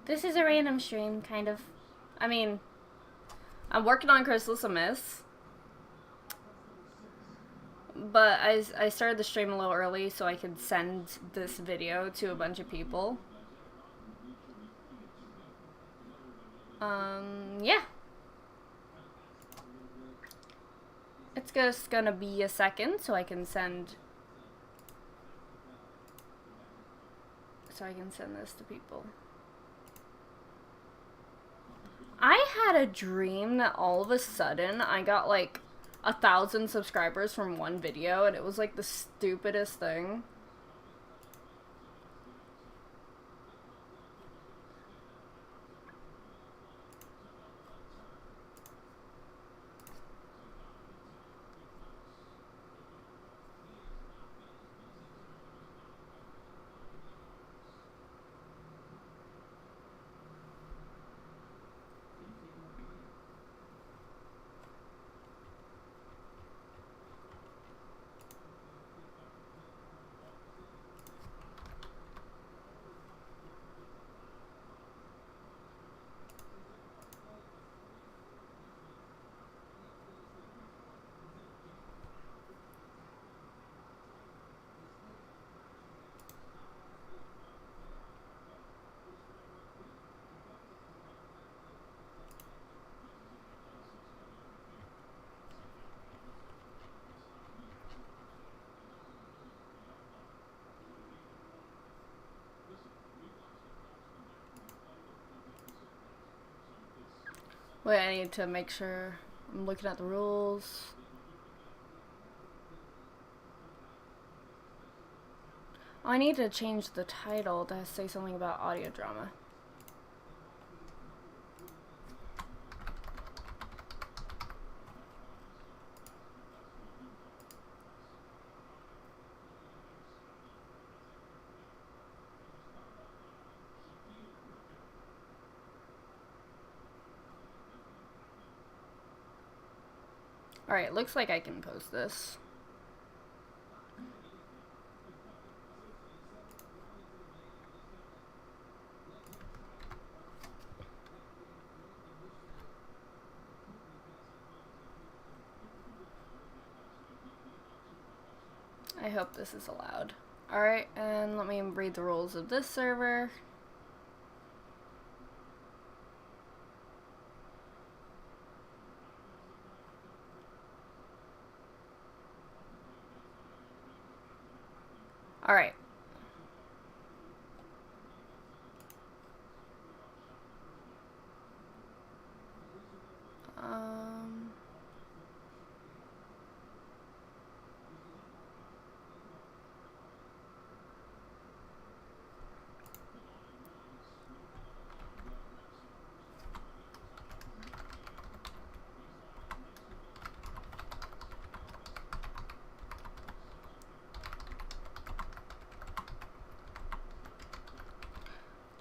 This is a random stream, kind of. I mean, I'm working on Chrysalis Amiss, but I started the stream a little early so I could send this video to a bunch of people. Yeah. It's just gonna be a second so I can send this to people. I had a dream that all of a sudden I got like 1,000 subscribers from one video, and it was like the stupidest thing. Wait, I need to make sure I'm looking at the rules. Oh, I need to change the title to say something about audio drama. Alright, looks like I can post this. I hope this is allowed. Alright, and let me read the rules of this server. Alright.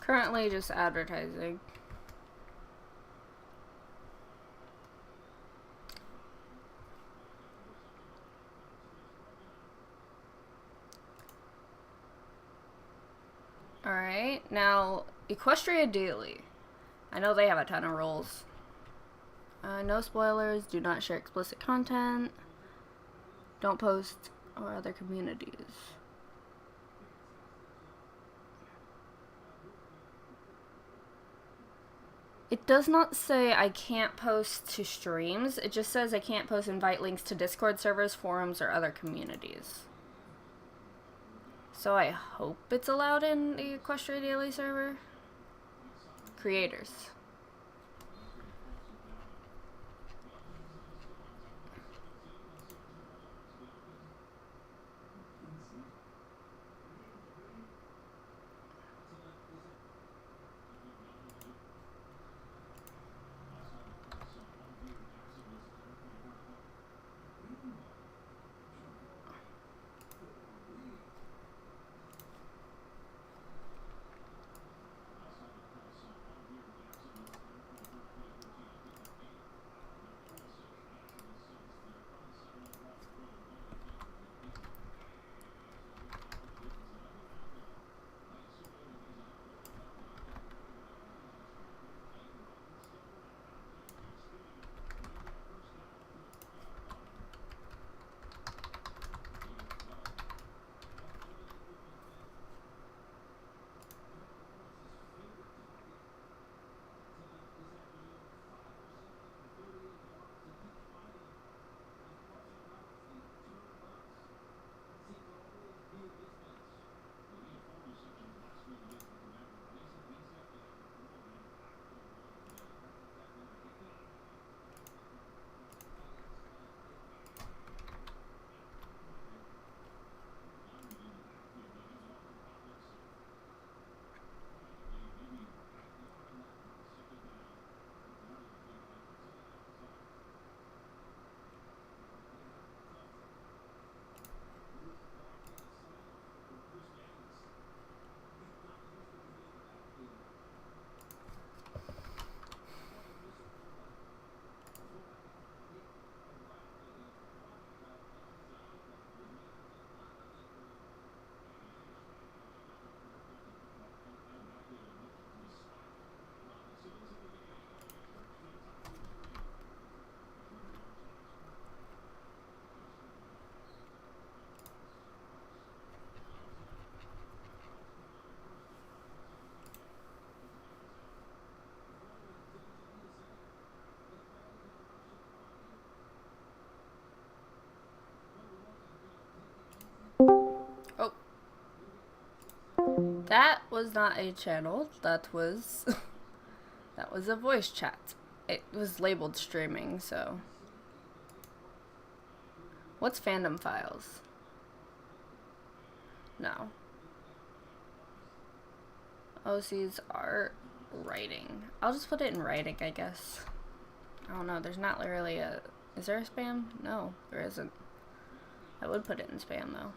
Currently just advertising. Alright, now Equestria Daily. I know they have a ton of rules. No spoilers, do not share explicit content, don't post or other communities. It does not say I can't post to streams, it just says I can't post invite links to Discord servers, forums, or other communities. So I hope it's allowed in the Equestria Daily server. Creators. That was not a channel. That was that was a voice chat. It was labeled streaming, so. What's fandom files? No. OC's art writing. I'll just put it in writing, I guess. I don't know. There's not really a. Is there a spam? No, there isn't. I would put it in spam though.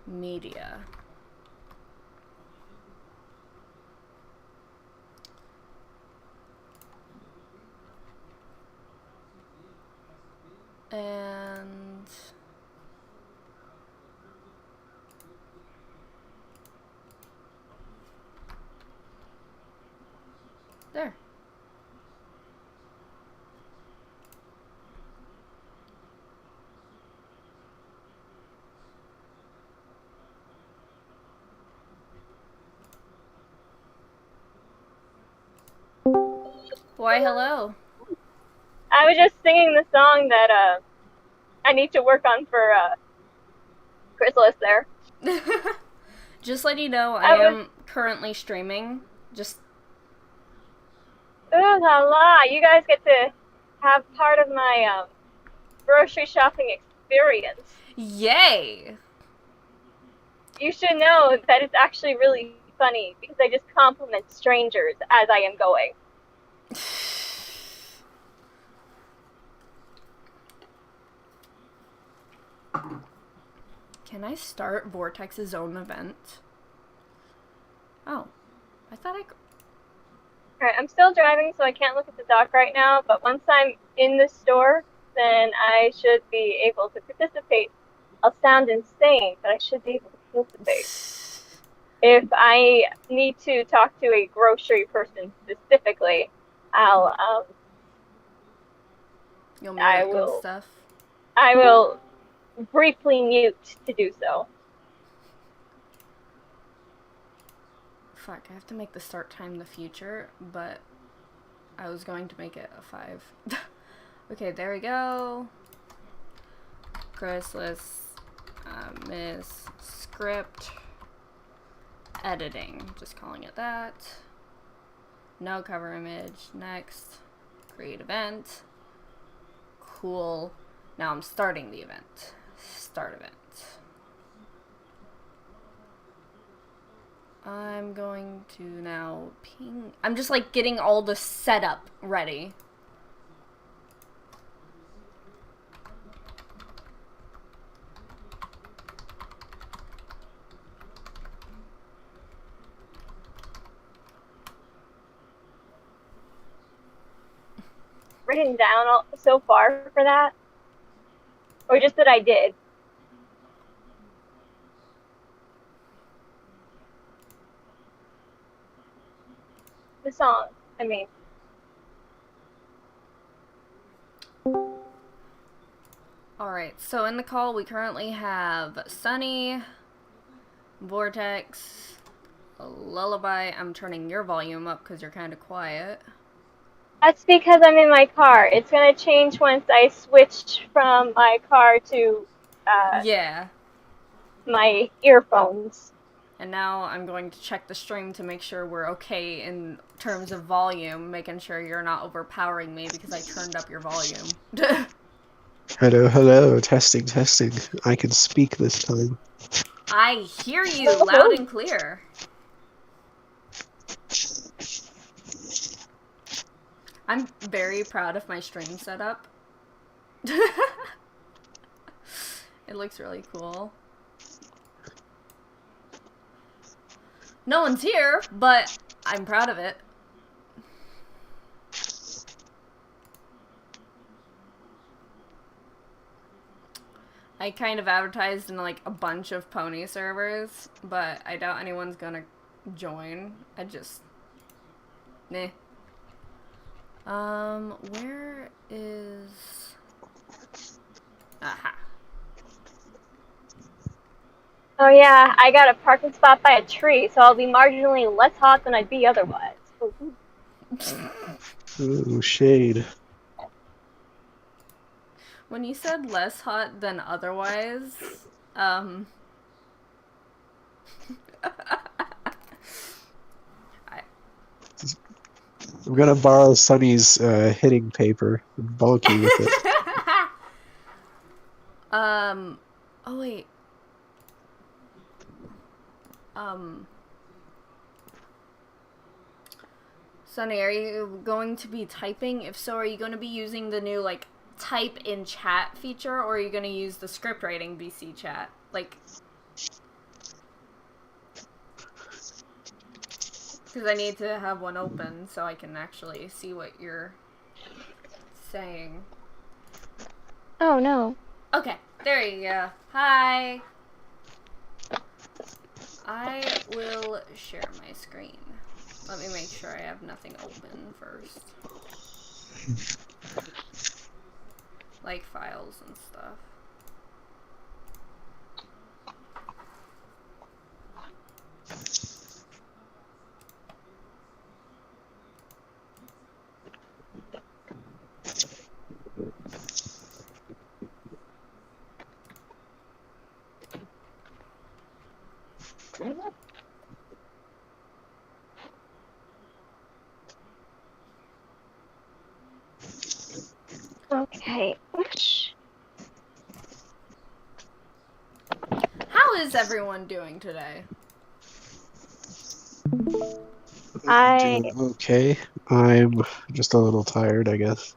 Media. And there. Why, hello. I was just singing the song that I need to work on for Chrysalis there. Just let you know, I am currently streaming. Just. Ooh la la! You guys get to have part of my grocery shopping experience. Yay! You should know that it's actually really funny because I just compliment strangers as I am going. Can I start Vortex's own event? Oh. I thought I... Alright, I'm still driving, so I can't look at the dock right now, but once I'm in the store, then I should be able to participate. I'll sound insane, but I should be able to participate. If I need to talk to a grocery person specifically, You'll mute and stuff? I will briefly mute to do so. Fuck, I have to make the start time the future, but I was going to make it a 5. Okay, there we go. Chrysalis, Amiss, script, editing, just calling it that. No cover image, next, create event. Cool. Now I'm starting the event. Start event. I'm going to now ping. I'm just like getting all the setup ready. Written down so far for that? Or just that I did? The song, I mean. Alright, so in the call we currently have Sunny, Vortex, Lullaby. I'm turning your volume up because you're kind of quiet. That's because I'm in my car. It's going to change once I switch from my car to yeah, my earphones. And now I'm going to check the stream to make sure we're okay in terms of volume, making sure you're not overpowering me because I turned up your volume. Hello, hello, testing, testing. I can speak this time. I hear you loud and clear. I'm very proud of my stream setup. It looks really cool. No one's here, but I'm proud of it. I kind of advertised in like a bunch of pony servers, but I doubt anyone's gonna join. I just... Meh. Where is... Aha. Oh yeah, I got a parking spot by a tree, so I'll be marginally less hot than I'd be otherwise. Ooh, shade. When you said less hot than otherwise, I, I'm gonna borrow Sunny's hitting paper and bulk you with it. oh wait, um, Sunny, are you going to be typing? If so, are you going to be using the new, like, type in chat feature, or are you going to use the script writing BC chat? Like, because I need to have one open so I can actually see what you're saying. Oh no. Okay, there you go. Hi. I will share my screen. Let me make sure I have nothing open first. Like files and stuff. Okay. How is everyone doing today? I Doing okay. I'm just a little tired, I guess.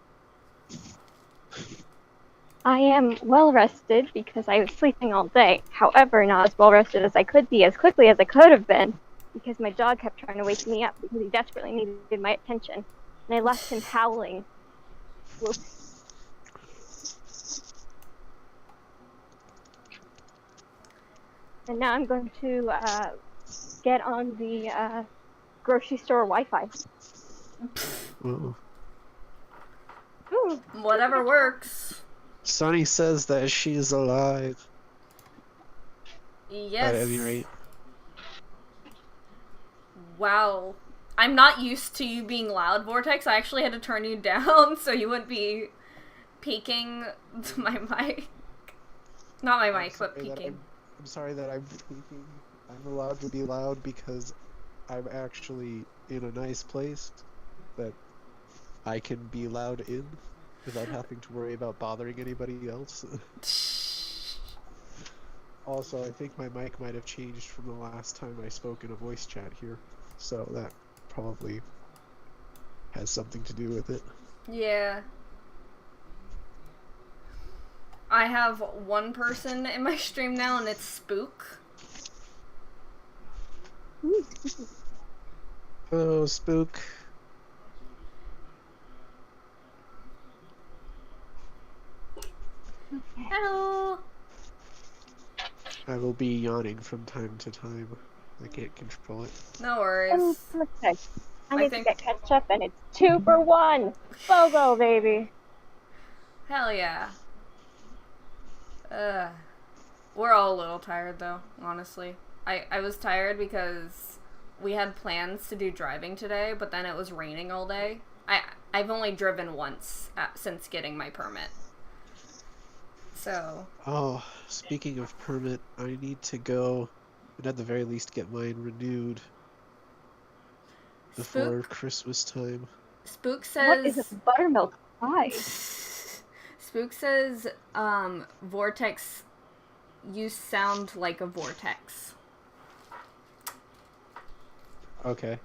am well rested because I was sleeping all day. However, not as well rested as I could be, as quickly as I could have been, because my dog kept trying to wake me up because he desperately needed my attention, and I left him howling. Whoops. And now I'm going to get on the grocery store Wi-Fi. Oh. Ooh. Whatever works. Sunny says that she's alive. Yes. At any rate. Wow. I'm not used to you being loud, Vortex. I actually had to turn you down so you wouldn't be peeking to my mic. Not my mic, but peeking. I'm sorry that I'm peeking. I'm allowed to be loud because I'm actually in a nice place that I can be loud in without having to worry about bothering anybody else. Also, I think my mic might have changed from the last time I spoke in a voice chat here, so that probably has something to do with it. Yeah. I have one person in my stream now, and it's Spook. Hello, Spook. Hello. I will be yawning from time to time. I can't control it. No worries. Perfect. I I need think- to get ketchup, and it's 2 for 1. BOGO, baby. Hell yeah. We're all a little tired though, honestly. I was tired because we had plans to do driving today, but then it was raining all day. I've only driven once since getting my permit. So. Oh, speaking of permit, I need to go and at the very least get mine renewed before Christmas time. Spook says. What is a buttermilk pie? Spook says, Vortex, you sound like a vortex. Okay.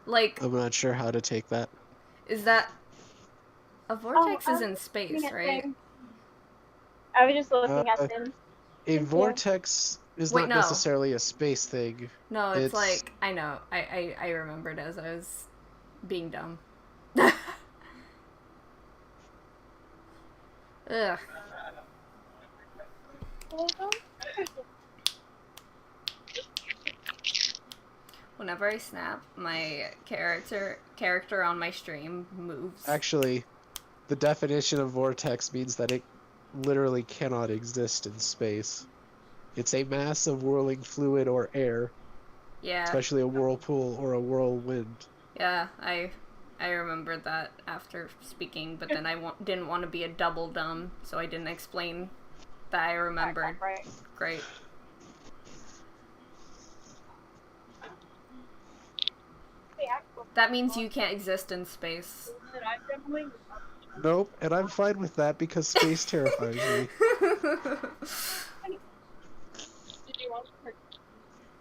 Like. I'm not sure how to take that. Is that. A vortex is in space, right? I was just looking at them. A vortex is not necessarily a space thing. No, it's like, I know. I remembered as I was being dumb. Ugh. Whenever I snap, my character on my stream moves. Actually, the definition of vortex means that it literally cannot exist in space. It's a mass of whirling fluid or air. Yeah. Especially a whirlpool or a whirlwind. Yeah, I I remembered that after speaking, but then I didn't want to be a double dumb, so I didn't explain that I remembered. Right. Great. That means you can't exist in space. Nope, and I'm fine with that because space terrifies me.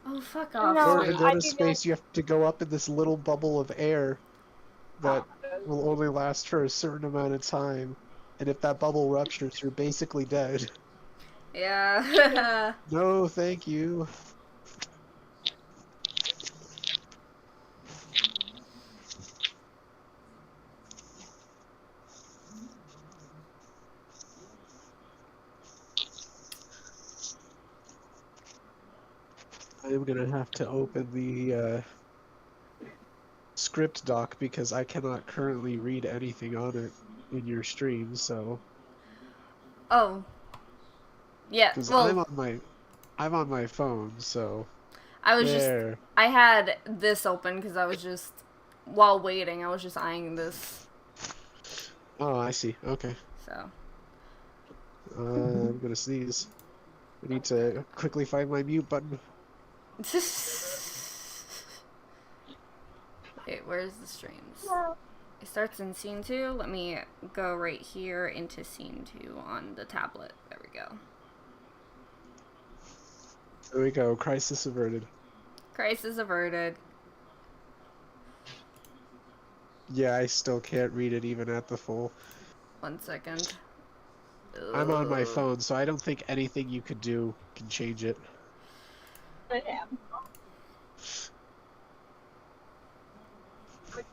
Oh, fuck In off. order to Sweet. go to space, you have to go up in this little bubble of air that will only last for a certain amount of time. And if that bubble ruptures, you're basically dead. Yeah. No, thank you. I'm gonna have to open the script doc because I cannot currently read anything on it in your stream, so... Oh. Yeah, Because well, I'm on my phone, so... I There. I had this open because I was just, while waiting, I was just eyeing this, Oh, I see. Okay. so. I'm gonna sneeze. I need to quickly find my mute button. Wait, where's the streams? It starts in scene 2. Let me go right here into scene 2 on the tablet. There we go. There we go. Crisis averted. Crisis averted. Yeah, I still can't read it even at the full. 1 second. I'm on my phone, so I don't think anything you could do can change it. I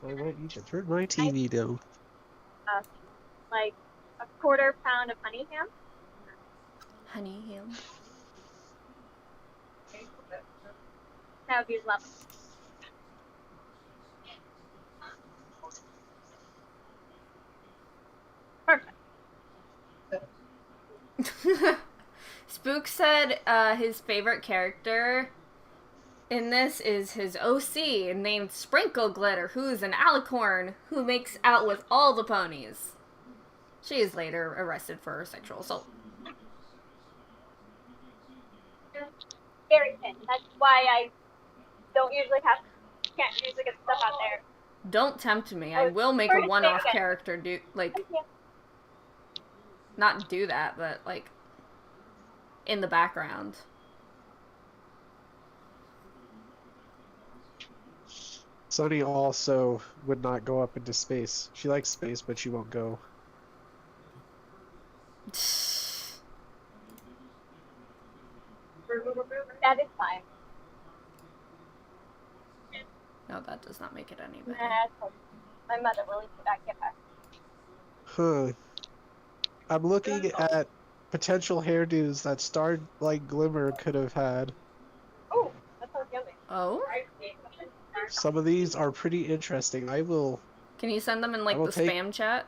might need to turn my TV down. Like a quarter pound of honey ham. Honey ham. That would be lovely. Perfect. Spook said his favorite character in this is his OC named Sprinkle Glitter, who is an alicorn who makes out with all the ponies. She is later arrested for sexual assault. Very thin. That's why I can't usually get stuff out there. Don't tempt me. I will make a one-off character do, like, not do that, but, like, in the background. Sunny also would not go up into space. She likes space, but she won't go. That is fine. No, that does not make it any better. Nah, my mother will eat that. Get back. Huh. I'm looking at potential hairdos that Starlight Glimmer could have had. Oh, that sounds yummy. Oh? Some of these are pretty interesting. I will... Can you send them in, like, the spam chat?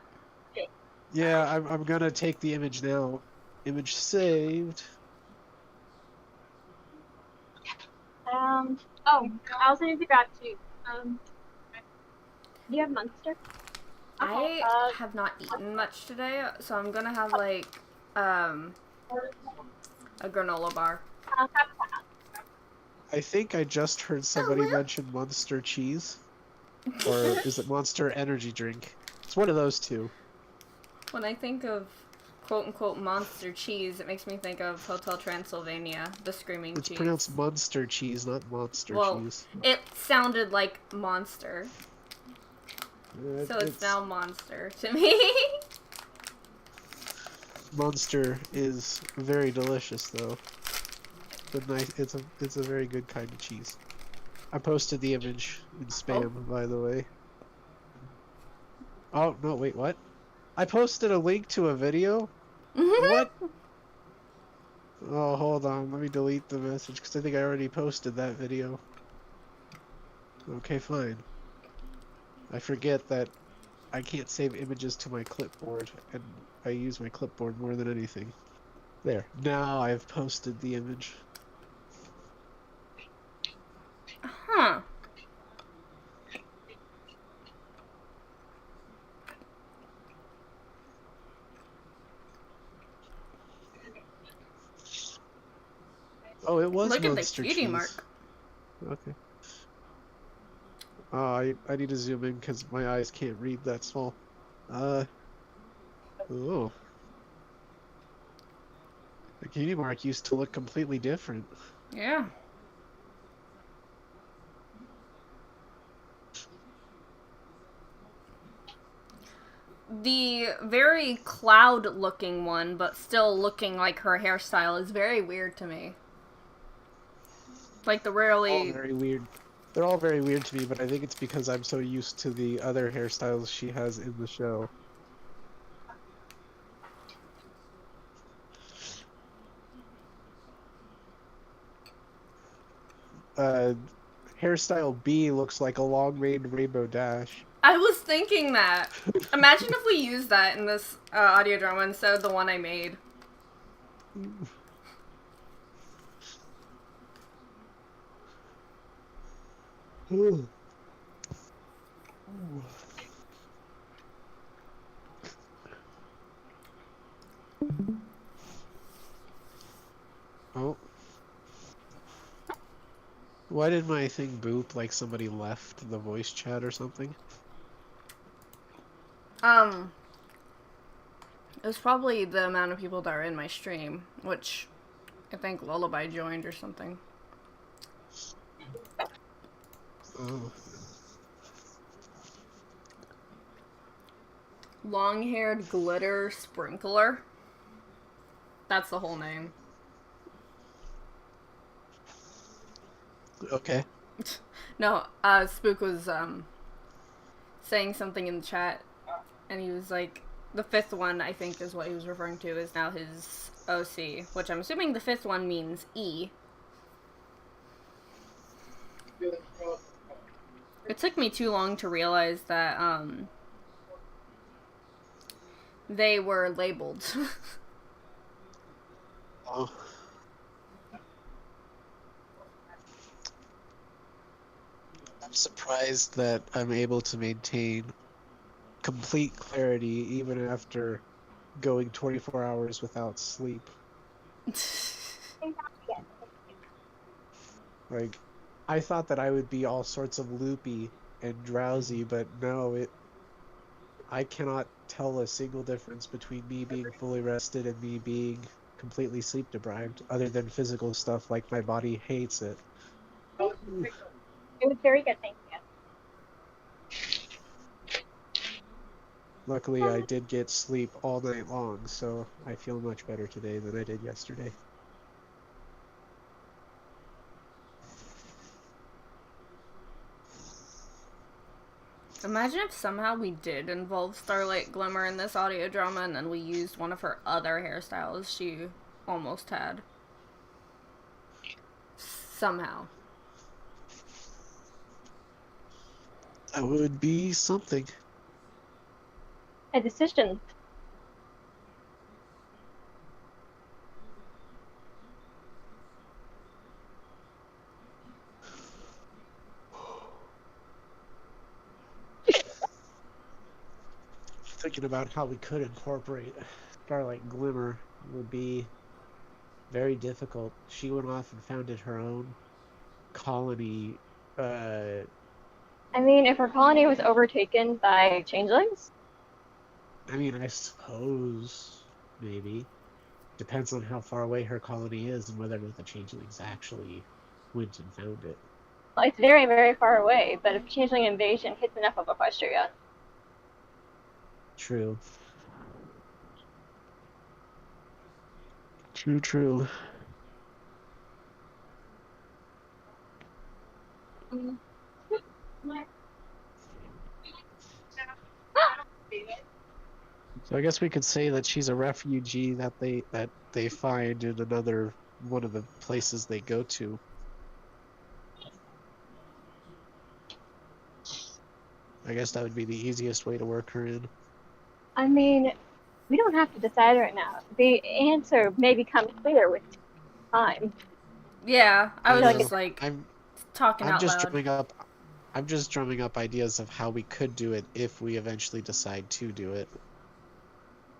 Yeah, I'm gonna take the image now. Image saved. Oh, I also need to grab two. Do you have Munster? I have not eaten much today, so I'm gonna have, like, a granola bar. I think I just heard somebody mention Monster Cheese. Or is it Monster Energy Drink? It's one of those two. When I think of quote-unquote monster cheese, it makes me think of Hotel Transylvania, the screaming cheese. It's pronounced Munster Cheese, not Monster Cheese. It sounded like monster. So it's now monster to me. Monster is very delicious, though. It's a very good kind of cheese. I posted the image in spam, by the way. Oh no! Wait, what? I posted a link to a video. What? Oh, hold on. Let me delete the message because I think I already posted that video. Okay, fine. I forget that I can't save images to my clipboard, and I use my clipboard more than anything. There. Now I've posted the image. Huh. Oh, it was Look at the monster cutie cheese. mark. Okay. I need to zoom in because my eyes can't read that small. Oh. The cutie mark used to look completely different. Yeah. The very cloud-looking one, but still looking like her hairstyle, is very weird to me. Like the All really... very weird. They're all very weird to me, but I think it's because I'm so used to the other hairstyles she has in the show. Uh, Hairstyle B looks like a long-range rainbow dash. I was thinking that. Imagine if we used that in this audio drama instead of the one I made. Oh. Why did my thing boop like somebody left the voice chat or something? It was probably the amount of people that are in my stream, which I think Lullaby joined or something. Oh. Long-haired glitter sprinkler. That's the whole name. Okay. No, Spook was saying something in the chat, and he was like, the fifth one, I think is what he was referring to, is now his OC, which I'm assuming the fifth one means E. It took me too long to realize that they were labeled. Oh. I'm surprised that I'm able to maintain complete clarity even after going 24 hours without sleep. Like, I thought that I would be all sorts of loopy and drowsy, but no, I cannot tell a single difference between me being fully rested and me being completely sleep deprived, other than physical stuff like my body hates it. It was very good, thank you. Luckily, I did get sleep all night long, so I feel much better today than I did yesterday. Imagine if somehow we did involve Starlight Glimmer in this audio drama and then we used one of her other hairstyles she almost had. Somehow. That would be something. A decision. Thinking about how we could incorporate Starlight Glimmer would be very difficult. She went off and founded her own colony. I mean, if her colony was overtaken by changelings, I mean, I suppose maybe. Depends on how far away her colony is and whether or not the changelings actually went and found it. well, it's very, very far away, but if changeling invasion hits enough of Equestria, True. True. So I guess we could say that she's a refugee that they find in another one of the places they go to. I guess that would be the easiest way to work her in. I mean, we don't have to decide right now. The answer may become clear with time. Yeah, I was know. just like I'm talking out just loud. I'm just drumming up ideas of how we could do it if we eventually decide to do it.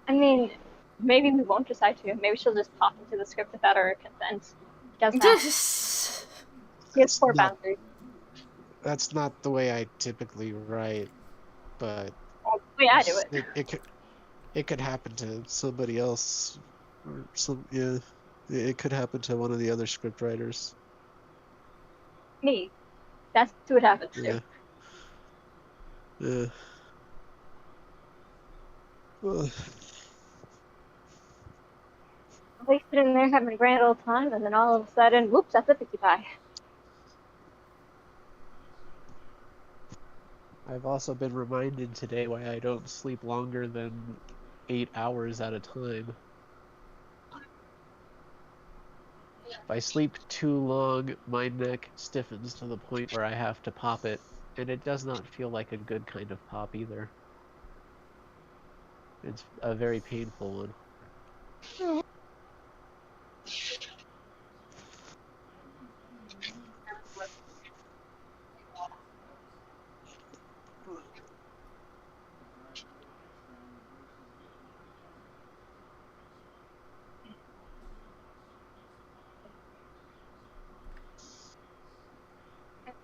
I mean, maybe we won't decide to. Maybe she'll just pop into the script without our consent. does that. He has poor boundaries. That's not the way I typically write, but Well, the way I do it. it could happen to somebody else, or it could happen to one of the other script writers. Me. That's who it happens to. Yeah. Well, We sitting there having a grand old time, and then all of a sudden, whoops, that's a pizza pie. I've also been reminded today why I don't sleep longer than 8 hours at a time. If I sleep too long, my neck stiffens to the point where I have to pop it, and it does not feel like a good kind of pop either. It's a very painful one.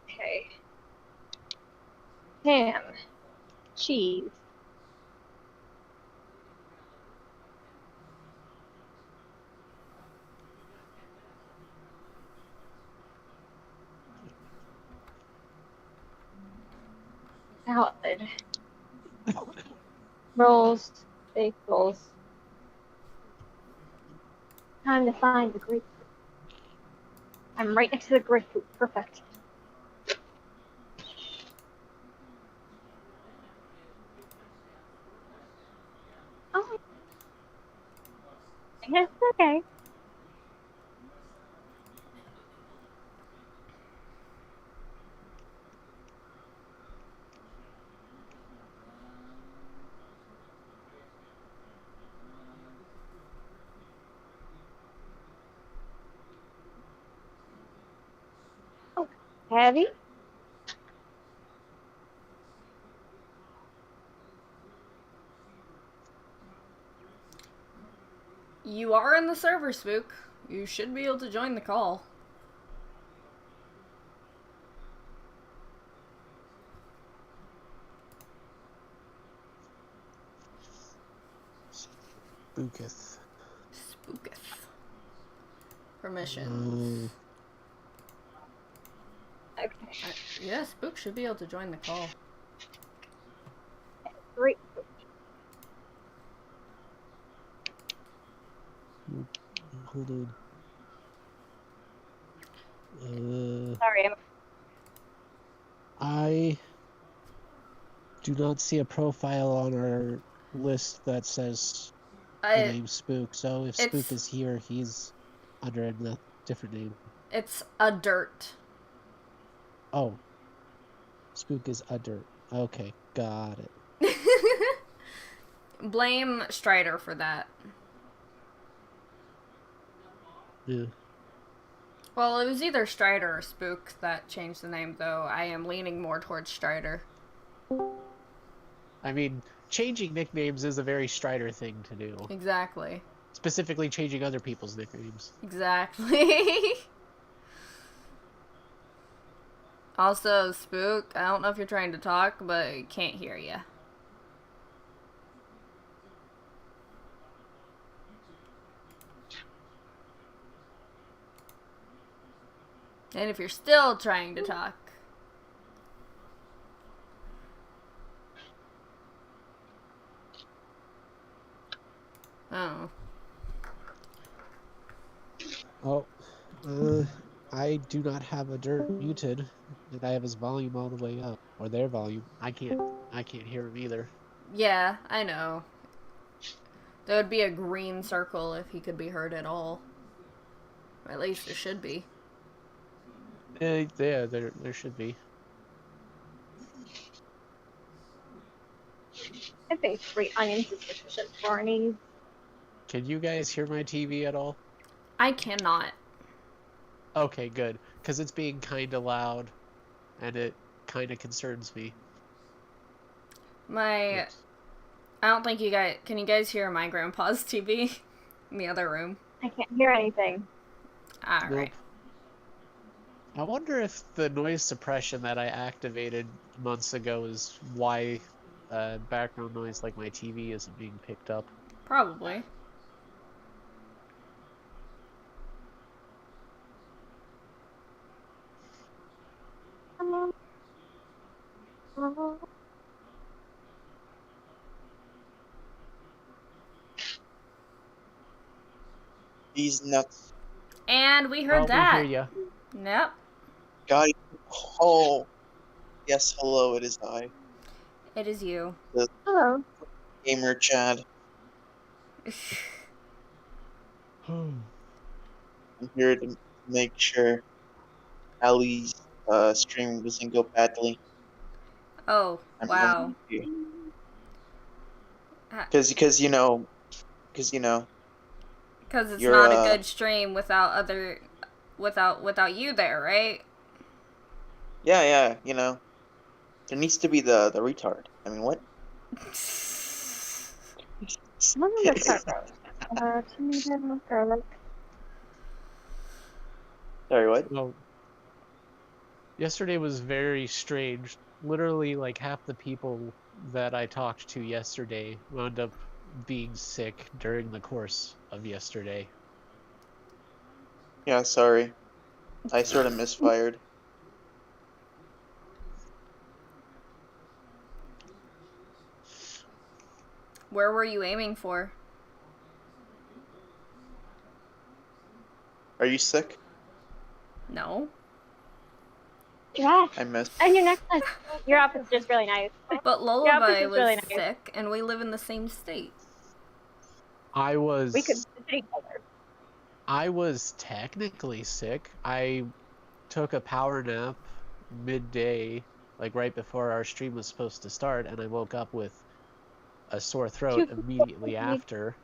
Okay. Ham. Cheese. Salad. Rolls. Bagels. Time to find the grapefruit. I'm right next to the grapefruit. Perfect. Oh, yes, okay. Oh, heavy. You are in the server, Spook. You should be able to join the call. Spooketh. Spooketh. Permissions. Okay. Yeah, Spook should be able to join the call. Grapefruit. Hold on. Sorry, I do not see a profile on our list that says the name Spook, so if Spook is here, he's under a different name. It's a dirt. Oh. Spook is a dirt. Okay, got it. Blame Strider for that. Yeah. Well, it was either Strider or Spook that changed the name, though. I am leaning more towards Strider. I mean, changing nicknames is a very Strider thing to do. Exactly. Specifically changing other people's nicknames. Exactly. Also, Spook, I don't know if you're trying to talk, but I can't hear you. And if you're still trying to talk. Oh. Oh. I do not have a dirt muted, and I have his volume all the way up. Or their volume. I can't hear him either. Yeah, I know. There would be a green circle if he could be heard at all. Or at least there should be. Yeah, there should be. I think 3 onions is sufficient for me. Can you guys hear my TV at all? I cannot. Okay, good. Because it's being kind of loud, and it kind of concerns me. I don't think you guys... Can you guys hear my grandpa's TV in the other room? I can't hear anything. Alright. Nope. I wonder if the noise suppression that I activated months ago is why background noise like my TV isn't being picked up. Probably. He's nuts. And we heard Oh, that. we hear ya. Yep. God. Oh. Yes, hello, it is I, It is you. Hello. gamer Chad. I'm here to make sure Ali's stream doesn't go badly. Oh, I'm wow. Because you know, Because it's you're not a good stream without you there, right? yeah, there needs to be the retard. I mean, what? When did this start, tomato, garlic. Sorry, what? Well, yesterday was very strange. Literally, like half the people that I talked to yesterday wound up being sick during the course of yesterday. Yeah, sorry. I sort of misfired. Where were you aiming for? Are you sick? No. Yes. I missed. And your necklace. Your outfit's just really nice. But outfit's Lullaby was really nice. sick, and we live in the same state. I was We could visit each other. I was technically sick. I took a power nap midday, like right before our stream was supposed to start, and I woke up with a sore throat immediately after.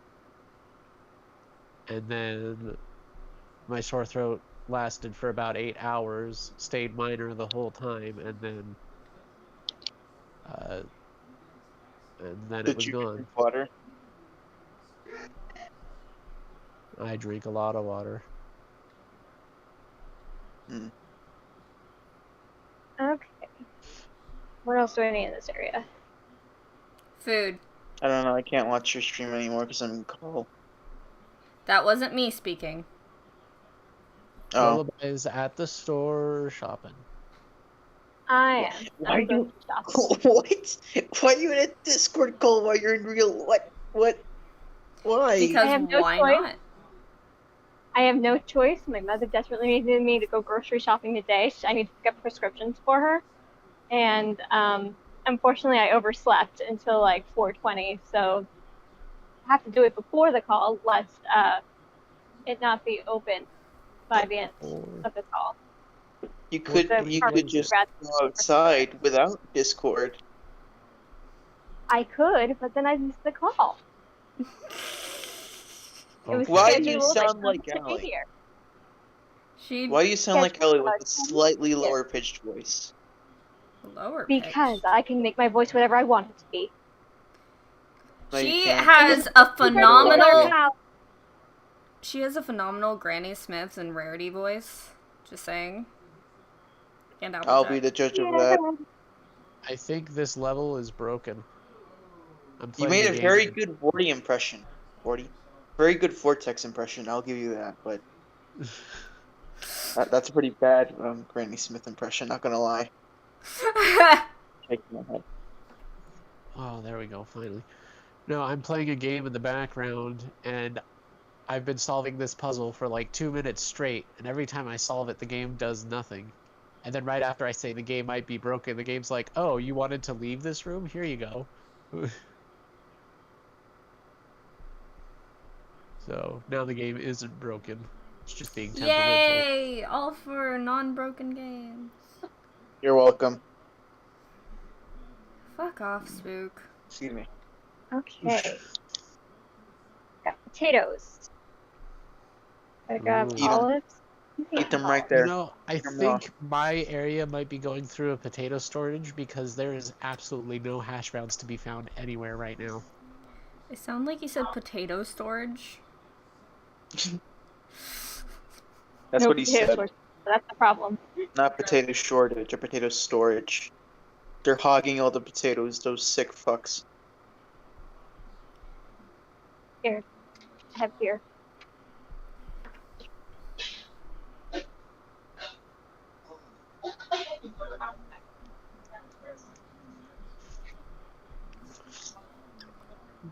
And then my sore throat lasted for about 8 hours, stayed minor the whole time, and then it Did was you gone. drink water? I drink a lot of water. Okay. What else do I need in this area? Food. I don't know. I can't watch your stream anymore because I'm in call. That wasn't me speaking. Oh. Lullaby is at the store shopping. I am. Why I'm you? going to shop. What? Why are you in a Discord call while you're in real? What? Why? Because I have no why choice. not? I have no choice. My mother desperately needed me to go grocery shopping today. I need to pick up prescriptions for her. And unfortunately, I overslept until like 4:20. So I have to do it before the call, lest it not be open by the end of the call. You could just go outside without Discord. I could, but then I'd miss the call. It was Why do scheduled. you sound I like couldn't be Allie? here. Why do you sound like Ellie with a slightly lower pitched voice? Lower Because I can make my voice whatever I want it to be. No, you She can't. has a phenomenal. Yeah. She has a phenomenal Granny Smith and Rarity voice. Just saying. And I'll be the judge of that. I think this level is broken. You made a very good Vorty impression. Very good Vortex impression. I'll give you that, but that's a pretty bad Granny Smith impression. Not gonna lie. Shaking my head. Oh, there we go. Finally. No, I'm playing a game in the background, and I've been solving this puzzle for like 2 minutes straight, and every time I solve it, the game does nothing. And then right after I say the game might be broken, the game's like, oh, you wanted to leave this room? Here you go. So now the game isn't broken. It's just being temperamental. Yay! All for non-broken games. You're welcome. Fuck off, Spook. Excuse me. Okay. Got potatoes. I grab Eat 'em. olives. Eat them right there. You know, I think my area might be going through a potato storage because there is absolutely no hash browns to be found anywhere right now. It sounded like you said potato storage. That's what he said. That's the problem. Not potato shortage, or potato storage. They're hogging all the potatoes, those sick fucks. Here, I have here.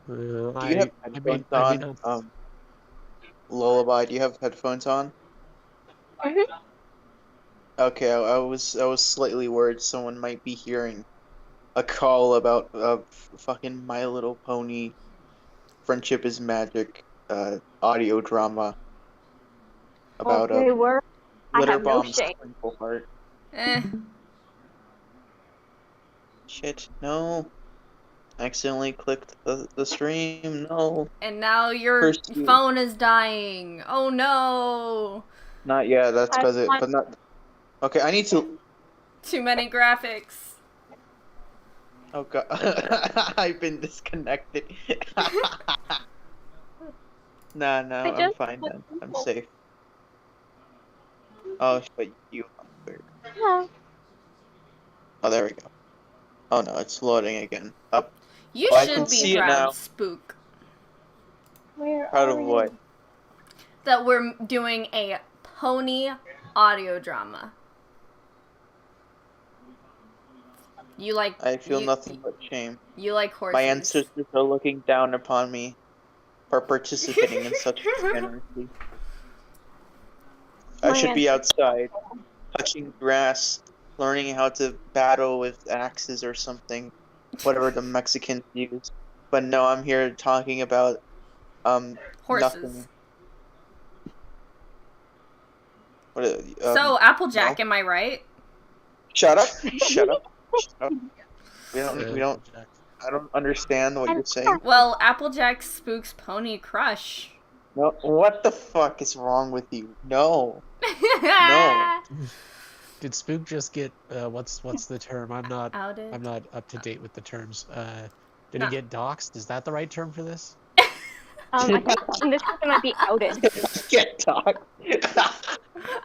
Do you have headphones on? Lullaby, do you have headphones on? Mm-hmm. Okay, I was slightly worried someone might be hearing a call about fucking My Little Pony Friendship is Magic audio drama about Well, they were. I Glitter have no Bomb's shame. Twinkle Heart. Eh. Shit, no. I accidentally clicked the stream, no. And now your Curse you. phone is dying. Oh no. Not yet, that's I because want- but not. Okay, I need to. Too many graphics. Oh god, I've been disconnected. Nah, I I'm just- fine then. I'm safe. Oh, but you. Yeah. Oh, there we go. Oh no, it's loading again. Up. You Oh, I can should be see it proud, now. Spook, Where Proud are of what? you? that we're doing a pony audio drama. You like? I feel you, nothing but shame. You like horses? My ancestors are looking down upon me for participating in such degeneracy. I should be outside, touching grass, learning how to battle with axes or something, whatever the Mexicans use. But no, I'm here talking about Horses. nothing. What? So Applejack, no. am I right? Shut up! Shut up! Shut up! We don't. Jack. I don't understand what you're saying. Well, Applejack Spook's pony crush. No, what the fuck is wrong with you? No. No. Did Spook just get what's the term? I'm not Outed. I'm not up to date with the terms. Did No. he get doxxed? Is that the right term for this? I think in this case it might be outed. Get talk. I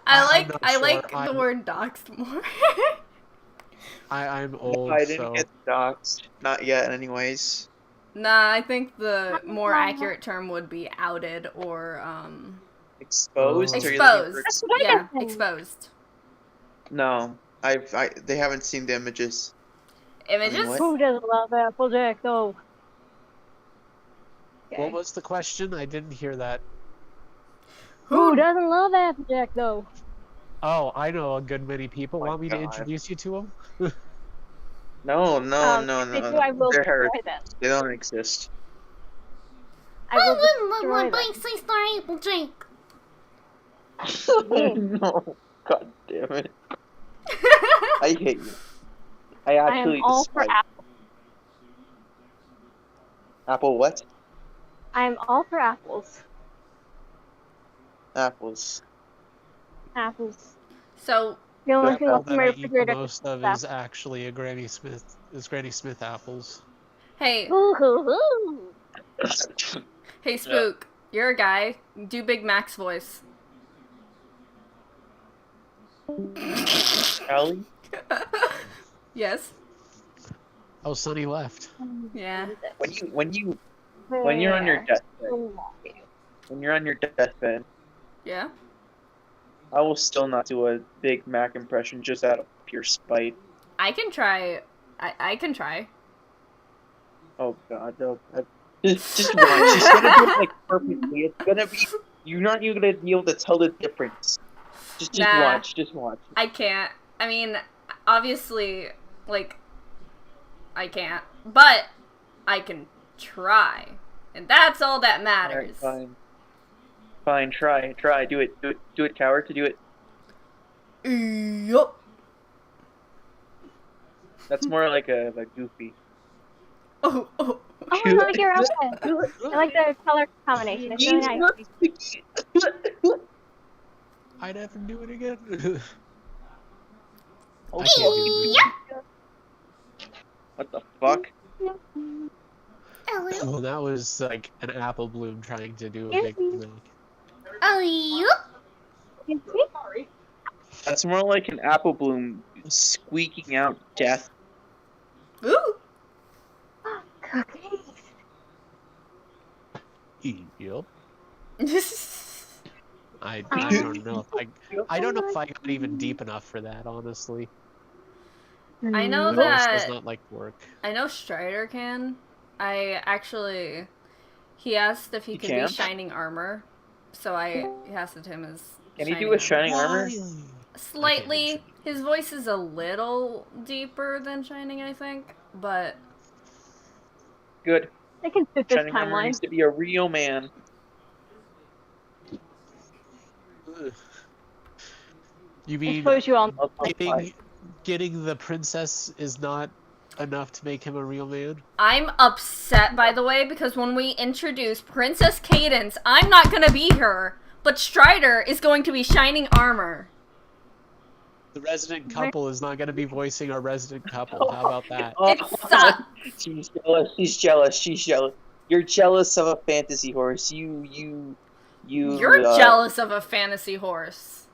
I'm not like sure. the word doxed more. I'm old, I didn't so get doxxed. Not yet, anyways. Nah, I think the more accurate term would be outed or Exposed? Oh. Are you looking for exposed. what I Yeah, said. exposed. No, they haven't seen the images. Images? What? Who doesn't love Applejack though? Okay. what was the question? I didn't hear that. Who doesn't love Applejack though? Oh, I know a good many people. Oh my Want me to God. introduce you to them? No. If they do, I will They're destroy heretics. them. They don't exist. I will destroy them. Applejack. No. God damn it. I hate you. I I actually am all for despise apples. Apple what? I am all for apples. Apples. Apples. So The only The thing apple that's in that my I eat the refrigerator most of stuff. is actually a Granny Smith apples. hey, Ooh, hoo, hoo. hey Spook, you're a guy. Do Big Mac's voice. Ellie? Yes. Oh, Sonny left. Yeah. When you're on your deathbed, Yeah. I will still not do a Big Mac impression just out of pure spite. I can try. I can try. Oh god, no. Just watch. She's gonna do it like perfectly. It's gonna be. You're not even gonna be able to tell the difference. Just Nah. watch. Just watch. I can't. I mean, obviously, like, I can't. But I can try. And that's all that matters. Alright, fine. Try. Do it, coward. To do it. Yup. That's more like a goofy. Oh. Oh, I like your outfit. I like the color combination. It's really nice. I'd have to do it again. Oh, I can't what the fuck? Well, that was like an apple bloom trying to do a big thing. Excuse me? That's more like an apple bloom squeaking out death. Ooh. Cookies. Yep. I Um, don't know if I don't know if I got even deep enough for that, honestly. I know My voice does that. not like work. I know Strider can. He asked if he He could can? be shining armor, so I casted him as Can he shining do a armor. shining armor? Slightly. His voice is a little deeper than shining, I think, but Good. I can fit this Shining armor timeline. needs to be a real man. You I mean suppose you all getting the princess is not enough to make him a real man? I'm upset, by the way, because when we introduce Princess Cadence, I'm not gonna be her, but Strider is going to be shining armor. The resident couple is not going to be voicing our resident couple. How about that? It sucks. She's jealous. She's jealous. She's jealous. You're jealous of a fantasy horse. You're jealous of a fantasy horse.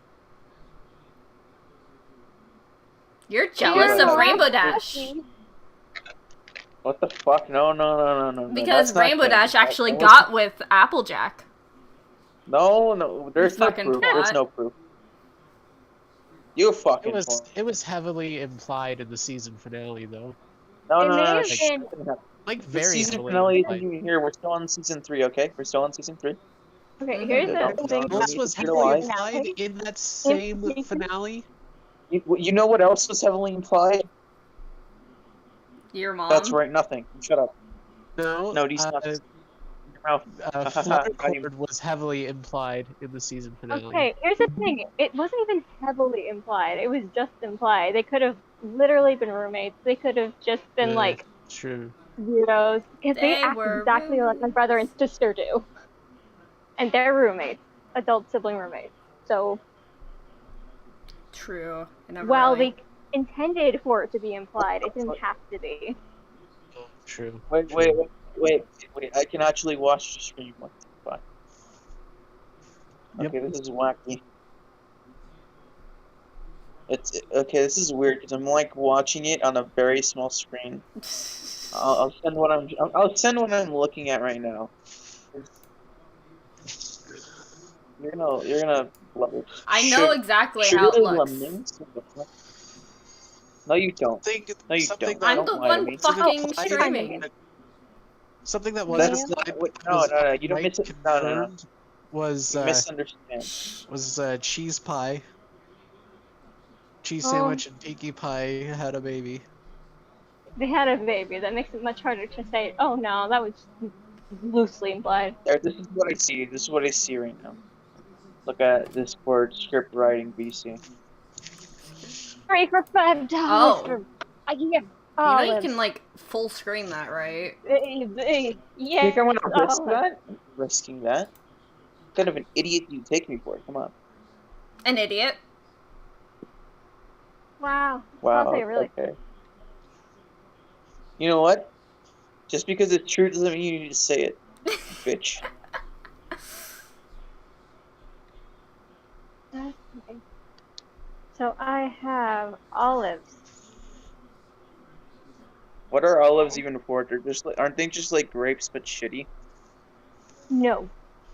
You're jealous of Rainbow Dash. What the fuck? No. Because That's not Rainbow good. Dash actually That got with Applejack. No. There's no fucking proof. twat. There's no proof. You fucking. It was heavily implied in the season finale, though. No. It may have shh. been- Like The very season heavily finale implied. isn't even here. We're still on season 3. Okay, we're still on season 3. Okay, here's the thing. This was heavily implied in that same finale. You know what else was heavily implied? Your mom. That's right. Nothing. Shut up. No, these nuts. Your mouth. Fluttercord was heavily implied in the season finale. Okay, here's the thing. It wasn't even heavily implied. It was just implied. They could have literally been roommates. They could have just been like True. weirdos. Because they act were exactly like my brother and sister do. And they're roommates. Adult sibling roommates. So True. while they intended for it to be implied, it didn't have to be. True. Wait. I can actually watch the stream. Fine. Yep. Okay, this is wacky. This is weird because I'm like watching it on a very small screen. I'll send what I'm looking at right now. You're gonna love it. I know exactly how it looks. No, you don't. No, you don't. I'm Don't the lie to one me. fucking streaming. Something that was No. You don't miss it. No. Was You misunderstand. Was cheese pie. Cheese sandwich and tiki pie had a baby. They had a baby. That makes it much harder to say, oh no, that was loosely implied. There, this is what I see. This is what I see right now. Look at this word script writing BC. 3 for $5 for a year. You know you can like full screen that, right? Yeah. Think I want to risk that? Risking that? What kind of an idiot do you take me for? Come on. An idiot. Wow. Wow. Really. Okay. You know what? Just because it's true doesn't mean you need to say it, bitch. Okay. So I have olives. What are olives even for? They're just aren't they just like grapes but shitty? No,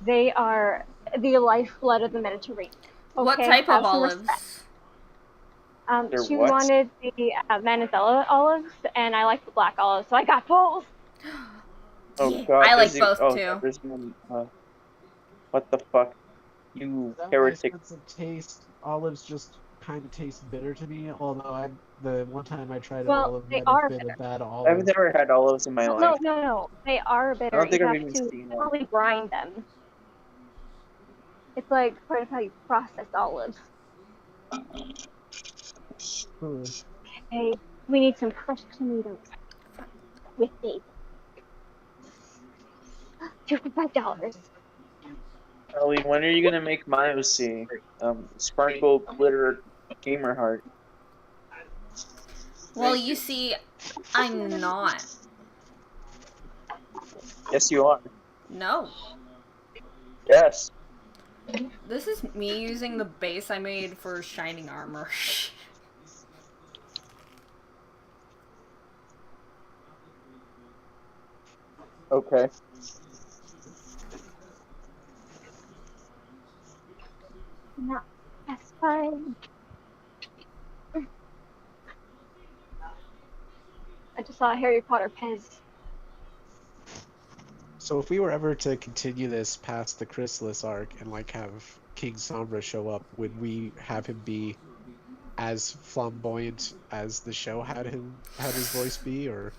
they are the lifeblood of the Mediterranean. Okay? What type of olives? She what? wanted the Manizella olives, and I like the black olives, so I got both. Oh god. I like both too. There's one, what the fuck? You heretic. Taste. Olives just kind of taste bitter to me. Although the one time I tried an Well, olive, they might are have been bitter. a bad olive. I've never had olives in my life. No. They are bitter. I don't think you I've have even to seen one. probably grind them. It's like part of how you process olives. Okay, we need some fresh tomatoes with bacon. 2 for $5. Ellie, when are you gonna make my OC? Sparkle Glitter Gamer Heart. Well, you see, I'm not. Yes, you are. No. Yes. This is me using the base I made for shining armor. Okay. No, that's fine. I just saw a Harry Potter Pez. So if we were ever to continue this past the Chrysalis arc and like have King Sombra show up, would we have him be as flamboyant as the show had his voice be, or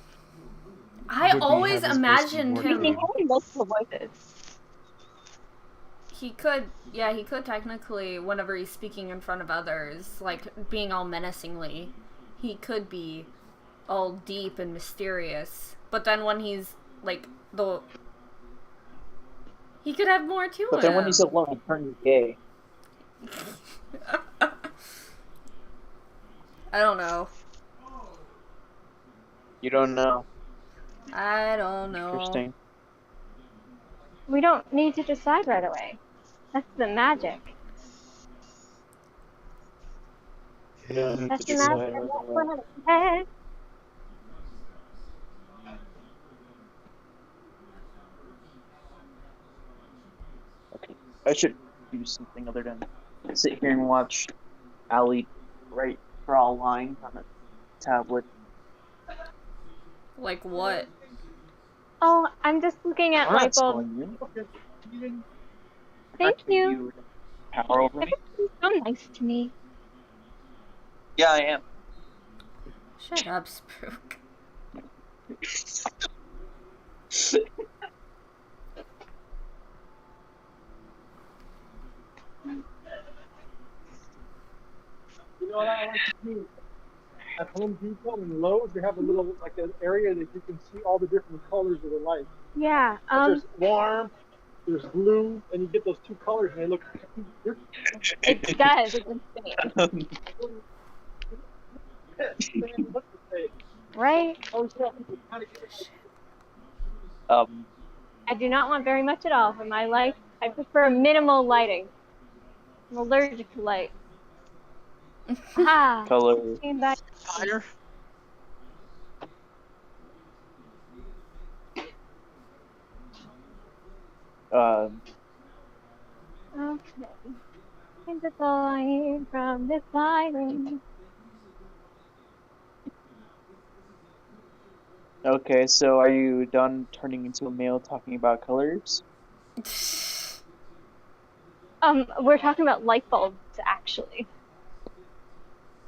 I would we always have his voice be imagined more He him. calm? had multiple voices. He could, yeah, he could technically, whenever he's speaking in front of others, like being all menacingly, he could be all deep and mysterious. But then when he's like he could have more to But him. then when he's alone, he turns gay. I don't know. You don't know. I don't know. Interesting. We don't need to decide right away. That's the magic. You don't need That's to the magic decide of right that away. one head. Okay. I should do something other than sit here and watch Ali draw lines on a tablet. Like what? Oh, I'm just looking at I'm light not bulbs. telling you. Thank Expecting you. to power over me. You're so nice to me. Yeah, I am. Shut up, Spook. You know what I like to do? At Home Depot and Lowe's, they have a little like an area that you can see all the different colors of the light. Yeah. There's warm, there's blue, and you get those two colors, and they look. It does. It's insane. Right? I do not want very much at all for my life. I prefer minimal lighting. I'm allergic to light. Ah. Color. Came back. Fire? Okay. And that's all I need from this lighting. Okay, so are you done turning into a male talking about colors? We're talking about light bulbs, actually.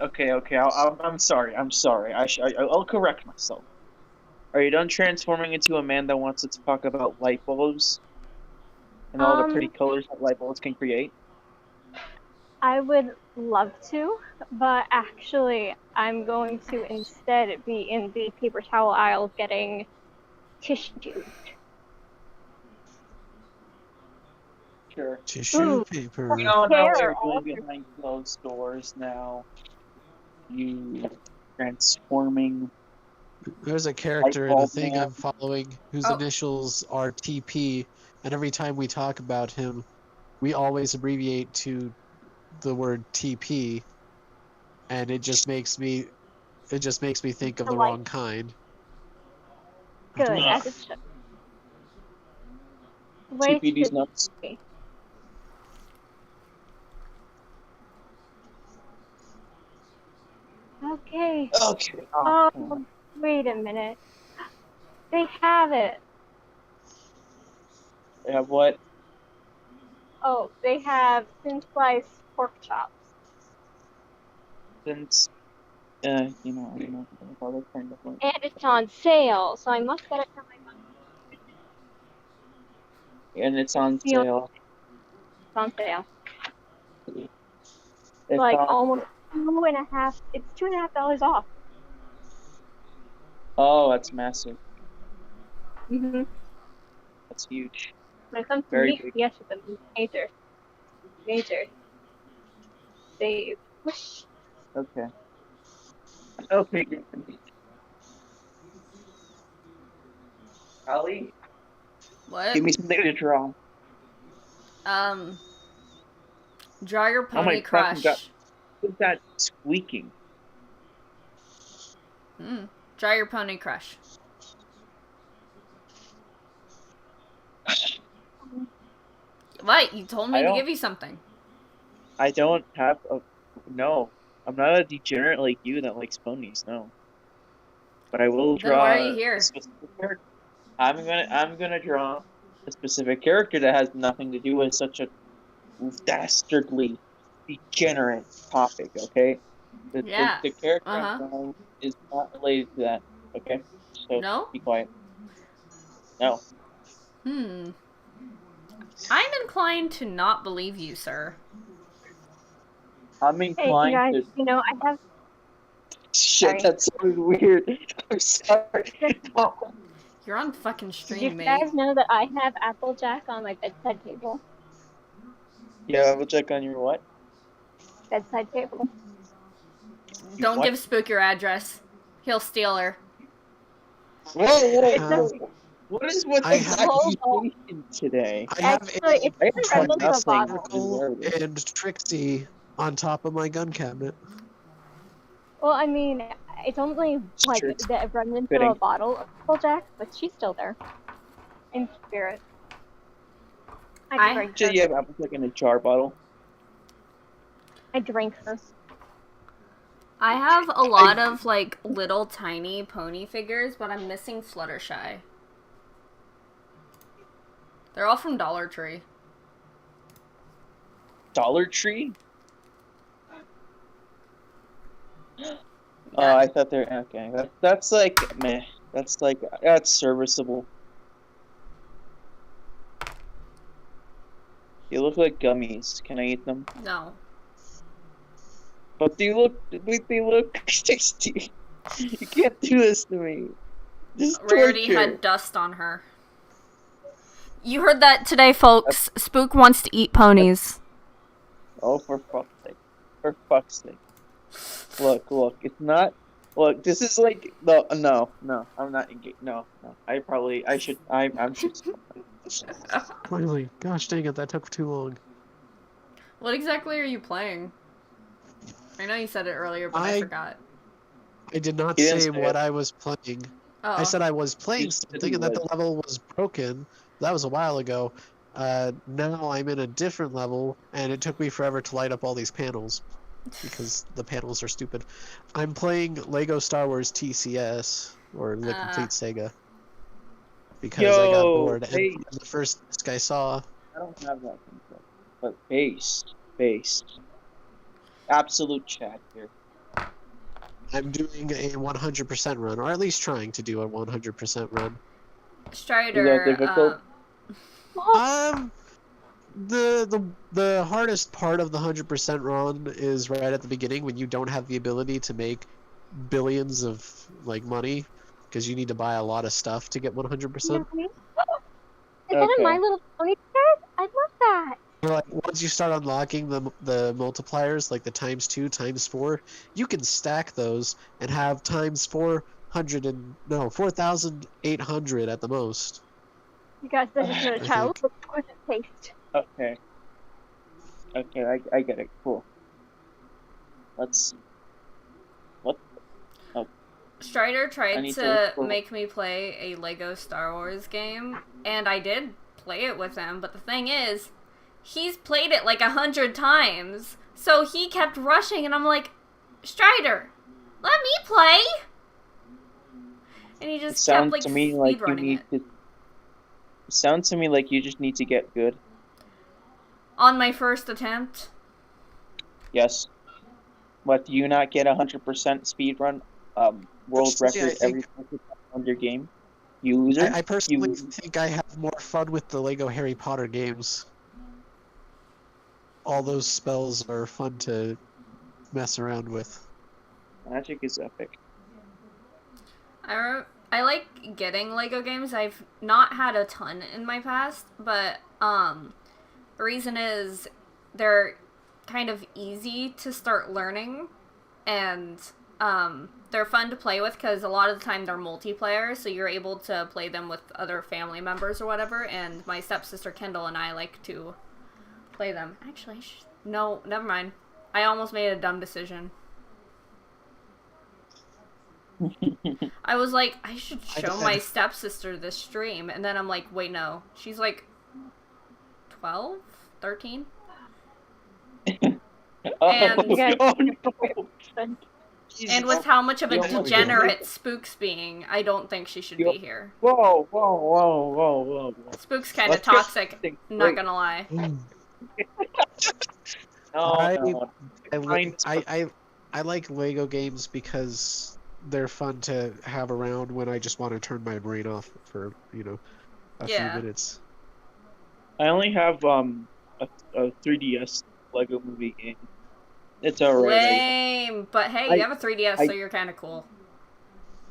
Okay. I'm sorry. I'll correct myself. Are you done transforming into a man that wants to talk about light bulbs and all the pretty colors that light bulbs can create? I would love to, but actually, I'm going to instead be in the paper towel aisle getting tissue. Sure. Tissue Ooh. paper. You know how Hair you're doing behind closed doors now. You transforming. There's a character in a bulb thing man. I'm following whose initials are TP, and every time we talk about him, we always abbreviate to the word TP, and it just makes me think of the wrong kind. Good, as it should. Way TPD's to nuts. be. Okay. Okay. Oh, wait a minute. They have it. They have what? Oh, they have thin sliced pork chops. Since I don't know how they're kind of like. And it's on sale, so I must get it for my mom. And it's on The only- sale. It's on sale. It's Like on. almost $2.50. It's $2.50 off. Oh, that's massive. Mm-hmm. That's huge. When it comes to Very meat, big. yes, it's a major save. Okay. Okay. Ali, What? give me something to draw. Draw your Oh my pony fucking god. crush. What's that squeaking? Draw your pony crush. What? You told me I to don't give you something. I don't have a no. I'm not a degenerate like you that likes ponies, no. But I will Then why are draw you a here? specific character. I'm gonna draw a specific character that has nothing to do with such a dastardly degenerate topic, okay? The the, Yeah. the character I'm Uh-huh. drawing is not related to that, okay? So No? be quiet. No. I'm inclined to not believe you, sir. I'm Hey, you inclined guys, to I have. shit, Sorry. that sounded weird. I'm sorry. You're on fucking Did stream, you mate. guys know that I have Applejack on my bedside table? Yeah, we'll check on your what? Bedside table. Don't What? give Spook your address. He'll steal her. It's a, What is with I the have- accusation today? I have actually, it's I the have resemblance of a nothing bottle. deserving. and Trixie on top of my gun cabinet. Well, I mean, it's only like True, it's the remnants of fitting. a bottle of Applejack, but she's still there. In spirit. I- drank Just her. you have Applejack in a jar bottle. I drank her. I have a lot of, like, little tiny pony figures, but I'm missing Fluttershy. They're all from Dollar Tree. Dollar Tree? Oh, I thought they're okay. That's like meh. That's serviceable. They look like gummies. Can I eat them? No. But they look tasty. You can't do this to me. This is Rarity torture. had dust on her. You heard that today, folks. Spook wants to eat ponies. Oh, for fuck's sake. For fuck's sake. Look, it's not. Look, this is like. No, I'm not engaged. No. I should. I'm just. Finally, gosh dang it, that took too long. What exactly are you playing? I know you said it earlier, but I forgot. I did not He didn't say say what it. I was playing. Oh. I said I was playing You said something he and that the was. level was broken. That was a while ago. Now I'm in a different level, and it took me forever to light up all these panels because the panels are stupid. I'm playing Lego Star Wars TCS, or the Complete Sega, because I got bored. Hey. And the first disc I saw. I don't have that control. But based. Absolute chat here. I'm doing a 100% run, or at least trying to do a 100% run. Strider, Is that difficult? The hardest part of the 100% run is right at the beginning when you don't have the ability to make billions of like money because you need to buy a lot of stuff to get 100%. Is that a My Little Pony card? I love that. Like once you start unlocking the multipliers, like the ×2, ×4, you can stack those and have $4,800 at the most. You guys, this is a child with exquisite taste. Okay, I get it. Cool. Let's see. What? Oh. Strider tried need to to look for- make me play a Lego Star Wars game, and I did play it with him, but the thing is, he's played it like 100 times, so he kept rushing, and I'm like, Strider, let me play! And he It just kept, sounds like, to me like you speedrunning need it. to. It sounds to me like you just need to get good. On my first attempt. Yes. What, do you not get 100% speedrun world Personally, record every time on your game? You loser? I personally think I have more fun with the Lego Harry Potter games. All those spells are fun to mess around with. Magic is epic. I like getting Lego games. I've not had a ton in my past, but the reason is they're kind of easy to start learning, and they're fun to play with because a lot of the time they're multiplayer, so you're able to play them with other family members or whatever, and my stepsister Kendall and I like to play them. Actually, I should No, never mind. I almost made a dumb decision. I was like, I should show my stepsister this stream, and then I'm like, wait, no. She's like 12? 13? And- Oh no! And with how much of a You almost degenerate did. Spooks being, I don't think she should You- be here. Whoa. Spooks kind of Let's get toxic, something not great. gonna lie. No. I like Lego games because they're fun to have around when I just want to turn my brain off for, a few minutes. I only have a 3DS Lego movie game. It's alright. Lame. But hey, you have a 3DS, so you're kind of cool.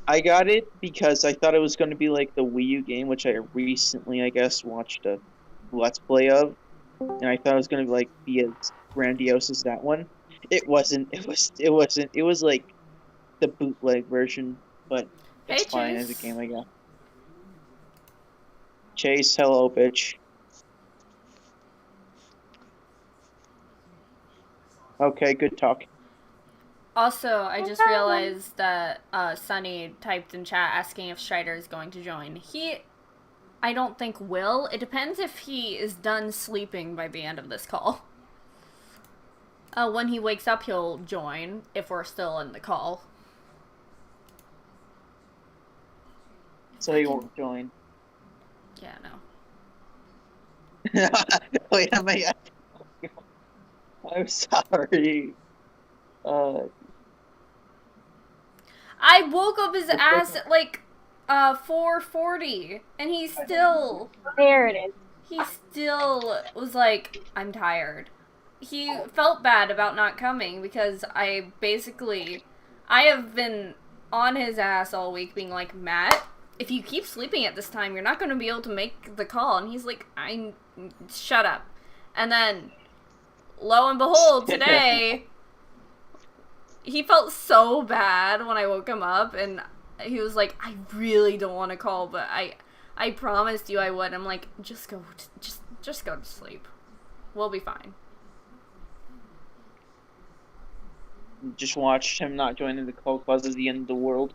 I got it because I thought it was going to be like the Wii U game, which I recently, I guess, watched a Let's Play of, and I thought it was going to be as grandiose as that one. It wasn't. It wasn't. It was like the bootleg version, but it's fine as a game, I guess. Chase, hello, bitch. Okay, good talk. Also, I just realized that Sunny typed in chat asking if Strider is going to join. I don't think will. It depends if he is done sleeping by the end of this call. When he wakes up, he'll join, if we're still in the call. So he won't join. Yeah, no. Wait, I'm sorry. I woke up his ass at like 4:40, and he still There it is. he still was like, I'm tired. He felt bad about not coming because I have been on his ass all week being like, Matt, if you keep sleeping at this time, you're not going to be able to make the call. And he's like, shut up. And then, lo and behold, today, he felt so bad when I woke him up, and he was like, I really don't want to call, but I promised you I would. I'm like, just go to sleep. We'll be fine. Just watched him not joining the call causes the end of the world.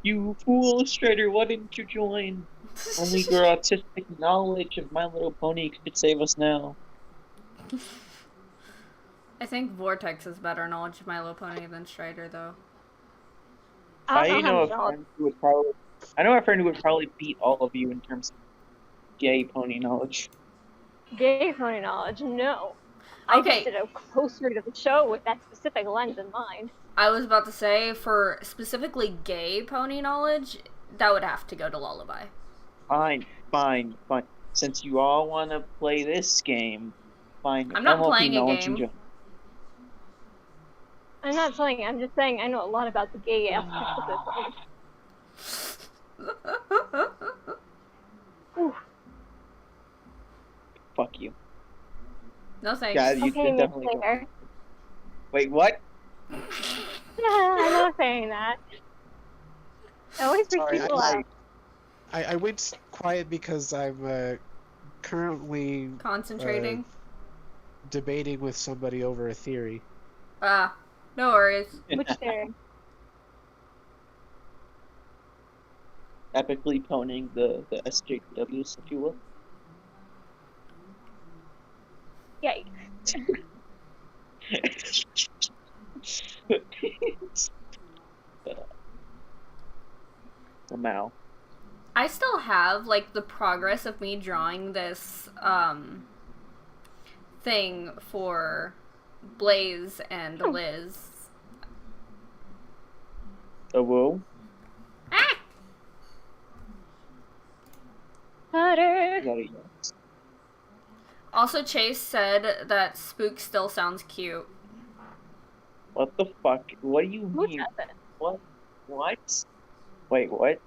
You fool, Strider, why didn't you join? Only your autistic knowledge of My Little Pony could save us now. I think Vortex has better knowledge of My Little Pony than Strider, though. I know a friend who would probably beat all of you in terms of gay pony knowledge. Gay pony knowledge? No. Okay. I just did a closer to the show with that specific lens in mind. I was about to say, for specifically gay pony knowledge, that would have to go to Lullaby. Fine. Since you all want to play this game, fine. I'm not playing a game. I'm not playing. I'm just saying I know a lot about the gay aspect of this. Ooh. Fuck you. No thanks. Yeah, you Okay, definitely Miss don't. Slater. Wait, what? I'm not saying that. I always freak people out. I went quiet because I'm currently Concentrating. Debating with somebody over a theory. No worries. Which theory? Epically ponying the SJWs, if you will. Yikes. Wow. I still have, like, the progress of me drawing this, thing for Blaze and Liz. A whoa? Ah! Butter. Also, Chase said that Spook still sounds cute. What the fuck? What do you Who mean? doesn't? What? Wait, what?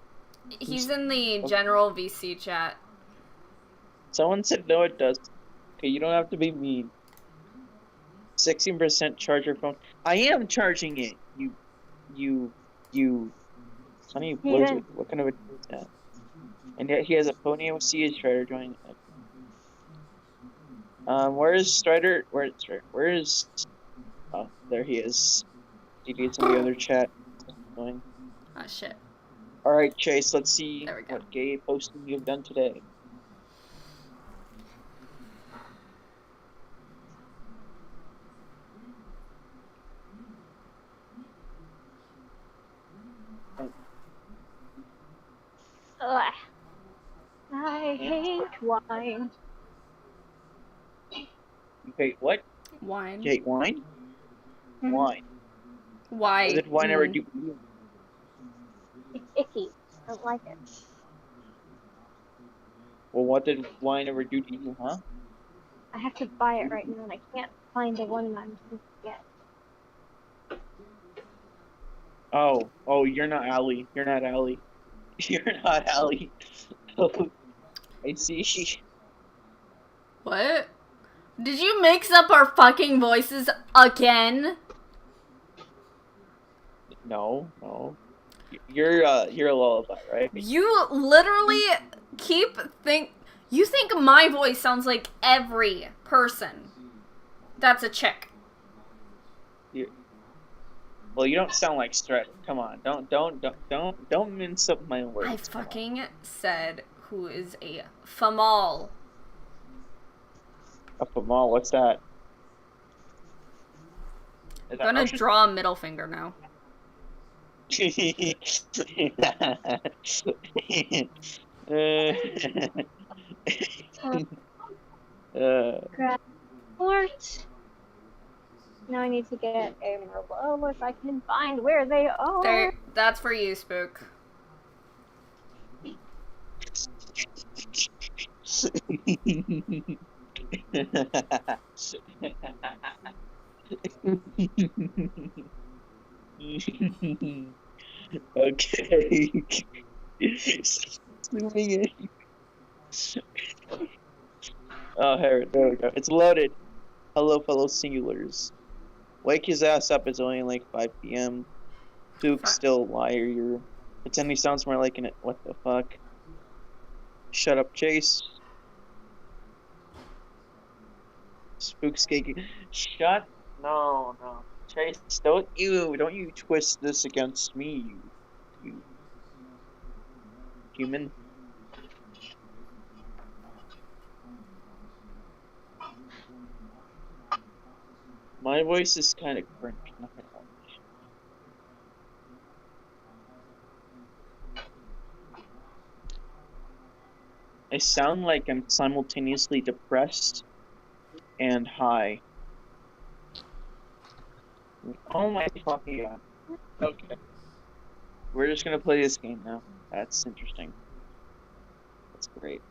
He's in the general VC chat. Someone said no, it does. Okay, you don't have to be mean. 16% charge your phone. I am charging it. You. Sonny Blizzard. What kind of a is that? And yet he has a pony OC is trying to join. Where is Strider? Where is? Oh, there he is. He gets in the other chat. Going. Oh shit. All right, Chase. Let's see There we go. what gay posting you've done today. Ugh. I hate wine. You hate what? Wine. You hate wine? Wine. Why? What did wine ever do? It's icky. I don't like it. Well, what did wine ever do to you, huh? I have to buy it right now, and I can't find the one I'm supposed to get. Oh, you're not Allie. You're not Allie. You're not Allie. I see. What? Did you mix up our fucking voices again? No. You're a lullaby, right? You literally you think my voice sounds like every person that's a chick. Well, you don't sound like Strat. Come on, don't mince up my words. I fucking said who is a female. A Famal, what's that? I'm gonna draw a middle finger now. Transport. Now I need to get a Merlot if I can find where they are. There, that's for you, Spook. Okay. Oh, here, there we go. It's loaded. Hello, fellow singulars. Wake his ass up. It's only like 5 p.m. Spook, still liar. You're pretending sounds more like an. What the fuck? Shut up, Chase. Spook skaking. Shut. No. Chase, don't you twist this against me, you human. My voice is kind of cringe, not gonna lie. I sound like I'm simultaneously depressed and high. Oh my fucking god. Okay. We're just gonna play this game now. That's interesting. That's great.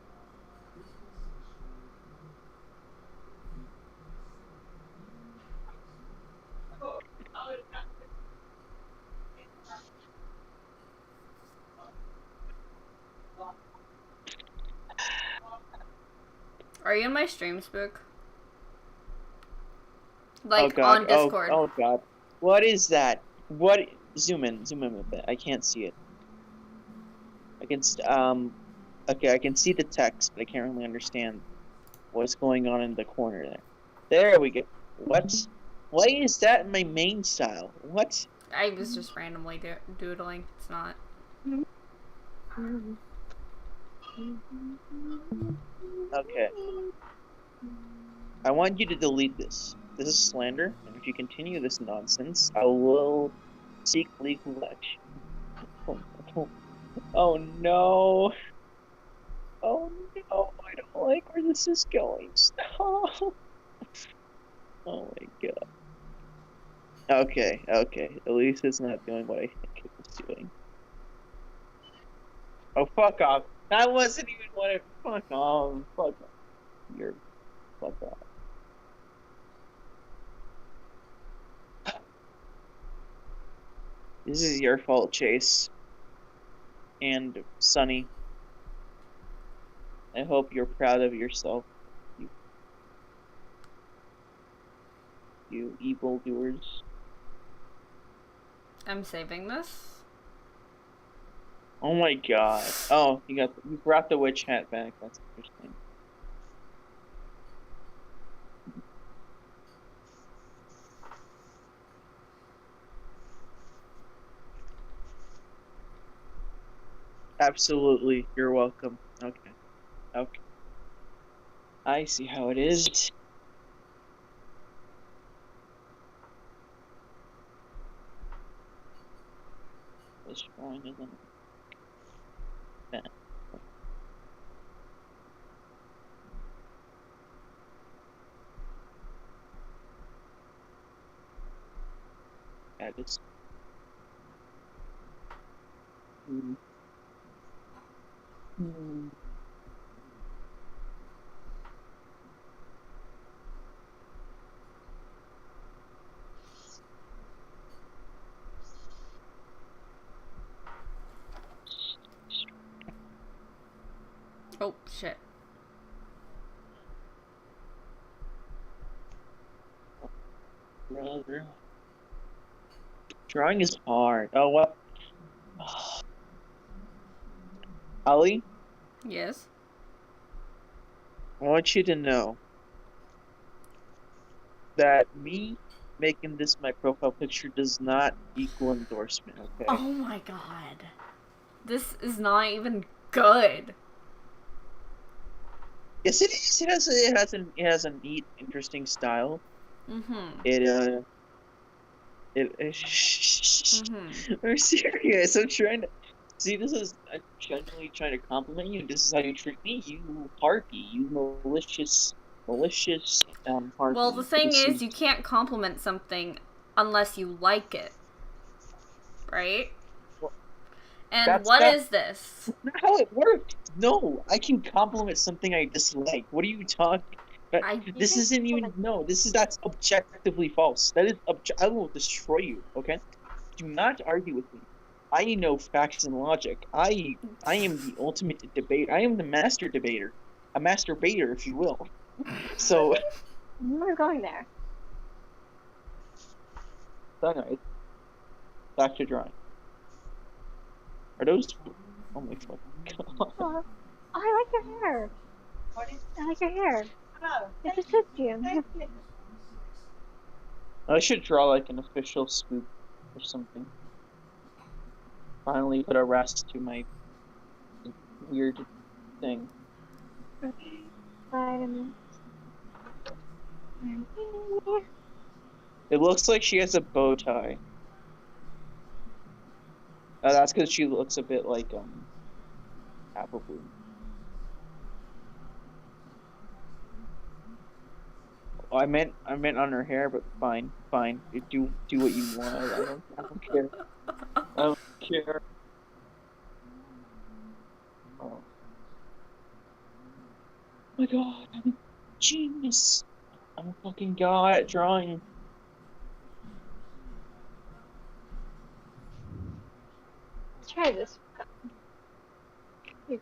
Are you in my stream, Spook? Like, oh god. on Discord. Oh god. What is that? What? Zoom in a bit. I can't see it. I can okay, I can see the text, but I can't really understand what's going on in the corner there. There we go. What? Why is that in my main style? What? I was just randomly doodling. It's not. Okay. I want you to delete this. This is slander, and if you continue this nonsense, I will seek legal action. Oh no. Oh no, I don't like where this is going. Stop. Oh my god. Okay. At least it's not doing what I think it was doing. Oh, fuck off. That wasn't even what it. Fuck off. Fuck off. You're. Fuck off. This is your fault, Chase. And Sunny. I hope you're proud of yourself. You evildoers. I'm saving this. Oh my god. Oh, you brought the witch hat back. That's interesting. Absolutely. You're welcome. Okay. Okay. I see how it is. This drawing isn't that. That is. Hmm. Hmm. Oh, shit. Brother. Drawing is hard. Oh, what? Ali, Yes. I want you to know that me making this my profile picture does not equal endorsement, okay? Oh my god. This is not even good. Yes, it is. It has a neat, interesting style. Mm-hmm. I'm serious. I'm trying to see. I'm genuinely trying to compliment you. This is how you treat me, you harpy, you malicious Well, harpy. the But thing this is, is you can't compliment something unless you like it, right? well, And that's what not is this? how it works. No, I can compliment something I dislike. What are you talking? I This isn't even no. That's objectively false. That is I will destroy you. Okay, do not argue with me. I know facts and logic. I am the ultimate debate. I am the master debater, a masturbator, if you will. So, I'm not going there. anyways, back to drawing. Are those? Oh my fucking god! Oh, I like your hair. I like your hair. It just fits you. I should draw like an official scoop or something. Finally, put a rest to my weird thing. Okay. Vitamin. It looks like she has a bow tie. That's because she looks a bit like Apple Bloom. Oh, I meant on her hair, but fine, fine. You do what you want. I don't care. I don't care. Oh my god, I'm a genius. I'm a fucking god at drawing. Let's try this. You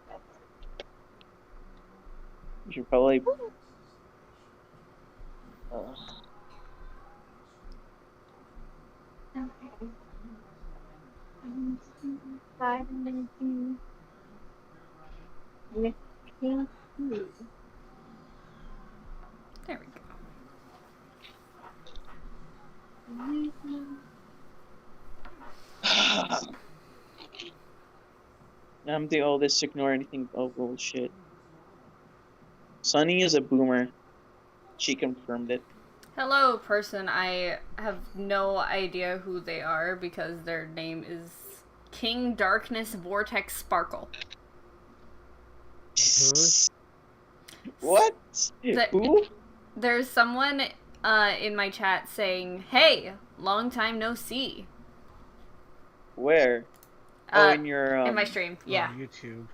You should probably. Okay. Vitamin D. Nicotine. There we go. I'm the oldest. Ignore anything. Oh bullshit. Sunny is a boomer. She confirmed it. Hello, person. I have no idea who they are because their name is King Darkness Vortex Sparkle. What? The- Who? There's someone in my chat saying, "Hey, long time no see." Where? Oh, in your in my stream. Yeah. On YouTube.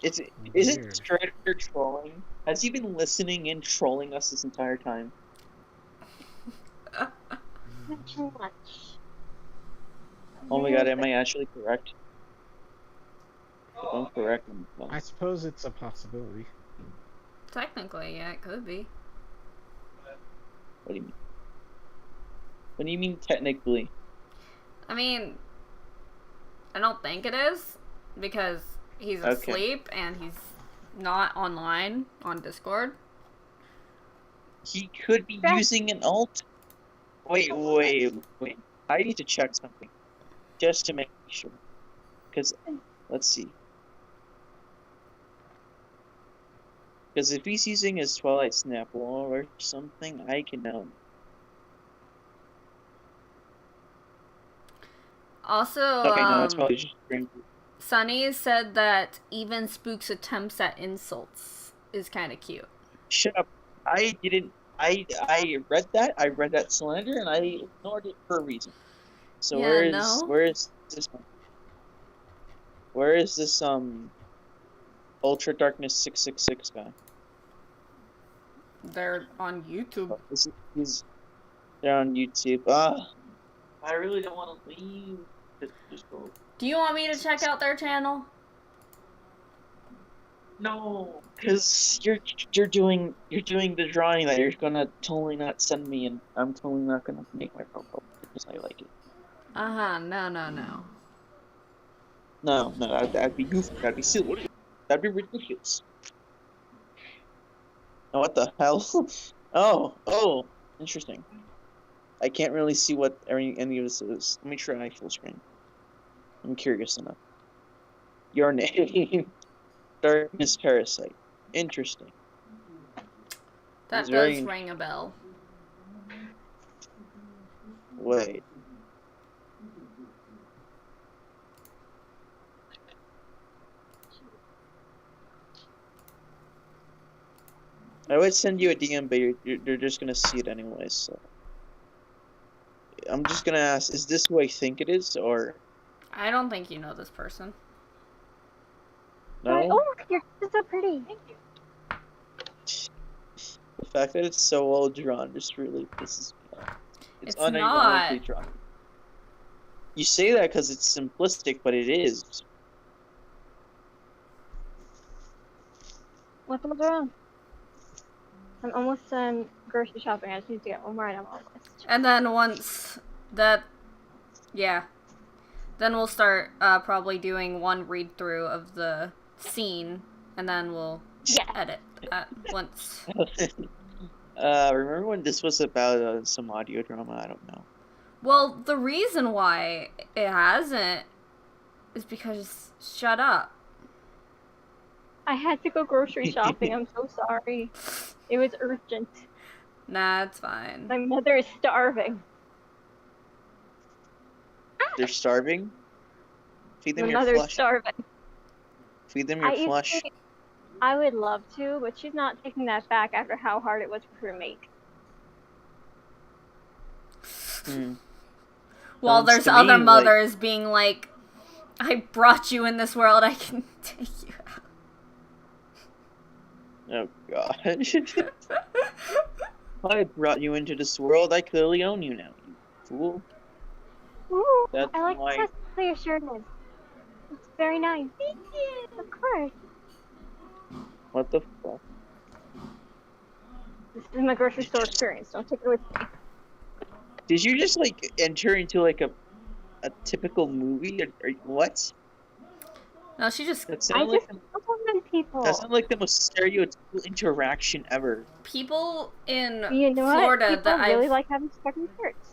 Is Weird. it Strider trolling? Has he been listening and trolling us this entire time? Not too much. Oh my god, am I actually correct? If I'm correct, I'm wrong. I suppose it's a possibility. Technically, yeah, it could be. What do you mean? What do you mean technically? I mean, I don't think it is because he's asleep and he's not online on Discord. He could be using an alt. Wait. I need to check something just to make sure, because Let's see. Because if he's using his Twilight Snap wall or something, I can know. Also, Okay, no, it's probably just Green. Sunny said that even Spook's attempts at insults is kind of cute. Shut up. I didn't. I read that. I read that slander, and I ignored it for a reason. So Yeah, where is this one? Where is this Ultra Darkness 666 guy? They're on YouTube. Oh, they're on YouTube. Ah, I really don't want to leave. Just go. Do you want me to check out their channel? No, because you're doing the drawing that you're gonna totally not send me, and I'm totally not gonna make my profile because I like it. No. No, that'd be goofy. That'd be silly. That'd be ridiculous. Oh, what the hell? Oh, interesting. I can't really see what any of this is. Let me try full screen. I'm curious enough. Your name. Darkness Parasite. Interesting. That It's does very ring a bell. Wait. I would send you a DM, but you're just gonna see it anyways, so. I'm just gonna ask, is this who I think it is, or I don't think you know this person. Why- no? Oh, look, you're so pretty. Thank you. The fact that it's so well drawn just really pisses me off. It's unironically not. drawn. You say that because it's simplistic, but it is. What's all around? I'm almost done grocery shopping. I just need to get one more item on the list. And then once that, yeah, then we'll start probably doing one read through of the scene, and then we'll edit once. Remember when this was about some audio drama? I don't know. Well, the reason why it hasn't is because shut up. I had to go grocery shopping. I'm so sorry. It was urgent. Nah, it's fine. My mother is starving. They're starving? Feed them My your mother's flesh. starving. Feed them your flesh. I would love to, but she's not taking that back after how hard it was for her to make. While Sounds there's to me other like- mothers being like, I brought you in this world, I can take you out. Oh god. I brought you into this world. I clearly own you now, you fool. Ooh, That's I like why- how simple your shirt is. It's very nice. Thank you. Of course. What the fuck? This is my grocery store experience. Don't take it with me. Did you just like enter into like a typical movie or what? No, she just, That I sounded like just compliment people. that sounded like the most stereotypical interaction ever. people in You know Florida what? People that really I've, like having second shirts.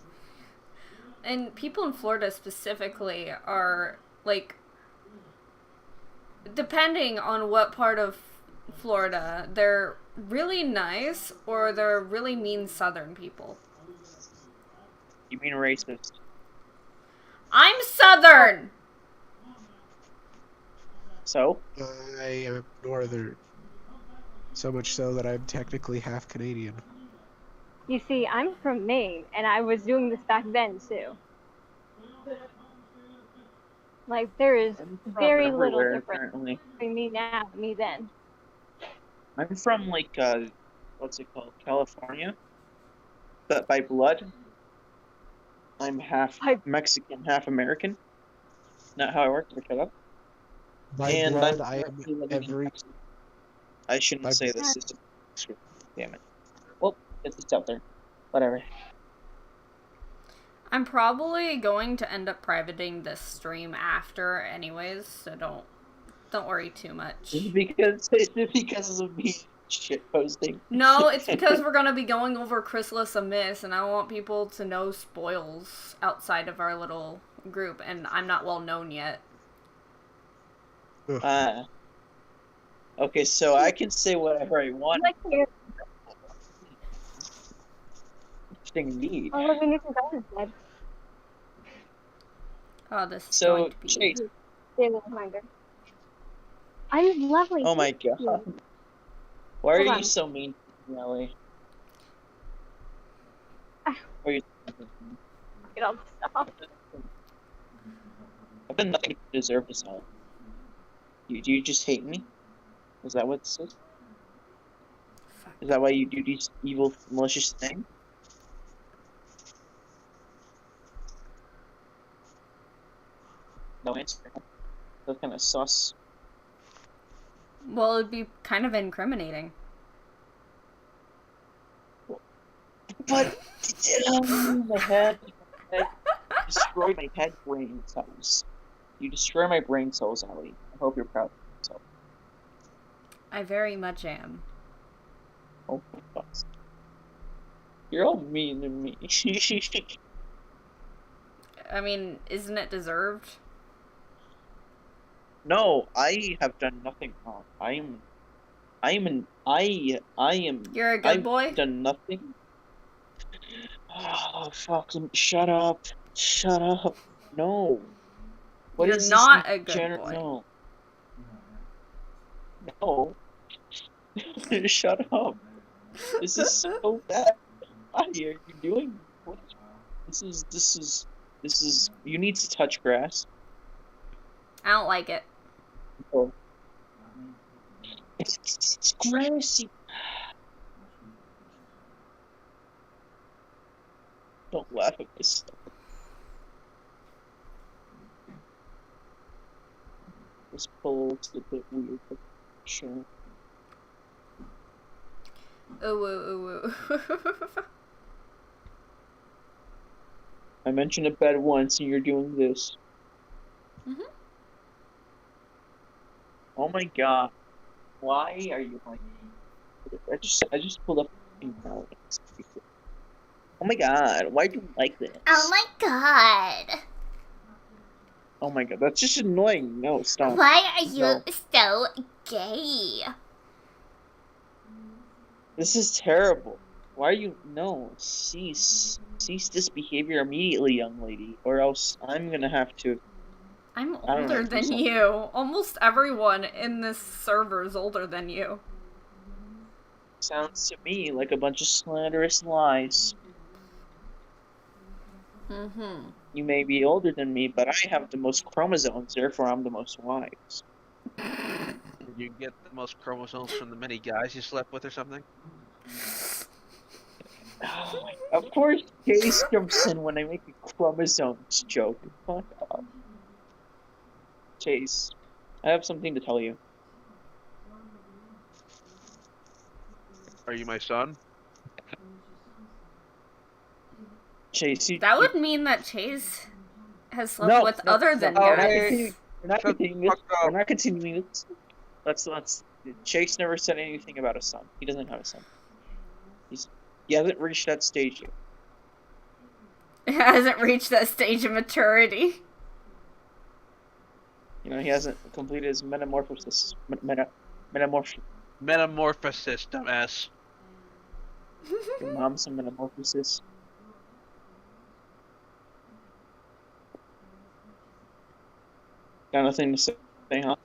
and people in Florida specifically are, like, depending on what part of Florida, they're really nice or they're really mean Southern people. You mean racist? I'm Southern! So? I am northern. So much so that I'm technically half Canadian. You see, I'm from Maine, and I was doing this back then, too. Like, there is I'm from very little everywhere, difference apparently. between me now and me then. I'm from like what's it called? California. But by blood, I'm half Mexican, half American. Not how I work. Look it up. By And blood, I'm I am currently living in every. Mexico. I shouldn't By- say this. Damn it. Well, it's out there. Whatever. I'm probably going to end up privating this stream after anyways, so don't worry too much. Is it because of me shit posting? No, it's because we're gonna be going over Chrysalis Amiss, and I want people to know spoils outside of our little group, and I'm not well known yet. Ugh. Okay, so I can say whatever I I want. like to hear. Interesting indeed. Oh, look, we need to go instead. Oh, this is going So, to be. Chase, Daily reminder. I'm lovely. oh my Thank god. you. Why are Hold you on. so mean to me, Ellie? Ah, Why are you get all this stuff off. I've done nothing to deserve this, Ellie. Do you just hate me? Is that what this is? Fuck. Is that why you do these evil, malicious things? No answer. That's kind of sus. Well, it'd be kind of incriminating. But my head destroyed my head brain cells. You destroy my brain cells, Ellie. I hope you're proud of yourself. I very much am. Oh my god. You're all mean to me. I mean, isn't it deserved? No, I have done nothing wrong. I am You're a good I've boy? done nothing. Oh, fucking shut up. Shut up. No. What You're is this not a good boy. No. No. Shut up. This is so bad. Why are you doing what? This is you need to touch grass. I don't like it. Oh. It's grassy. Don't laugh at this. This poll's a bit weird, but sure. Ooh. I mentioned a bed once and you're doing this. Mhm. Oh my god. Why are you like I just pulled up now. Oh my god, why do you like this? Oh my god. Oh my god, that's just annoying. No, stop. Why are you No. so gay? This is terrible. Why are you no, cease this behavior immediately, young lady, or else I'm gonna have to I'm I don't know, older do than something. you. Almost everyone in this server is older than you. Sounds to me like a bunch of slanderous lies. Mm-hmm. You may be older than me, but I have the most chromosomes, therefore I'm the most wise. Did you get the most chromosomes from the many guys you slept with or something? Of course, Chase jumps in when I make a chromosomes joke. Fuck off. Chase, I have something to tell you. Are you my son? Chase, That would mean that Chase has slept no, with no, other no. than We're not guys. continuing. We're not Shut the continuing this. fuck up. We're not continuing this. Let's. Chase never said anything about a son. He doesn't have a son. He hasn't reached that stage yet. It hasn't reached that stage of maturity. You know, he hasn't completed his metamorphosis. Metamorphosis, dumbass. Your mom's a metamorphosis. Got nothing to say, huh?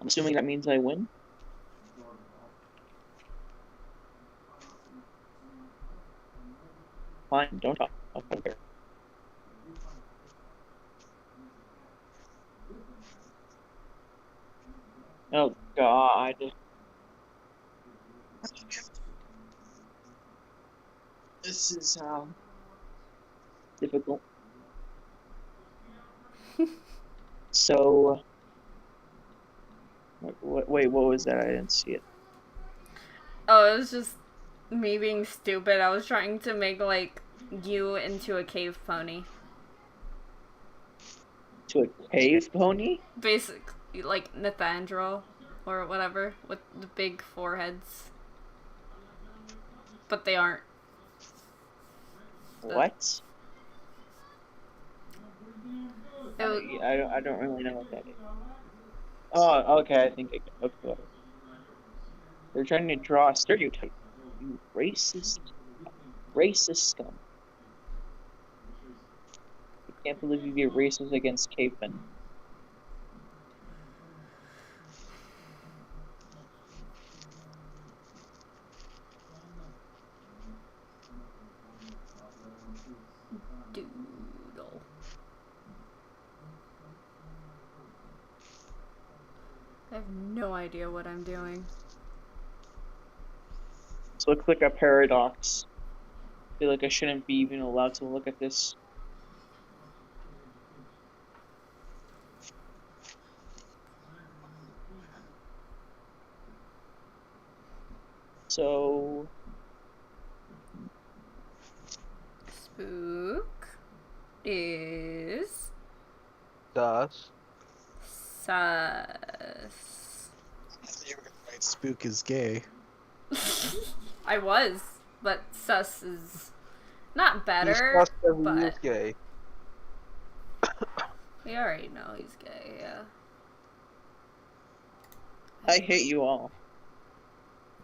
I'm assuming that means I win. Fine, don't talk. Okay. Oh God. This is difficult. So, wait, what was that? I didn't see it. Oh, it was just me being stupid. I was trying to make, like, you into a cave pony. To a cave pony? Basically, like Nathaniel or whatever, with the big foreheads. But they aren't. What? I don't really know what that is. Oh, okay. I think I get. Okay, whatever. They're trying to draw a stereotype. You racist scum. I can't believe you'd be racist against cavemen. Doodle. I have no idea what I'm doing. This looks like a paradox. I feel like I shouldn't be even allowed to look at this. So Spook is Does. sus. You were gonna write Spook is gay. I was, but sus is not better, He's sus and he but is gay. we already know he's gay, yeah. I hate you all.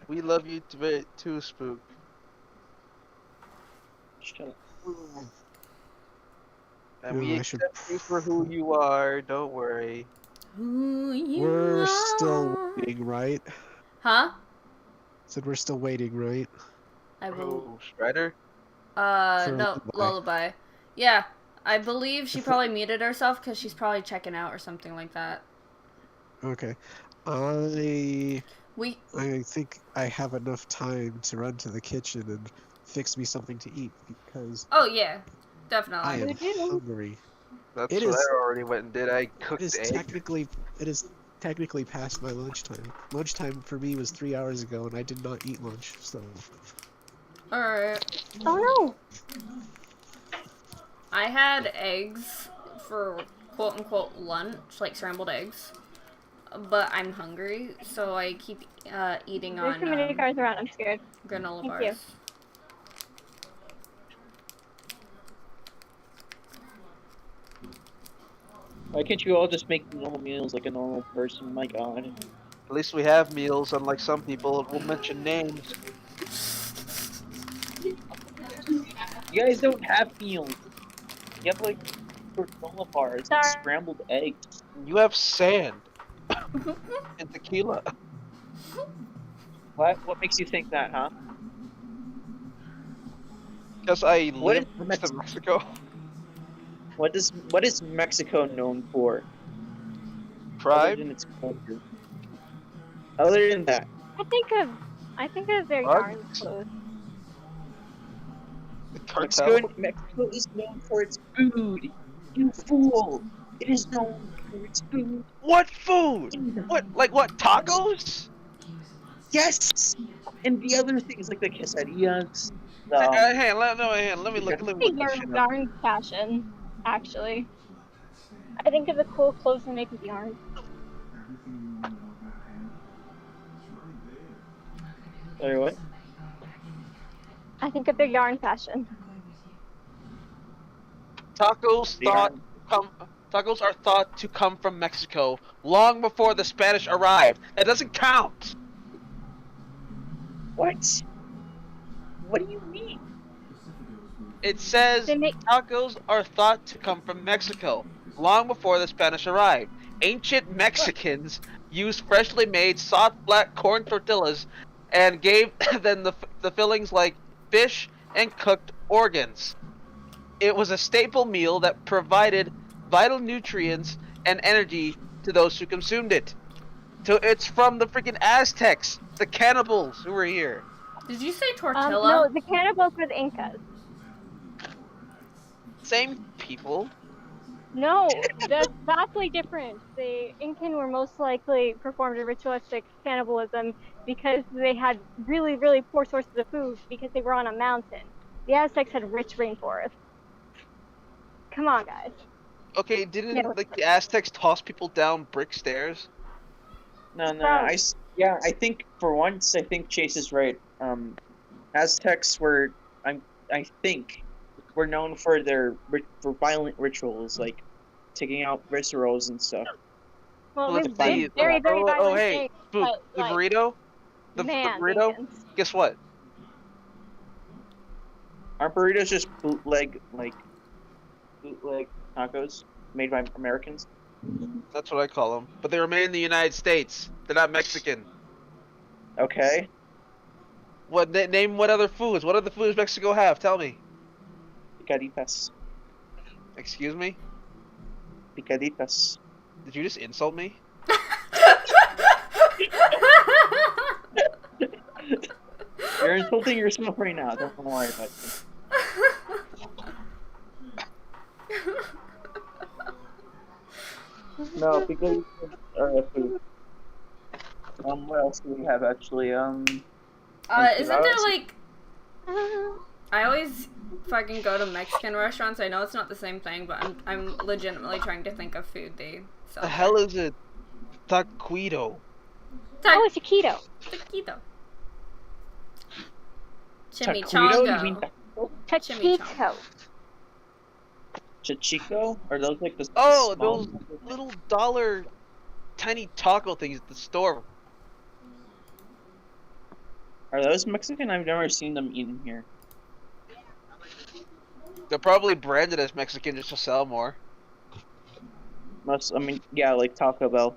We love you too, Spook. Shut up. And Ooh, we I should- accept you for who you are, don't worry. Who you We're are. still waiting, right? Huh? Said we're still waiting, right? I will. Oh, Strider? For No, Lullaby. Lullaby. Yeah, I believe she probably muted herself because she's probably checking out or something like that. Okay. I We. think I have enough time to run to the kitchen and fix me something to eat because Oh yeah, I definitely. am You do. hungry. That's It what is- I already went and did. I It cooked is eggs. technically past my lunchtime. Lunchtime for me was 3 hours ago, and I did not eat lunch. So All right. Oh no! I had eggs for quote unquote lunch, like scrambled eggs. But I'm hungry, so I keep eating There's on too many cars around. I'm scared. granola Thank bars. you. Why can't you all just make normal meals like a normal person? My god. At least we have meals, unlike some people. We'll mention names. You guys don't have meals. You have like granola bars and Sorry. scrambled eggs. You have sand and tequila. What makes you think that, huh? Because I What live is next to Mexico. What is Mexico known for? Other Tribe? than its culture. Other than that, I think of their Bugs? yarn clothes. Cartel? Mexico is known for its food. You fool! It is known for its food. What food? What? Like what? Tacos? Yes, and the other things like the quesadillas. Hey, let me look. Let me I look think this of shit up. yarn fashion, actually. I think of the cool clothes they make with yarn. Sorry, what? I think of their yarn fashion. Tacos Tacos are thought to come from Mexico long before the Spanish arrived. That doesn't count. What? What do you mean? It says They make tacos are thought to come from Mexico long before the Spanish arrived. Ancient Mexicans used freshly made soft flat corn tortillas and gave them the fillings like fish and cooked organs. It was a staple meal that provided vital nutrients and energy to those who consumed it. So it's from the freaking Aztecs, the cannibals who were here. Did you say tortilla? no, the cannibals were the Incas. Same people. No, that's vastly different. The Incan were most likely performed a ritualistic cannibalism because they had really, really poor sources of food because they were on a mountain. The Aztecs had rich rainforests. Come on, guys. Okay, didn't Yeah. like the Aztecs toss people down brick stairs? No. Probably. I think for once, I think Chase is right. Aztecs were, I think, were known for for violent rituals, like taking out viscerals and stuff. Well, Let's we've see. been very, very Oh, violent hey, things, Spook, but the like, burrito? The man, burrito? vegans. Guess what? Aren't burritos just bootleg tacos made by Americans? That's what I call them. But they were made in the United States. They're not Mexican. Okay. Name what other foods? What other foods Mexico have? Tell me. Picaditas. Excuse me? Picaditas. Did you just insult me? You're insulting yourself right now. Don't worry about it. No, picaditas are food. What else do we have actually? Isn't there enchiladas? like... I always fucking go to Mexican restaurants. I know it's not the same thing, but I'm legitimately trying to think of food they sell. The hell is it? Taquito. Oh, it's a keto. Taquito. Taquito? You mean Chimichanga. Taquito. Chichico? Are those like the Oh, small- those little dollar tiny taco things at the store. Are those Mexican? I've never seen them eaten here. They're probably branded as Mexican just to sell more. Yeah, like Taco Bell.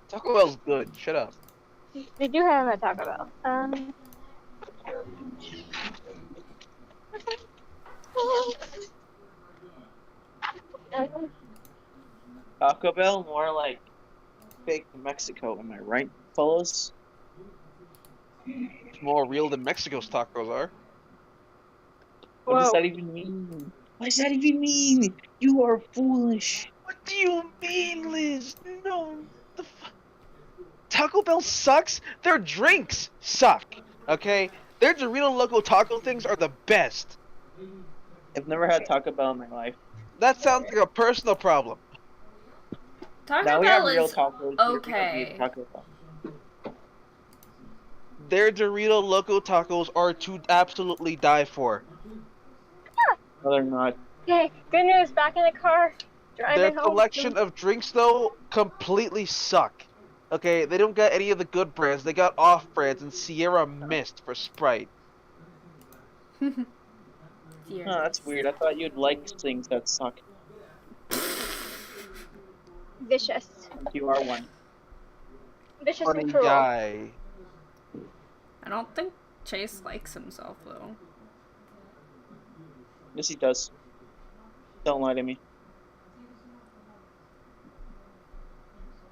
Taco Bell's good. Shut up. They do have them at Taco Bell. Taco Bell, more like fake Mexico. Am I right, fellas? It's more real than Mexico's tacos are. What does Whoa. that even mean? What does that even mean? You are foolish. What do you mean, Liz? No. Taco Bell sucks? Their drinks suck. Okay? Their Dorito Loco taco things are the best. I've never had Taco Bell in my life. That sounds like a personal problem. Taco Now we have Bell real is tacos. Here. We don't okay. need Taco Bell. Their Dorito Loco tacos are to absolutely die for. No, they're not. Okay, good news. Back in the car. Their Driving home. collection of drinks, though, completely suck. Okay, they don't got any of the good brands. They got off brands and Sierra Mist for Sprite. Oh, that's weird. I thought you'd like things that suck. Vicious. You are one. Vicious Funny and cruel. guy. I don't think Chase likes himself though. Yes, he does. Don't lie to me.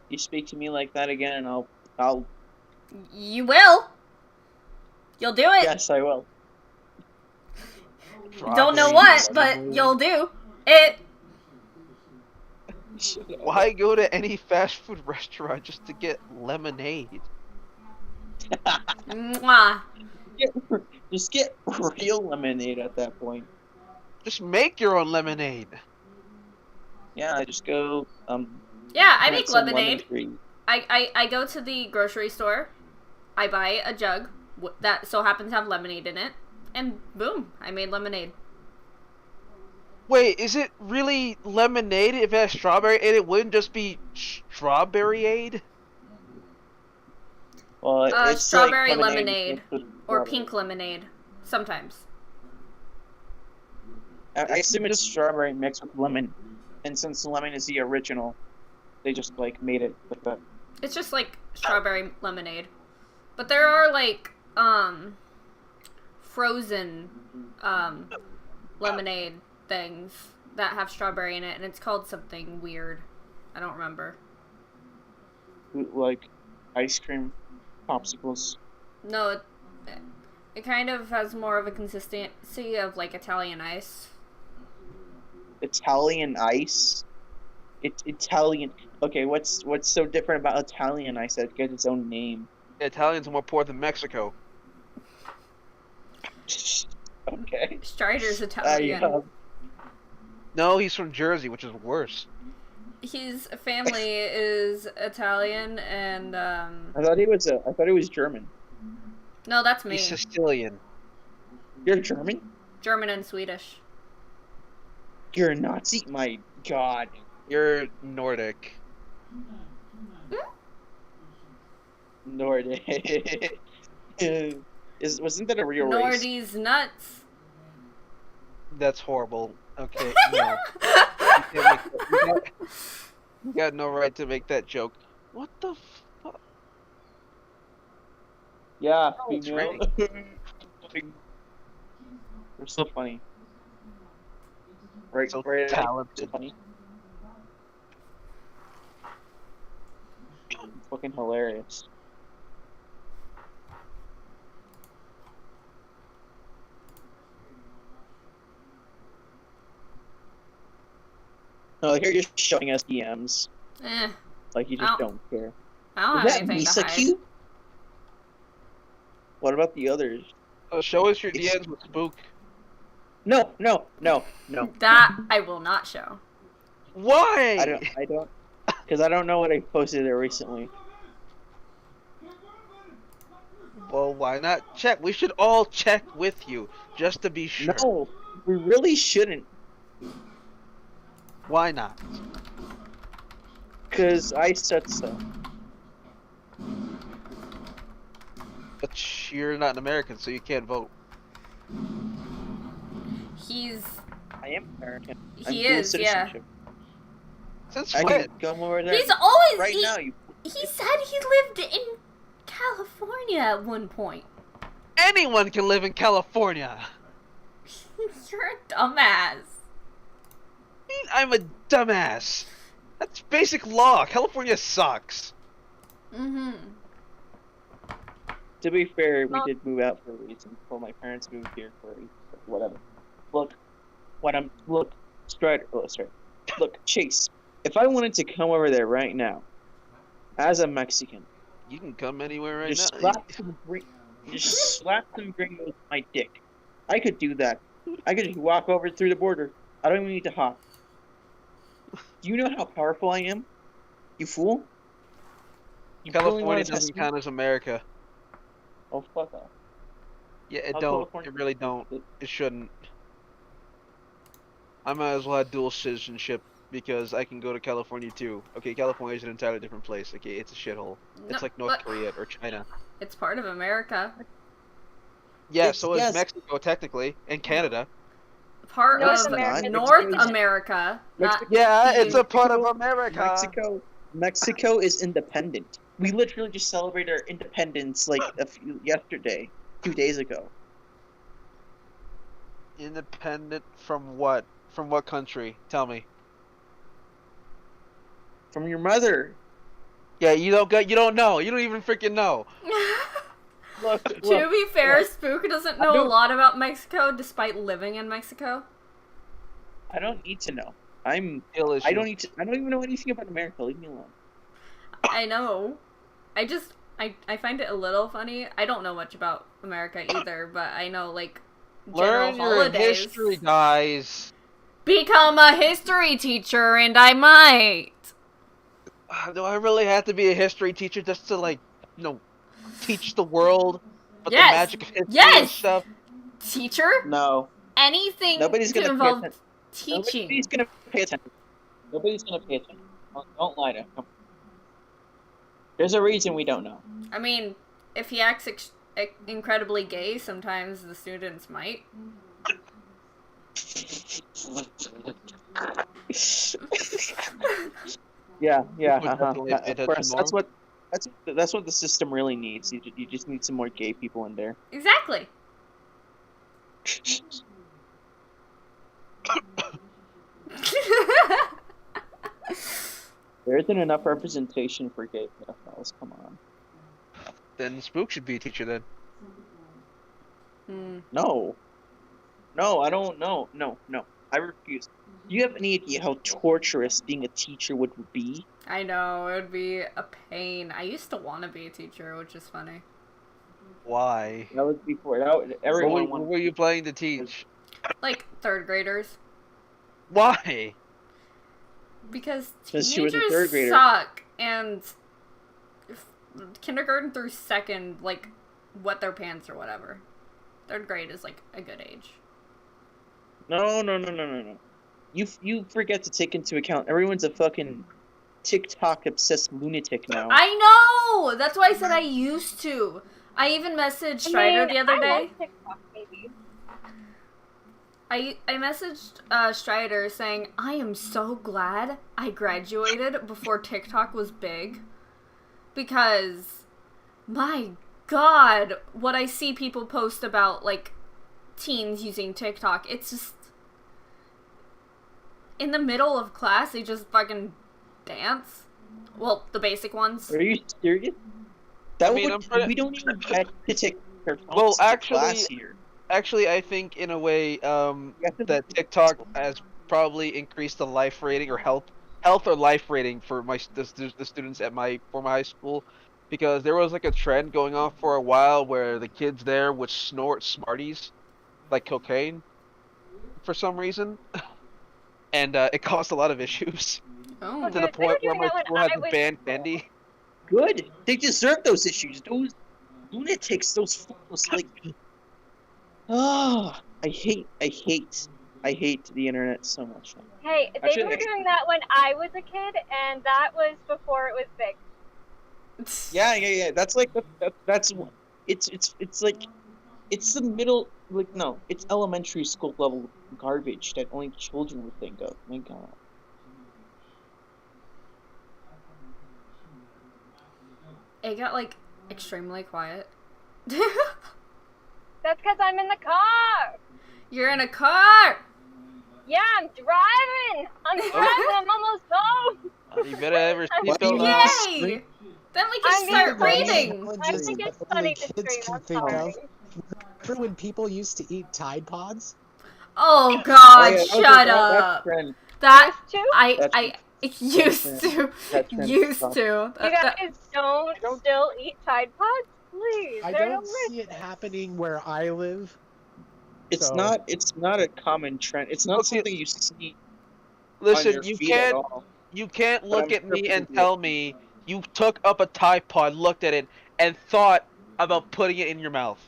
You speak to me like that again, and I'll. You will. You'll do it. Yes, I will. Don't know what, but you'll do it. Why go to any fast food restaurant just to get lemonade? Mwah. Just get real lemonade at that point. Just make your own lemonade. Yeah, I just go. Yeah, I plant make some lemonade. lemon tree. I go to the grocery store. I buy a jug that so happens to have lemonade in it, and boom, I made lemonade. Wait, is it really lemonade if it has strawberry in it? Wouldn't just be strawberry-ade? Well, it's Strawberry like lemonade with or strawberry. pink lemonade, sometimes. I assume it's strawberry mixed with lemon, and since lemon is the original, they just like made it like that. It's just like strawberry lemonade. But there are like frozen lemonade things that have strawberry in it, and it's called something weird. I don't remember. Like ice cream popsicles. No, it kind of has more of a consistency of like Italian ice. Italian ice. It's Italian. Okay, what's so different about Italian ice that it gets its own name? Italians are more poor than Mexico. Okay. Strider's Italian. No, he's from Jersey, which is worse. His family is Italian, and I thought he was German. no, that's me. He's Sicilian. You're German? German and Swedish. You're a Nazi? My God. You're Nordic. Nordic. Wasn't that a real race? Nordy's nuts. That's horrible. Okay, no. You can't make that. You got no right to make that joke. What the fuck? Yeah, Oh, it's female. raining. They're so funny. Right, So right. talented. Funny. Fucking hilarious. Oh, here you're just showing us DMs. Like you just Ow. don't care. I don't Is have that anything to Misa hide. cute? What about the others? Show us your It's- DMs with Spook. No. That I will not show. Why? I don't, because I don't know what I posted there recently. Well, why not check? We should all check with you, just to be sure. No, we really shouldn't, Why not? because I said so. But you're not an American, so you can't vote. He's I am American. He I'm dual is, yeah. citizenship. Since I when? can come over there He's always right now. You He said he lived in California at one point. Anyone can live in California. You're a dumbass. I'm a dumbass. That's basic law. California sucks. Mm-hmm. To be fair, we Well- did move out for a reason. Well, my parents moved here for a reason. Whatever. Look, Strider. Oh, sorry. Look, Chase. If I wanted to come over there right now, as a Mexican, You can come anywhere right just now. slap some gringos with my dick. I could do that. I could just walk over through the border. I don't even need to hop. Do you know how powerful I am? You fool. You really California wanna doesn't test me? count as America. Oh, fuck off. Yeah, it How don't. California- It really don't. It shouldn't. I might as well have dual citizenship because I can go to California too. Okay, California is an entirely different place. Okay, it's a shithole. It's No, like North but Korea or China. it's part of America. Yeah, It's- so is yes. Mexico technically, and Canada. Part North of America. North Mexico is- America. Not Yeah, it's a part of Mexico- America. Mexico is independent. We literally just celebrated our independence like yesterday, 2 days ago. Independent from what? From what country? Tell me. From your mother. Yeah, you don't know. You don't even freaking know. Look, To be fair, look. Spook doesn't I know a don't- lot about Mexico despite living in Mexico. I don't need to know. Ill issue. I don't even know anything about America. Leave me alone. I know. I find it a little funny. I don't know much about America either, but I know like general Learn your holidays. history, guys. Become a history teacher, and I might. Do I really have to be a history teacher just to teach the world about Yes. the magic of history and Yes. stuff? Teacher? No. Anything Nobody's to gonna pay involve attention. teaching. Nobody's gonna pay attention. Nobody's gonna pay attention. Don't lie to him. There's a reason we don't know. I mean, if he acts incredibly gay, sometimes the students might. Yeah. Would definitely pay Of course, attention that's what the system really needs. You just need some more gay people in there. Exactly. There isn't enough representation for gay pedophiles. Come on. Then Spook should be a teacher then. No, I don't. No. I refuse. Do you have any idea how torturous being a teacher would be? I know, it would be a pain. I used to want to be a teacher, which is funny. Why? That was before. Everyone What wanted. were you planning to teach? Like, third graders. Why? Because 'Cause she was a teenagers third grader. suck, and kindergarten through second, like, wet their pants or whatever. Third grade is, like, a good age. No. You forget to take into account everyone's a fucking TikTok obsessed lunatic now. I know. That's why I said I used to. I even messaged Strider the other I day. like TikTok, maybe. I messaged Strider saying, I am so glad I graduated before TikTok was big. Because, my god, what I see people post about, like, teens using TikTok, it's just... In the middle of class, they just fucking dance. Well, the basic ones. Are you serious? We don't even have to take our Well, class here. Actually, I think in a way that TikTok has probably increased the life rating or health or life rating for the students at my high school, because there was like a trend going on for a while where the kids there would snort Smarties, like cocaine, for some reason, and it caused a lot of issues Oh. to the Dude, they were point where doing my that when school had I to was ban in candy. Good. They deserve those issues. Those lunatics. Those fools. Like. Oh, I hate the internet so much. Hey, they Actually, were doing that when I was a kid, and that was before it was big. Yeah. That's like that's it's like it's the middle, like, no, it's elementary school level garbage that only children would think of. My God. It got, like, extremely quiet. That's because I'm in the car. You're in a car! Yeah, I'm driving. I'm almost home. You better ever What? Yay! Then we can I'm start being reading! I Challenges think it's that funny only to kids scream. can I'm think sorry. of. Remember when people used to eat Tide Pods? Oh god, Yeah, shut that's up! trend. That, Used to? I used trend. to. That's trend. Used to. You guys don't still eat Tide Pods? Please, I they're don't see it delicious. happening where I live. It's So- not a common trend. It's not Okay. something you see on Listen, your you feed at all. can't But look I'm at sure me people and do. tell me you took up a Tide Pod, looked at it, and thought about putting it in your mouth.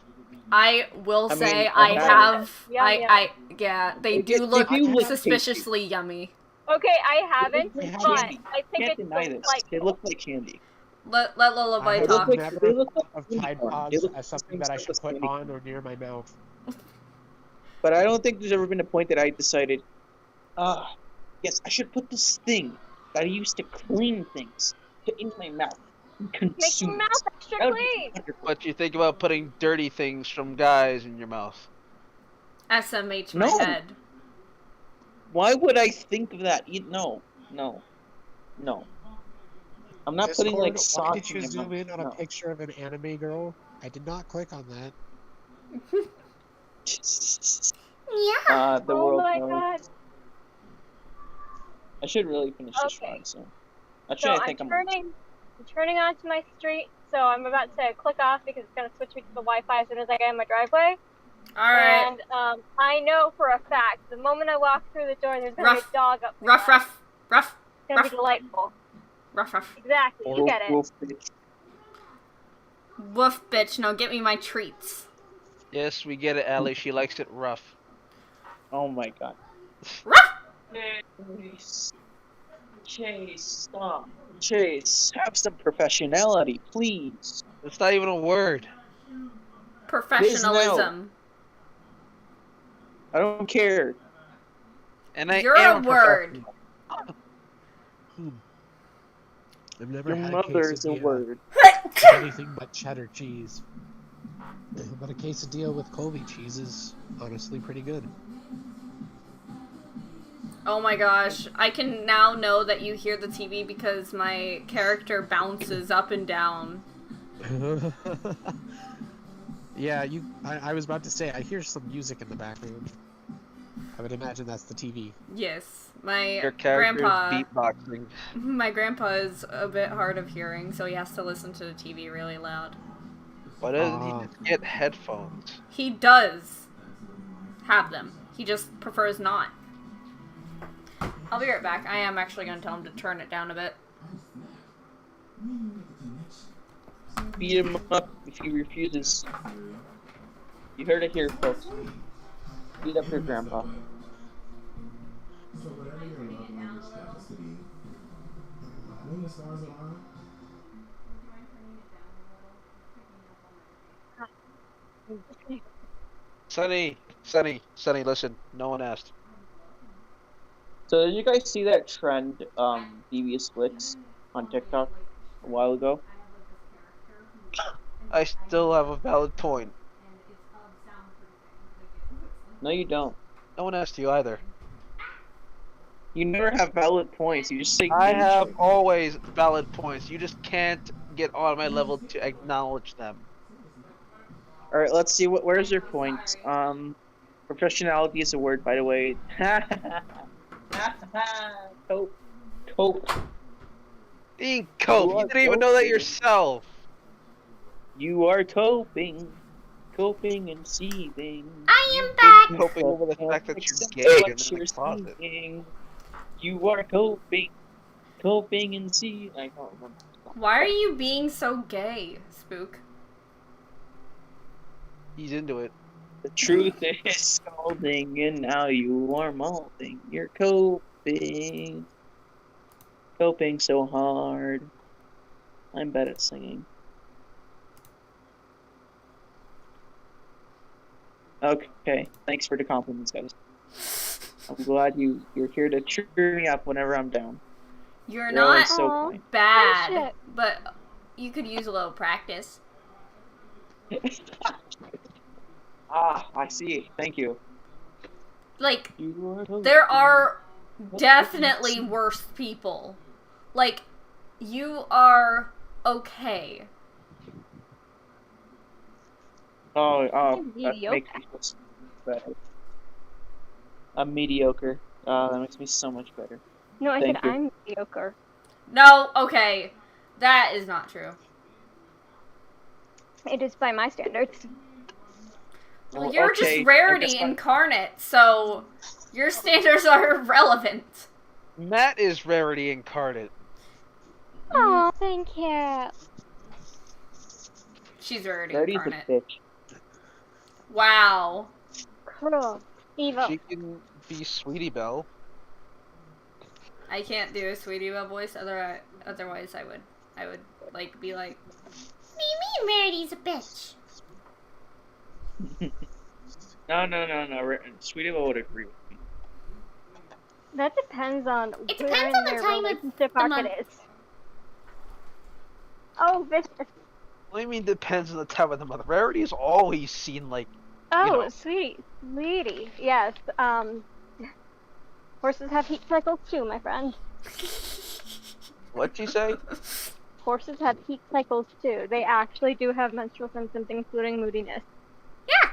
I will I say mean, I I'm not- have. Yum, Yeah, they They do do look look suspiciously yummy. Okay, I haven't, They look but like candy. I think Can't it's deny this. like They look like candy. Let Lullaby I They have talk. look never they look like of candy Tide corn. They Pods look as the something same that I stuff should as put candy on or near my mouth. But I don't think there's ever been a point that I decided, yes, I should put this thing that I used to clean things in my mouth and make your consume mouth it. extra That would be clean. wonderful. But you think about putting dirty things from guys in your mouth. SMH my No. head. Why would I think of that? No. I'm not putting like Discord, why socks did you in my zoom mouth. in on a No. picture of an anime girl? I did not click on that. Yeah. The Oh world my knows. god. I should really finish this Okay. run, so. So Actually, I I'm think I'm turning onto my street, so I'm about to click off because it's gonna switch me to the Wi-Fi as soon as I get in my driveway. Alright. And I know for a fact the moment I walk through the door, there's gonna be a dog up there. Rough. It's gonna be delightful. Rough. Exactly, you get it. Wolf bitch. Woof, bitch. Now get me my treats. Yes, we get it, Allie. She likes it rough. Oh my god. Rough. Chase, stop. Chase, have some professionality, please. It's not even a word. Professionalism. I don't care. And I You're am a word. I've never Your had mother a is a quesadilla word. with anything but cheddar cheese. But a quesadilla with Colby cheese is honestly pretty good. Oh my gosh. I can now know that you hear the TV because my character bounces up and down. Yeah, I was about to say, I hear some music in the background. I would imagine that's the TV. Yes. My Your character grandpa. is beatboxing. My grandpa is a bit hard of hearing, so he has to listen to the TV really loud. Why doesn't he just get headphones? He does have them. He just prefers not. I'll be right back. I am actually going to tell him to turn it down a bit. Beat him up if he refuses. You heard it here, folks. Beat up your grandpa. Sunny, listen. No one asked. So did you guys see that trend, devious flicks on TikTok a while ago? I still have a valid point. No, you don't. No one asked you either. You never have valid points. You just say I gay have shit. always valid points. You just can't get on my level to acknowledge them. All right, let's see. Where's your points? Professionality is a word, by the way. Cope. Cope. Being cope, You you are didn't even know that coping. yourself. You are coping. Coping and seething. I You've am been back. Coping over the fact that Netflix you're and gay and what in you're the closet. seeing. You are coping. Coping and seething. I don't remember. Why are you being so gay, Spook? He's into it. The truth is scalding, and now you are molding. You're coping. Coping so hard. I'm bad at singing. Okay, thanks for the compliments, guys. I'm glad you're here to cheer me up whenever I'm down. You're You're always not so Aw. kind. bad, Friendship. but you could use a little practice. Ah, I see. Thank you. Like, You are coping. there are definitely worse people. Like, you are okay. Oh, I'm that mediocre. makes me feel so much better. I'm mediocre. That makes me so much better. No, I Thank said you. I'm mediocre. No, okay. That is not true. It is by my standards. Well, Well, you're okay, I just rarity guess incarnate, so your standards are irrelevant. Matt is rarity incarnate. Oh, thank you. She's rarity Rarity's a incarnate. bitch. Wow. Cruel. Evil. She can be Sweetie Belle. I can't do a Sweetie Belle voice, otherwise I would like be like, "What do you mean Rarity's a bitch?" No. Sweetie would agree with me. That depends on It where depends in on the their time of relationship the arc month. it is. Oh, vicious. What do you mean depends on the time of the month? Rarity is always seen like, Oh, know. sweetie. Yes. Horses have heat cycles too, my friend. what'd you say? Horses have heat cycles too. They actually do have menstrual symptoms, including moodiness. Yeah.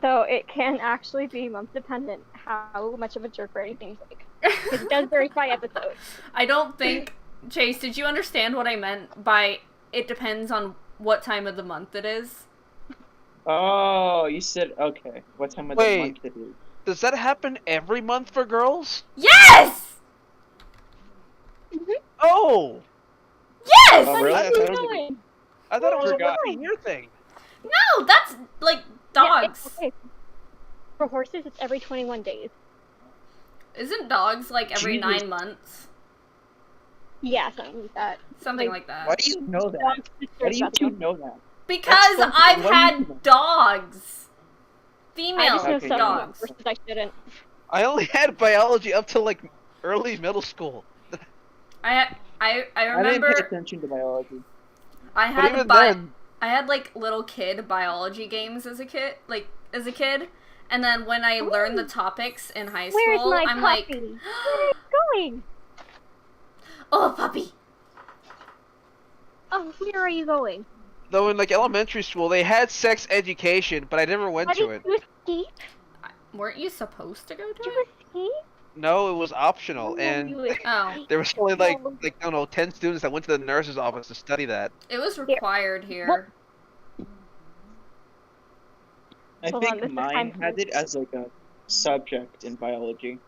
So it can actually be month dependent how much of a jerk Brady seems like. Because it does vary by episode. I don't think, Chase, did you understand what I meant by it depends on what time of the month it is? Oh, you said okay. What time of the Wait. month it is? Does that happen every month for girls? Yes! Oh! Yes! Oh, really? I thought it was Forgot. a year thing. No, that's like dogs. Yeah, okay. For horses, it's every 21 days. Isn't dogs like every Jesus. 9 months? Yeah, something like that. Something like that. Why do you know that? Dogs Why do you about two them. know that? Because That's funny. I've Why do you had do that? dogs. I Female just know Okay, some yeah. dogs. horses I shouldn't. I only had biology up till like early middle school. I I didn't remember pay attention to biology. I But had even then, I had like little kid biology games as a kid, and then when I learned the topics in high Where's school, my I'm puppy? like, Where are you going? oh puppy. Oh, where are you going? though in like elementary school, they had sex education, but I never went How to did it. you escape? Weren't you supposed to go to Did you it? escape? No, it was optional, Oh, and you escaped. Oh, there was only like No. I don't know 10 students that went to the nurse's office to study that. it was required here. I Hold on, think this is mine time had for- it as like a subject in biology.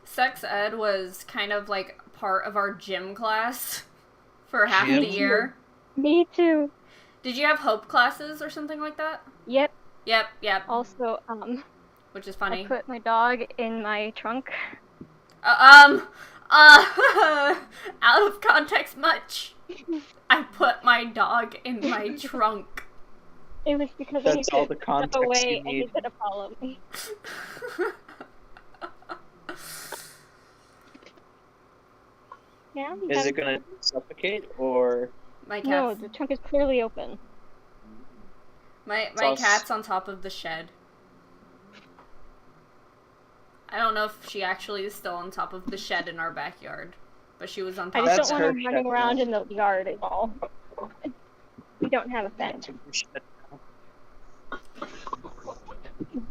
Sex ed was kind of like part of our gym class for half Gym? the year. Me too. Did you have hope classes or something like that? Yep. Yep. Also, Which is I funny. put my dog in my trunk. Out of context much. I put my dog in my trunk. It was because That's he all could the step context you away and he need. could have followed me. Yeah, Is it gonna suffocate or? My No, cat's the trunk is clearly open. my all cat's on top of the shed. I don't know if she actually is still on top of the shed in our backyard, but she was on top. I just That's don't want her him running shed around now. in the yard at all. We don't have a fence.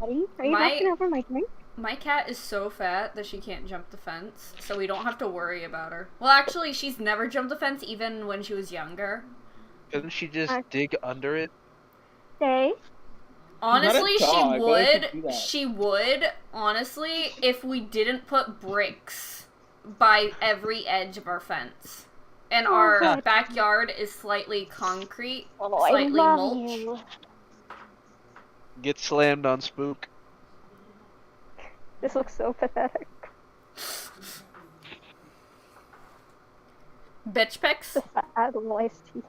Buddy, are you knocking over my drink? My cat is so fat that she can't jump the fence, so we don't have to worry about her. Well, actually, she's never jumped the fence, even when she was younger. Couldn't she just dig under it? Stay. Honestly, She's not a dog. Why would she do that? She would, honestly, if we didn't put bricks by every edge of our fence. And our backyard is slightly concrete, slightly mulch. You. Get slammed on Spook. This looks so pathetic. Bitch pics? The sad iced tea.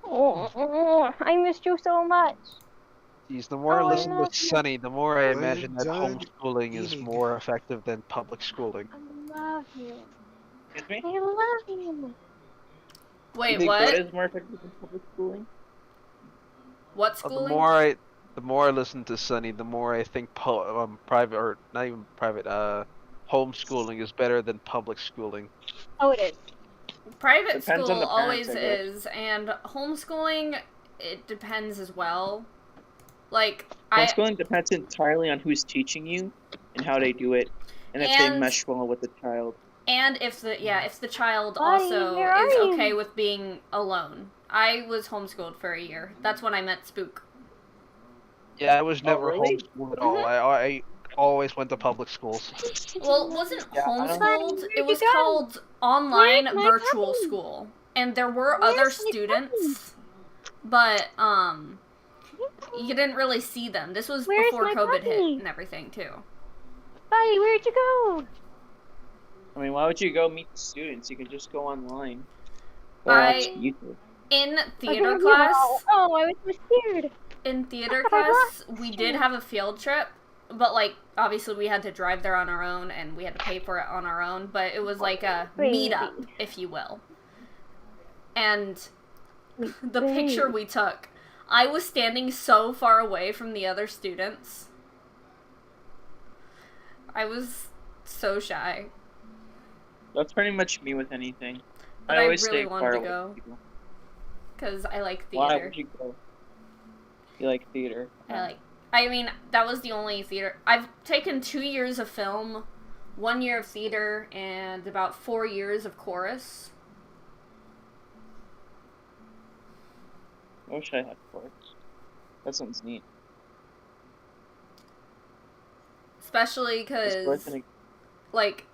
Oh, I missed you so much. Jeez, the more I listen to love you. Sunny, the more I I'm imagine that done homeschooling is eating. more effective than public schooling. I love you. Excuse me? I love you. Wait, You think what? What is more effective than public schooling? What The schooling? more I listen to Sunny, the more I think private or not even private, homeschooling is better than public schooling. Oh, it is. Private Depends on school the parents, always I guess. is, and homeschooling, it depends as well. Like, Homeschooling depends entirely on who's teaching you and how they do it, and if they And- mesh well with the child. and if the child Buddy, also where are is you? okay with being alone. I was homeschooled for a year. That's when I met Spook. Yeah, I was never really? homeschooled at all. I always went to public schools. Well, it wasn't Yeah, I don't- homeschooled. Where'd It was you go? called online Where's my virtual puppy? school. And there were Where's other my students, but you didn't really see them. This was Where's before my COVID hit puppy? and everything too. Buddy, where'd you go? I mean, why would you go meet the students? You can just go online. Or I- watch YouTube. In I theater heard you class, all. Oh, I was so scared. in theater I thought I class, lost we you. did have a field trip, but like obviously we had to drive there on our own and we had to pay for it on our own, but it was like a Baby. meetup, if you will. And the Baby. picture we took, I was standing so far away from the other students. I was so shy. That's pretty much me with anything. But I I always really stay wanted far to away go. from people. Because I like Why theater. would you go? You like theater? I mean, that was the only theater. I've taken 2 years of film, 1 year of theater, and about 4 years of chorus. I wish I had chorus. That sounds neat. Especially Is chorus because, gonna- like,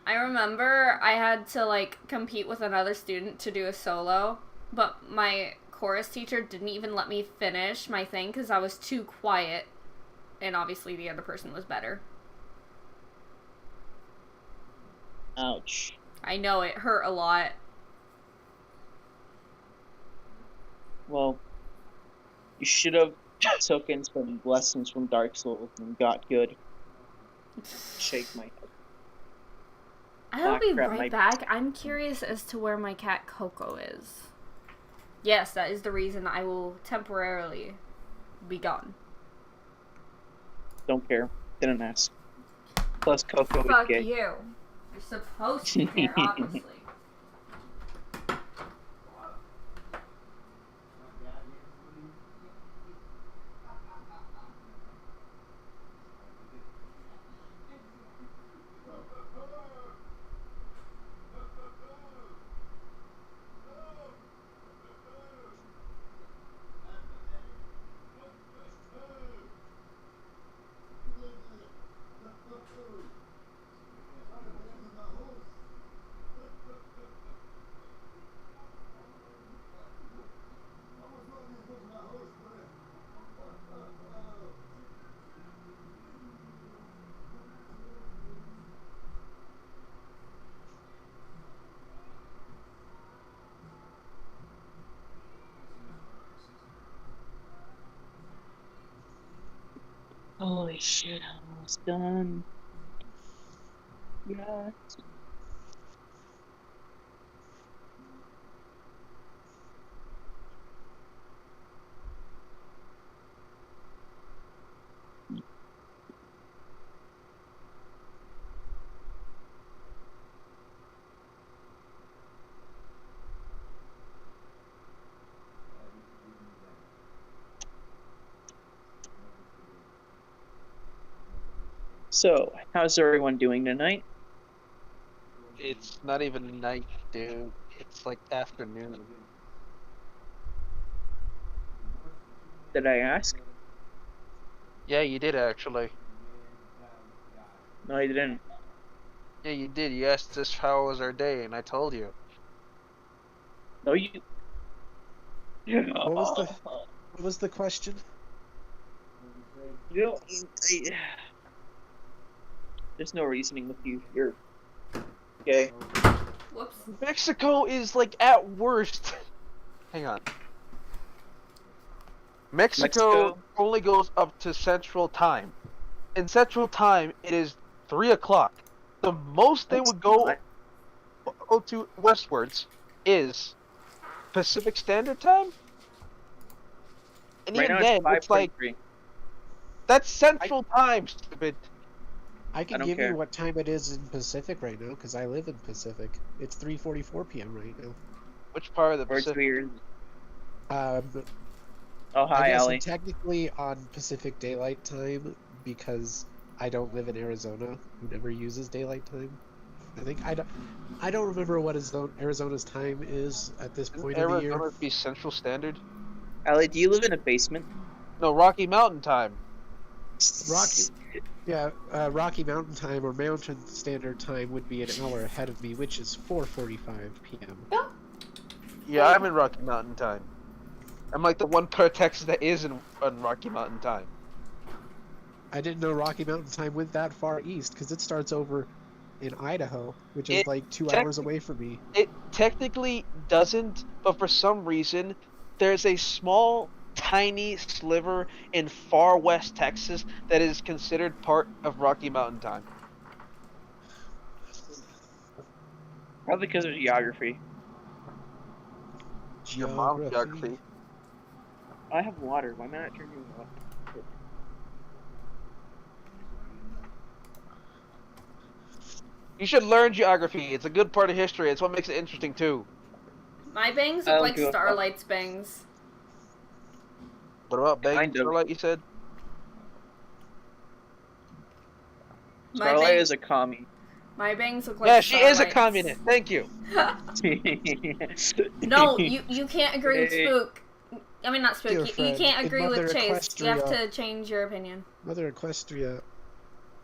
I remember I had to, like, compete with another student to do a solo, but my chorus teacher didn't even let me finish my thing because I was too quiet, and obviously the other person was better. Ouch. I know, it hurt a lot. Well, you should have taken some lessons from Dark Souls and got good. Shake my head. I'll Ah, be crap, right my- back. I'm curious as to where my cat Coco is. Yes, that is the reason I will temporarily be gone. Don't care. Didn't ask. Plus, Coco is Fuck gay. you. You're supposed to care, obviously. Holy shit, I'm almost done. Yeah. So, how's everyone doing tonight? It's not even night, dude. It's like afternoon. Did I ask? Yeah, you did actually. No, I didn't. Yeah, you did. You asked us how was our day, and I told you. No, you. What was the question? You know, there's no reasoning with you. You're okay. Whoops. Mexico is like at worst. Hang on. Mexico only goes up to Central Time. In Central Time, it is 3 o'clock. The most they would go to westwards is Pacific Standard Time. And Right even now then, it's like 5:43. that's Central Time, stupid. I can don't give care. you what time it is in Pacific right now, because I live in Pacific. It's 3:44 p.m. right now. Which part of the Or it's Pacific? weird. Um, Oh, I hi, guess Allie. I'm technically on Pacific Daylight Time because I don't live in Arizona, who never uses daylight time. I don't remember what Arizona's time is at this point of the year. Arizona be Central Standard? Allie, do you live in a basement? No, Rocky Mountain Time. Rocky Mountain Time or Mountain Standard Time would be an hour ahead of me, which is 4:45 p.m. Yeah, I'm in Rocky Mountain Time. I'm like the one part of Texas that is in Rocky Mountain Time. I didn't know Rocky Mountain Time went that far east because it starts over in Idaho, which is like 2 hours away from me. It technically doesn't, but for some reason, there's a small, tiny sliver in far west Texas that is considered part of Rocky Mountain Time. Probably because of geography. Your mom's geography. I have water. Why am I not drinking water? You should learn geography. It's a good part of history. It's what makes it interesting too. My bangs I look don't like give a fuck. Starlight's bangs. What about Bang Kind of. Starlight, you said? My Starlight bang- is a commie. My bangs look like Yeah, she is a Starlight's. communist. Thank you. No, you can't agree with Hey. Spook. I mean, not Spook. Dear You friend, can't in agree with Mother Chase. You have Equestria- to change your opinion. Mother Equestria,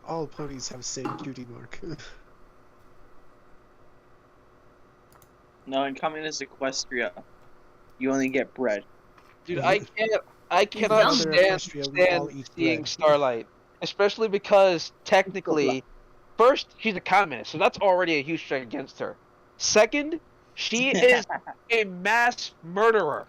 all ponies have same cutie mark. No, in communist Equestria, you only get bread. Dude, I cannot Mother stand Equestria, we all eat seeing bread. Starlight. Especially because, technically, first, she's a communist, so that's already a huge strike against her. Second, she is a mass murderer.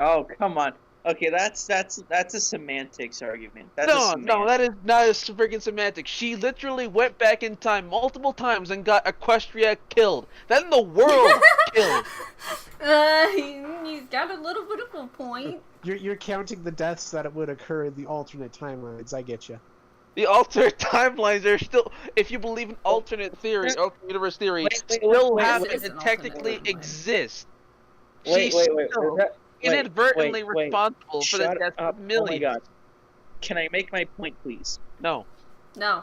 Oh, come on. Okay, that's a semantics argument. That's No, that is not a freaking semantic. She literally went back in time multiple times and got Equestria killed. Then the world killed. He's got a little bit of a point. You're counting the deaths that would occur in the alternate timelines. I get you. The alternate timelines are still, if you believe in alternate theory, alternate universe theory, still happen This is and an technically alternate timeline. exist. Wait. She's still inadvertently responsible for the Shut deaths up. of millions. Oh my god. Can I make my point, please? No. No.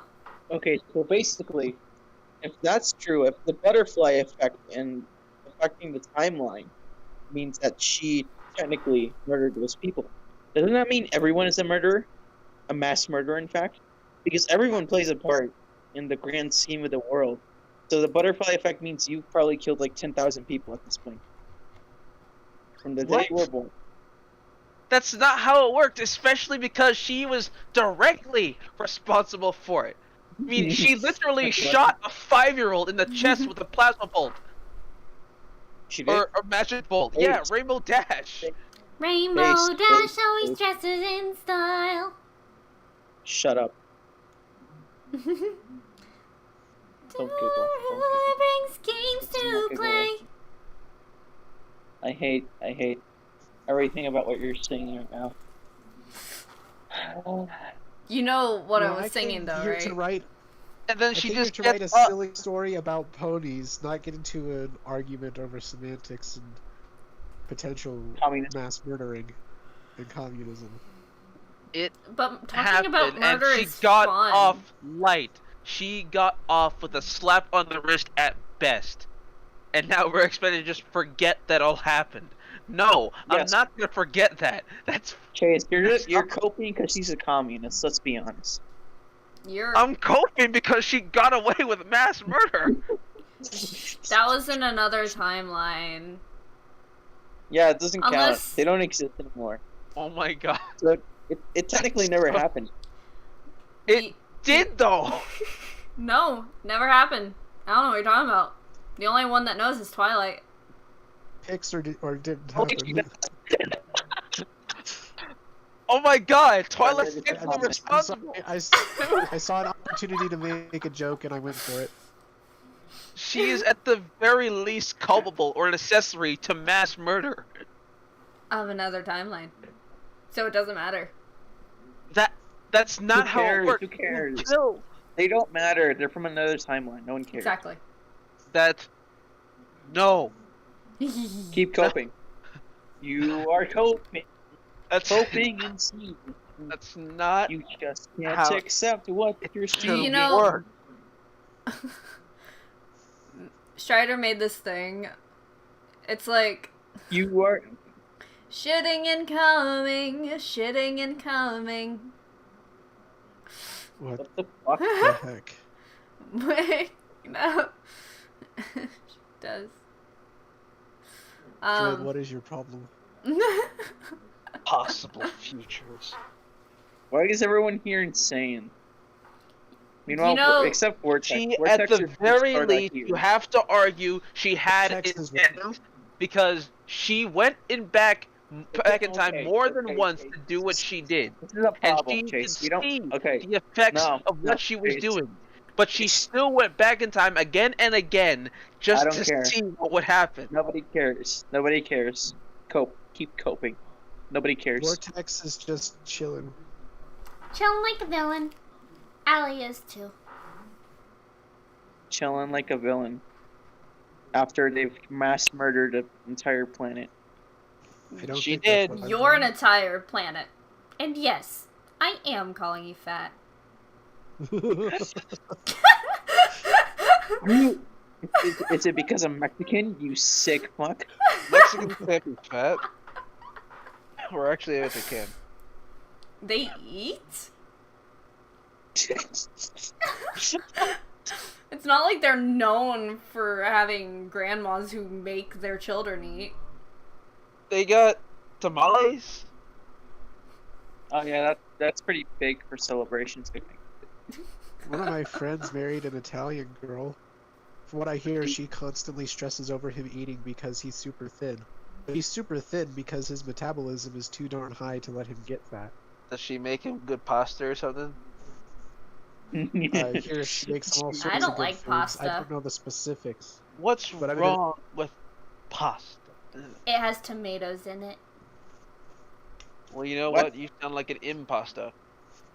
Okay, so basically, if that's true, if the butterfly effect and affecting the timeline means that she technically murdered those people, doesn't that mean everyone is a murderer? A mass murderer, in fact? Because everyone plays a part in the grand scheme of the world. So the butterfly effect means you've probably killed like 10,000 people at this point. From the day you were born. That's not how it worked, especially because she was directly responsible for it. I mean, she literally shot a 5-year-old in the chest with a plasma bolt. She did? Or a magic bolt. Hey. Yeah, Rainbow Dash. Rainbow Base, Dash base, always base. dresses in style. Shut up. Don't giggle. Don't giggle. brings games It's not to giggling. play. I hate everything about what you're singing right now. You know what I Well, was singing came though, here right? to write. And then I she came here just to write a gets up. silly story about ponies, not get into an argument over semantics and potential Communist. mass murdering and communism. It But talking happened, about murder and she is got fun. off light. She got off with a slap on the wrist at best. And now we're expected to just forget that all happened. No, Yes. I'm not gonna forget that. That's Chase, you're coping because she's a communist. Let's be honest. I'm coping because she got away with mass murder. That was in another timeline. Yeah, it doesn't Unless- count. They don't exist anymore. Oh my god. So it technically never happened. It did though. No, never happened. I don't know what you're talking about. The only one that knows is Twilight. Pics or didn't Oh, happen. Oh my god, Twilight's I'm definitely I'm responsible. sorry, I saw an opportunity to make a joke and I went for it. She is at the very least culpable or an accessory to mass murder. Of another timeline. So it doesn't matter. That's not Who how cares? it works. Who cares? No. They don't matter. They're from another timeline. No one cares. Exactly. No. Keep coping. You are coping. That's Coping and seeing. That's not You just can't how accept what you're seeing. You know- work. Strider made this thing. It's like You are. shitting and coming, shitting and coming. What What the fuck? the heck? Wait, no. She does. Dread, what is your problem? Possible futures. Why is everyone here insane? Meanwhile, You know, except Vortex. She, Vortex at the are very smart least, IQ. you have to argue she had Text is intent what now? because she went back in time Okay, more than okay, once okay. to do what she did, This is a and problem, she Chase. could We don't. see Okay. the effects No, of what no, she was Chase. doing. But she still went back in time again and again just I don't to care. see what would happen. Nobody cares. Nobody cares. Cope. Keep coping. Nobody cares. Vortex is just chilling. Chilling like a villain. Allie is too. Chilling like a villain. After they've mass murdered an entire planet. I don't She think that's did. what I'm You're an doing. entire planet. And yes, I am calling you fat. You. Is it because I'm Mexican? You sick fuck. Mexicans can't be fat. Or actually, if they can. They eat? It's not like they're known for having grandmas who make their children eat. They got tamales. Oh yeah, that's pretty big for celebrations. I think. One of my friends married an Italian girl. From what I hear, she constantly stresses over him eating because he's super thin. But he's super thin because his metabolism is too darn high to let him get fat. Does she make him good pasta or something? I hear she makes all sorts I don't of good like foods. pasta. I don't know the specifics. What's But I mean, wrong with pasta? It has tomatoes in it. Well, you know What? what? You sound like an impasta.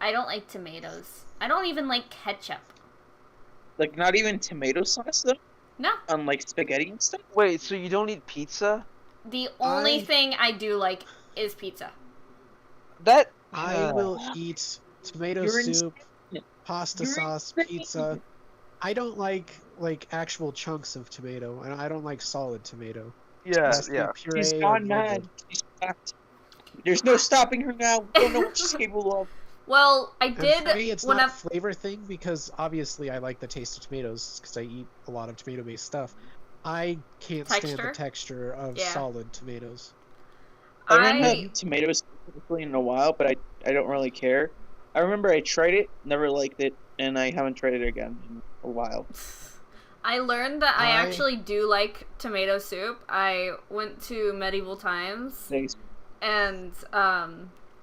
I don't like tomatoes. I don't even like ketchup. Like not even tomato sauce though. No. On like spaghetti and stuff. Wait, so you don't eat pizza? The only I- thing I do like is pizza. That I will eat tomato You're soup, pasta You're sauce, insane. pizza. I don't like actual chunks of tomato, and I don't like solid tomato. Yeah, Has to be yeah. puree She's or gone blended. mad. She's fucked. There's no stopping her now. We don't know what she's capable of. Well, I And did for me, it's when not I... flavor thing because obviously I like the taste of tomatoes because I eat a lot of tomato-based stuff. I can't stand Texture? the texture of Yeah. solid tomatoes. I haven't had tomatoes specifically in a while, but I don't really care. I remember I tried it, never liked it, and I haven't tried it again in a while. I learned that I I- actually do like tomato soup. I went to medieval times Thanks. and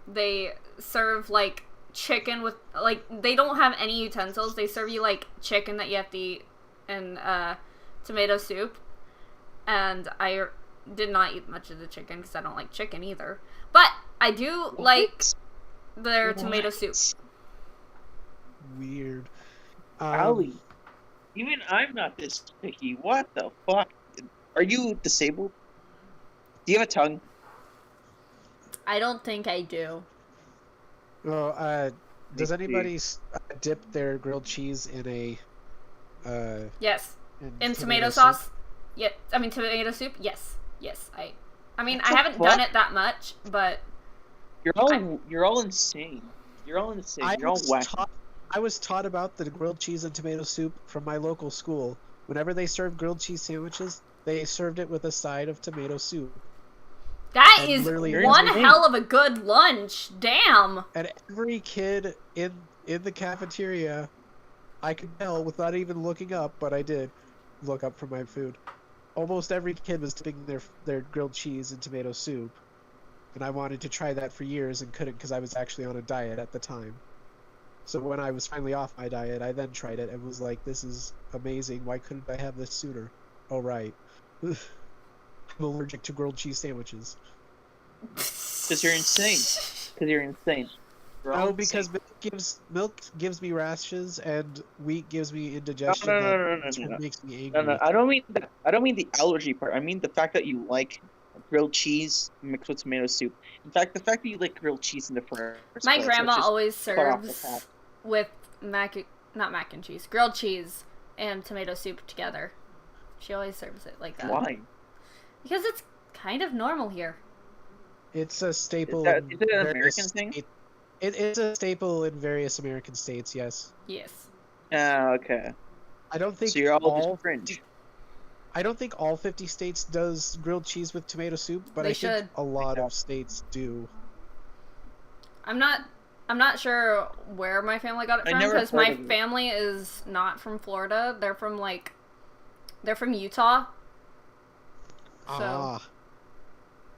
they serve like chicken with, like, they don't have any utensils. They serve you, like, chicken that you have to eat in tomato soup. And I did not eat much of the chicken because I don't like chicken either. But I do like their tomato soup. Weird. Allie, even I'm not this picky. What the fuck? Are you disabled? Do you have a tongue? I don't think I do. Well, does anybody dip their grilled cheese in a Yes. In tomato soup? sauce? Yeah, I mean tomato soup? Yes. Yes, I mean, I haven't done it that much, but You're all insane. You're all insane. You're all wacky. I was taught about the grilled cheese and tomato soup from my local school. Whenever they served grilled cheese sandwiches, they served it with a side of tomato soup. that And is literally one every- hell of a good lunch. Damn. And every kid in the cafeteria, I could tell without even looking up, but I did look up for my food. Almost every kid was dipping their grilled cheese in tomato soup. And I wanted to try that for years and couldn't because I was actually on a diet at the time. So when I was finally off my diet, I then tried it and was like, this is amazing. Why couldn't I have this sooner? Oh, right. I'm allergic to grilled cheese sandwiches. Because you're insane. Because you're insane. You're all No, because insane. milk gives me rashes and wheat gives me indigestion. No. That's what makes me No, angry. I don't mean that. I don't mean the allergy part. I mean the fact that you like grilled cheese mixed with tomato soup. In fact, the fact that you like grilled cheese in the first My place, grandma let's just always cut off the serves top. with not mac and cheese, grilled cheese and tomato soup together. She always serves it like that. Why? Because it's kind of normal here. It's a staple. Is in it an various American thing? states. It's a staple in various American states. Yes. Yes. Okay. I don't think So you're all all just cringe. I don't think all 50 states does grilled cheese with tomato soup, but They I should. think a lot of states do. I'm not sure where my family got it I from never because heard my of it. family is not from Florida. They're from Utah. So Ah.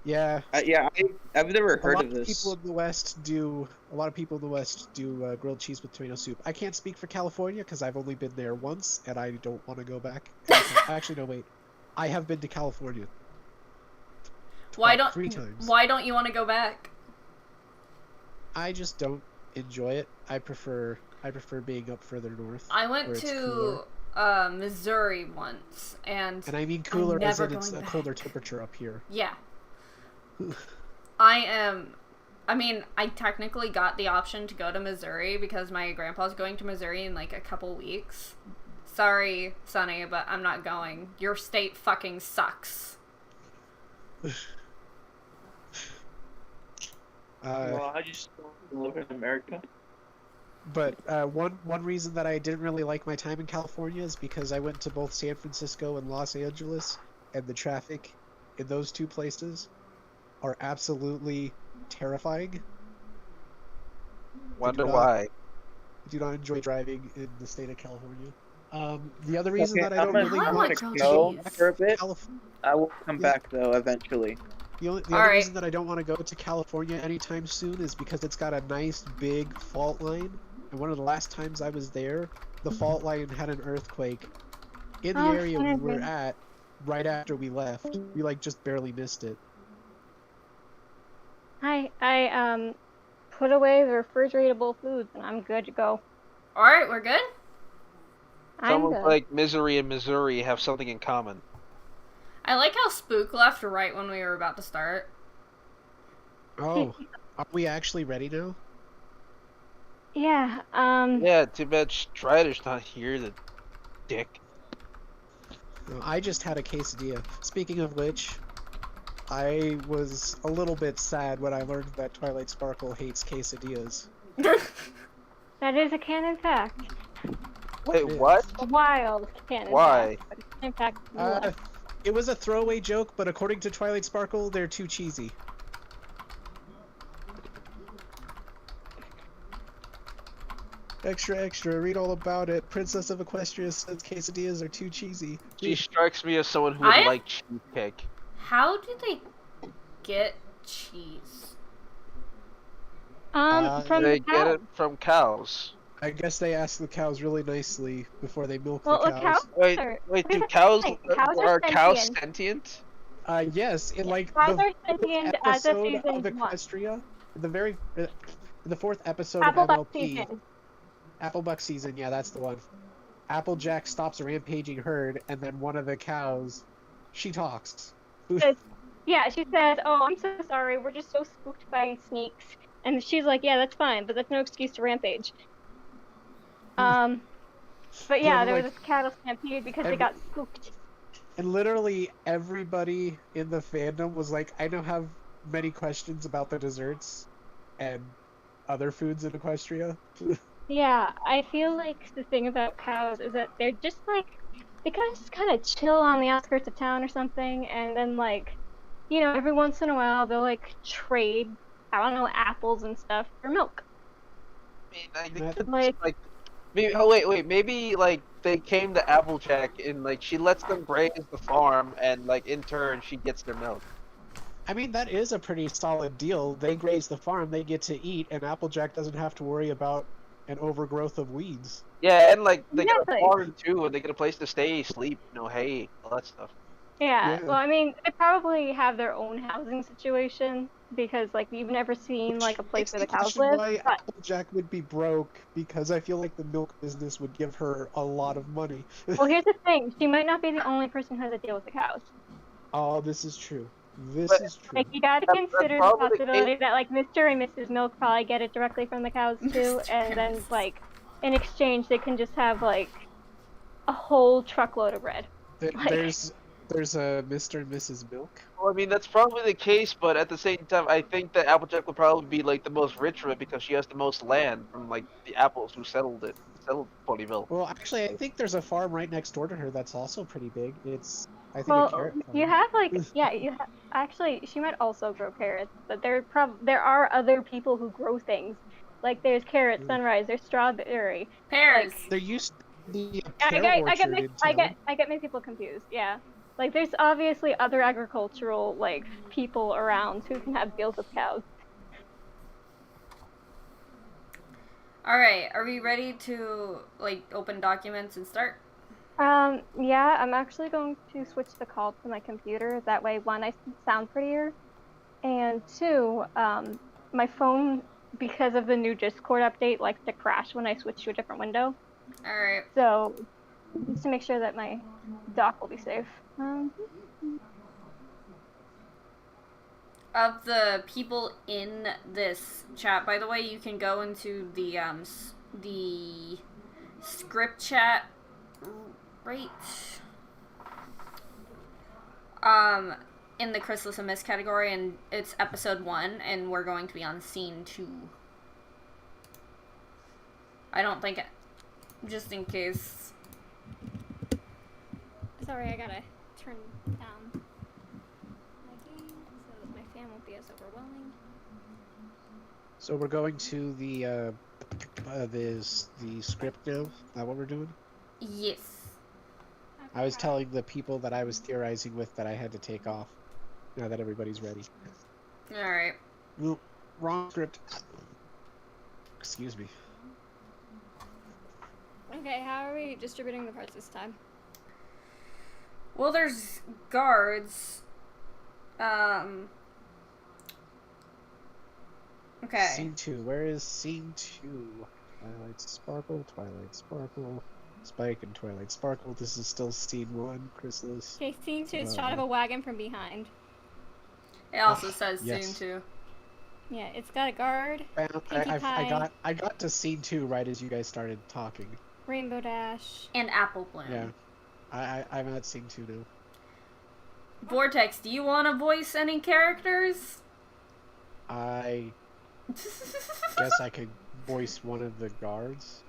Yeah. Yeah, I've never heard a lot of this. People in the West do. A lot of people in the West do grilled cheese with tomato soup. I can't speak for California because I've only been there once, and I don't want to go back. Actually, no, wait. I have been to California. Three times. why don't you want to go back? I just don't enjoy it. I prefer being up further north. I went where it's to cooler. Missouri once, and And I mean cooler as never in it's a going colder back. temperature up here. yeah, I mean, I technically got the option to go to Missouri because my grandpa's going to Missouri in like a couple weeks. Sorry, Sonny, but I'm not going. Your state fucking sucks. Well, I just live in America. But one reason that I didn't really like my time in California is because I went to both San Francisco and Los Angeles, and the traffic in those two places are absolutely terrifying. Wonder why. I do not enjoy driving in the state of California. The other reason that I I'm don't gonna really How want much to go go cheese? for a bit. California. I will come Yeah. back though eventually. The only Alright. reason that I don't want to go to California anytime soon is because it's got a nice big fault line. And one of the last times I was there, the fault line had an earthquake in the Oh, area we were fun. at right after we left. We like just barely missed it. I put away the refrigeratable foods and I'm good to go. All right, we're good. I'm Someone good. like Misery and Missouri have something in common. I like how Spook left right when we were about to start. Oh, are we actually ready now? Yeah, Yeah, too bad Strider's not here, the dick. No, I just had a quesadilla. Speaking of which, I was a little bit sad when I learned that Twilight Sparkle hates quesadillas. that is a canon fact. Wait, Yeah. what? A wild canon Why? fact. But it's in fact, It was a throwaway joke, but according to Twilight Sparkle, they're too cheesy. Extra, extra, read all about it. Princess of Equestria says quesadillas are too cheesy. She strikes me as someone who would I- like cheesecake. How do they get cheese? From They the get cow. it from cows. I guess they ask the cows really nicely before they milk Well, the the cows cows. Wait, are. wait, Here's do the cows thing. Cows are are cows sentient. sentient? Yes, in Yeah, like cows the are fourth sentient as of episode of season 1. Equestria, the very in the fourth episode of Applebuck MLP, season. Applebuck season, yeah, that's the one. Applejack stops a rampaging herd, and then one of the cows, she talks. Says, yeah, she says, "Oh, I'm so sorry. We're just so spooked by sneaks." And she's like, "Yeah, that's fine, but that's no excuse to rampage." Um, but But yeah, I'm there was like, a cattle stampede because they every, got spooked. and literally everybody in the fandom was like, I don't have many questions about the desserts and other foods in Equestria. Yeah, I feel like the thing about cows is that they're just like they kind of chill on the outskirts of town or something, and then like, every once in a while they'll like trade, I don't know, apples and stuff for milk. I mean, I think That- it's Like, like maybe. Oh wait, maybe like they came to Applejack and like she lets them graze the farm and like in turn she gets their milk. I mean, that is a pretty solid deal. They graze the farm, they get to eat, and Applejack doesn't have to worry about an overgrowth of weeds. Yeah, and like they get a exactly. farm too, and they get a place to stay, sleep, hay, all that stuff. Yeah, Yeah. well, I mean, they probably have their own housing situation because like we've never seen like a place Makes where me the cows question live. why But Applejack would be broke, because I feel like the milk business would give her a lot of money. well, here's the thing: she might not be the only person who has to deal with the cows. Oh, this is true. This But is true. Like you gotta that's consider the probably the case. possibility that like Mr. and Mrs. Milk probably get it directly from the cows too, Mr. and and then Mrs. like in exchange they can just have like a whole truckload of bread. Like, There's a Mr. and Mrs. Milk. Well, I mean that's probably the case, but at the same time, I think that Applejack would probably be like the most rich of it because she has the most land from like the apples who settled Ponyville. Well, actually, I think there's a farm right next door to her that's also pretty big. It's, I think, a well, carrot farm. you have like actually she might also grow carrots, but there are other people who grow things. Like there's carrot, sunrise, there's strawberry. Pears. There used to be a I pear get orchard in town. I get many people confused. Yeah. Like there's obviously other agricultural like people around who can have deals with cows. All right, are we ready to like open documents and start? Yeah, I'm actually going to switch the call to my computer. That way, one, I sound prettier, and two, my phone, because of the new Discord update, likes to crash when I switch to a different window. All right. So, just to make sure that my dock will be safe. Of the people in this chat, by the way, you can go into the script chat right in the Chrysalis Amiss category, and it's episode 1, and we're going to be on scene 2. I don't think just in case. Sorry, I gotta turn down my game so that my fan won't be as overwhelming. So we're going to the script now. Is that what we're doing? Yes. I was telling the people that I was theorizing with that I had to take off. Now that everybody's ready. All right. No, wrong script. Excuse me. Okay, how are we distributing the parts this time? Well, there's guards. Okay. Scene 2. Where is scene 2? Twilight Sparkle, Spike, and Twilight Sparkle. This is still scene 1, Chrysalis. Okay, scene 2 is shot of a wagon from behind. It also says yes. soon too. Yeah, it's got a guard, Pinkie Pie. I got to scene 2 right as you guys started talking. Rainbow Dash. And Apple Bloom. Yeah. I'm at scene 2 now. Vortex, do you want to voice any characters? I guess I could voice one of the guards.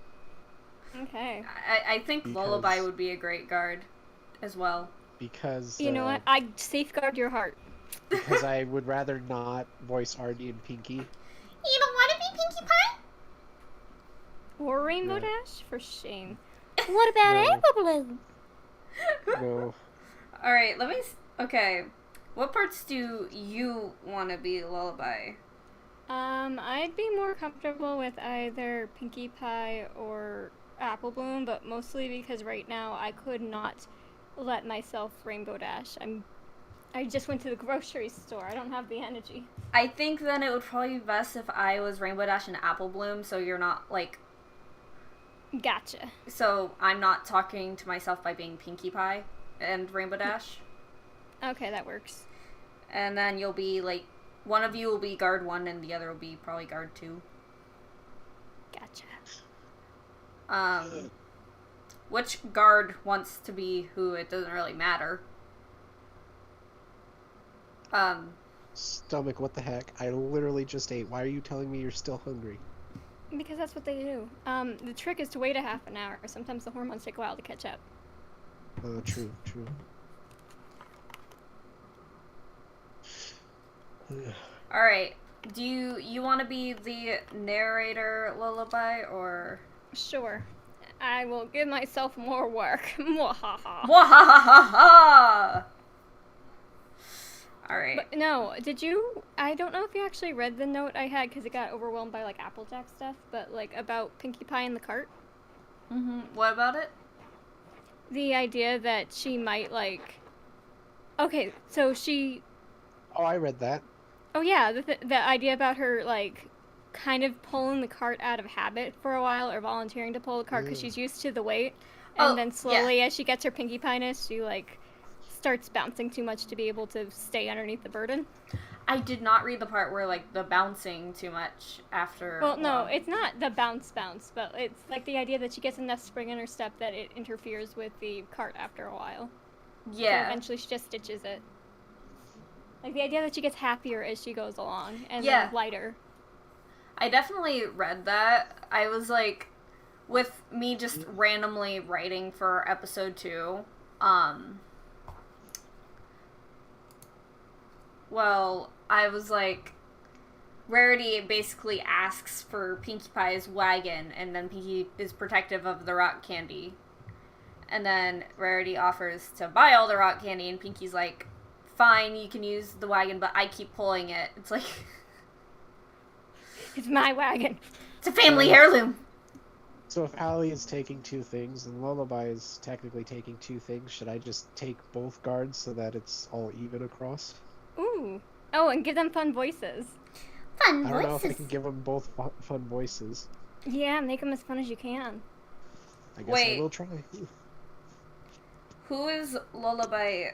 Okay. I think Lullaby would be a great guard as well. Because You know what? I safeguard your heart. because I would rather not voice Artie and Pinky. You don't want to be Pinkie Pie? Or Rainbow Yeah. Dash? For shame. What about No. Apple Bloom? No. Alright, let me... Okay. What parts do you want to be Lullaby? I'd be more comfortable with either Pinkie Pie or Apple Bloom, but mostly because right now I could not let myself Rainbow Dash. I just went to the grocery store. I don't have the energy. I think then it would probably be best if I was Rainbow Dash and Apple Bloom, so you're not, like... Gotcha. So I'm not talking to myself by being Pinkie Pie and Rainbow Dash. Okay, that works. And then you'll be, like... One of you will be guard 1 and the other will be probably guard 2. Gotcha. Which guard wants to be who, it doesn't really matter. Stomach, what the heck? I literally just ate. Why are you telling me you're still hungry? Because that's what they do. The trick is to wait a half an hour. Sometimes the hormones take a while to catch up. True. Alright, do you want to be the narrator, Lullaby, or... Sure. I will give myself more work. Mwahaha. Wahahaha! Alright. But no, did you... I don't know if you actually read the note I had because it got overwhelmed by, like, Applejack stuff, but, like, about Pinkie Pie in the cart. What about it? The idea that she might, like... Okay, so she... Oh, I read that. Oh, yeah, the idea about her, like, kind of pulling the cart out of habit for a while, or volunteering to pull the cart because she's used to the weight. And then slowly, as she gets her Pinkie Pie-ness, she, like, starts bouncing too much to be able to stay underneath the burden. I did not read the part where, like, the bouncing too much after... Well, no, it's not the bounce, but it's, like, the idea that she gets enough spring in her step that it interferes with the cart after a while. Yeah. So eventually she just stitches it. Like, the idea that she gets happier as she goes along, and then lighter. I definitely read that. I was, like, with me just randomly writing for episode 2, well, I was, like, Rarity basically asks for Pinkie Pie's wagon, and then Pinkie is protective of the rock candy. And then Rarity offers to buy all the rock candy, and Pinkie's like, fine, you can use the wagon, but I keep pulling it. It's like... It's my wagon. It's a family heirloom. So if Allie is taking 2 things, and Lullaby is technically taking 2 things, should I just take both guards so that it's all even across? Ooh. Oh, and give them fun voices. Fun I voices. don't know if I can give them both fun voices. Yeah, make them as fun as you can. I guess I will try. Who is Lullaby?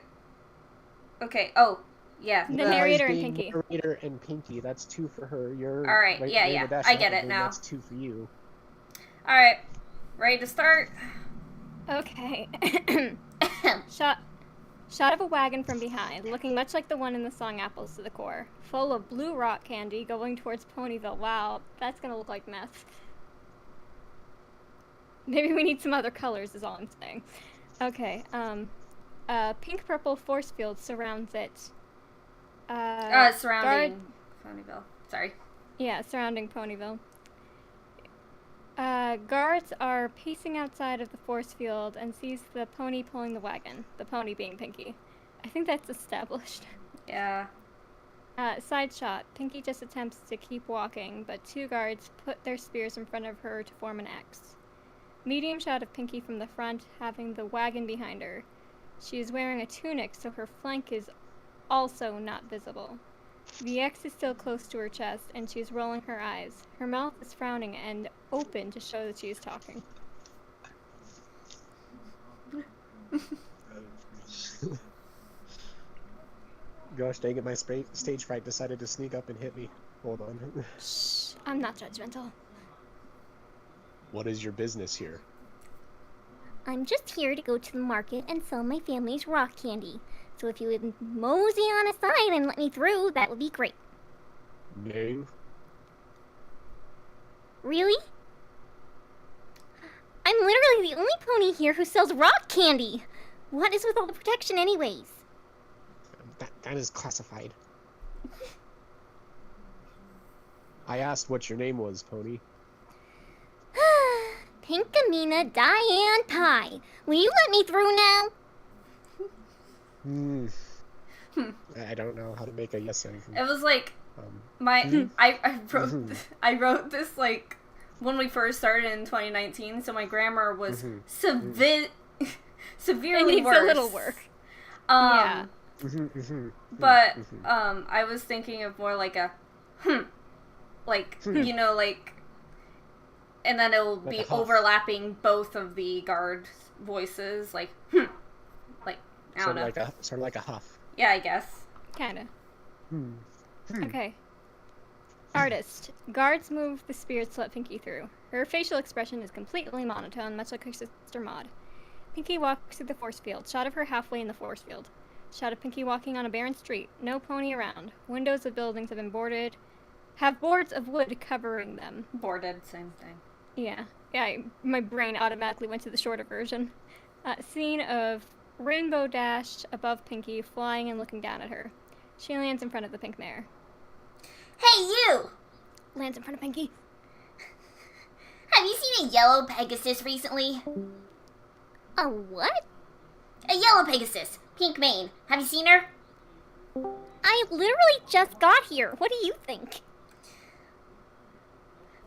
Okay, oh, yeah. The narrator and being Pinkie. Narrator and Pinkie, that's 2 for her. You're Alright, right, yeah, Rainbow Dash I get Apple it Bloom, now. That's 2 for you. Alright, ready to start? Okay. Shot of a wagon from behind, looking much like the one in the song Apples to the Core. Full of blue rock candy going towards Ponyville. Wow, that's gonna look like meth. Maybe we need some other colors is all I'm saying. Okay, pink-purple force field surrounds it. Surrounding Ponyville. Sorry. Yeah, surrounding Ponyville. Guards are pacing outside of the force field and sees the pony pulling the wagon. The pony being Pinkie. I think that's established. Yeah. Side shot. Pinkie just attempts to keep walking, but 2 guards put their spears in front of her to form an X. Medium shot of Pinkie from the front, having the wagon behind her. She is wearing a tunic, so her flank is also not visible. The X is still close to her chest, and she is rolling her eyes. Her mouth is frowning and open to show that she is talking. Gosh dang it, my stage fright decided to sneak up and hit me. Hold on. Shh, I'm not judgmental. What is your business here? I'm just here to go to the market and sell my family's rock candy. So if you would mosey on aside and let me through, that would be great. No. Really? I'm literally the only pony here who sells rock candy. What is with all the protection anyways? That is classified. I asked what your name was, Pony. Pinkamena Diane Pie. Will you let me through now? I don't know how to make a yes answer. It was like I wrote this like when we first started in 2019, so my grammar was severely It needs worse. a little work. Yeah. Mm-hmm. But I was thinking of more like a like you know, like, and then it will Like be a huff. overlapping both of the guard voices, like like I don't know. Sort of like a huff. Yeah, I guess. Kinda. Hmm. Okay. Artist. Guards move the spirits to let Pinky through. Her facial expression is completely monotone, much like her sister Maud. Pinky walks through the force field. Shot of her halfway in the force field. Shot of Pinky walking on a barren street. No pony around. Windows of buildings have been boarded. Have boards of wood covering them. Boarded, same thing. Yeah. My brain automatically went to the shorter version. Scene of Rainbow Dash above Pinky, flying and looking down at her. She lands in front of the pink mare. Hey, you! Lands in front of Pinky. Have you seen a yellow Pegasus recently? A what? A yellow Pegasus. Pink mane. Have you seen her? I literally just got here. What do you think?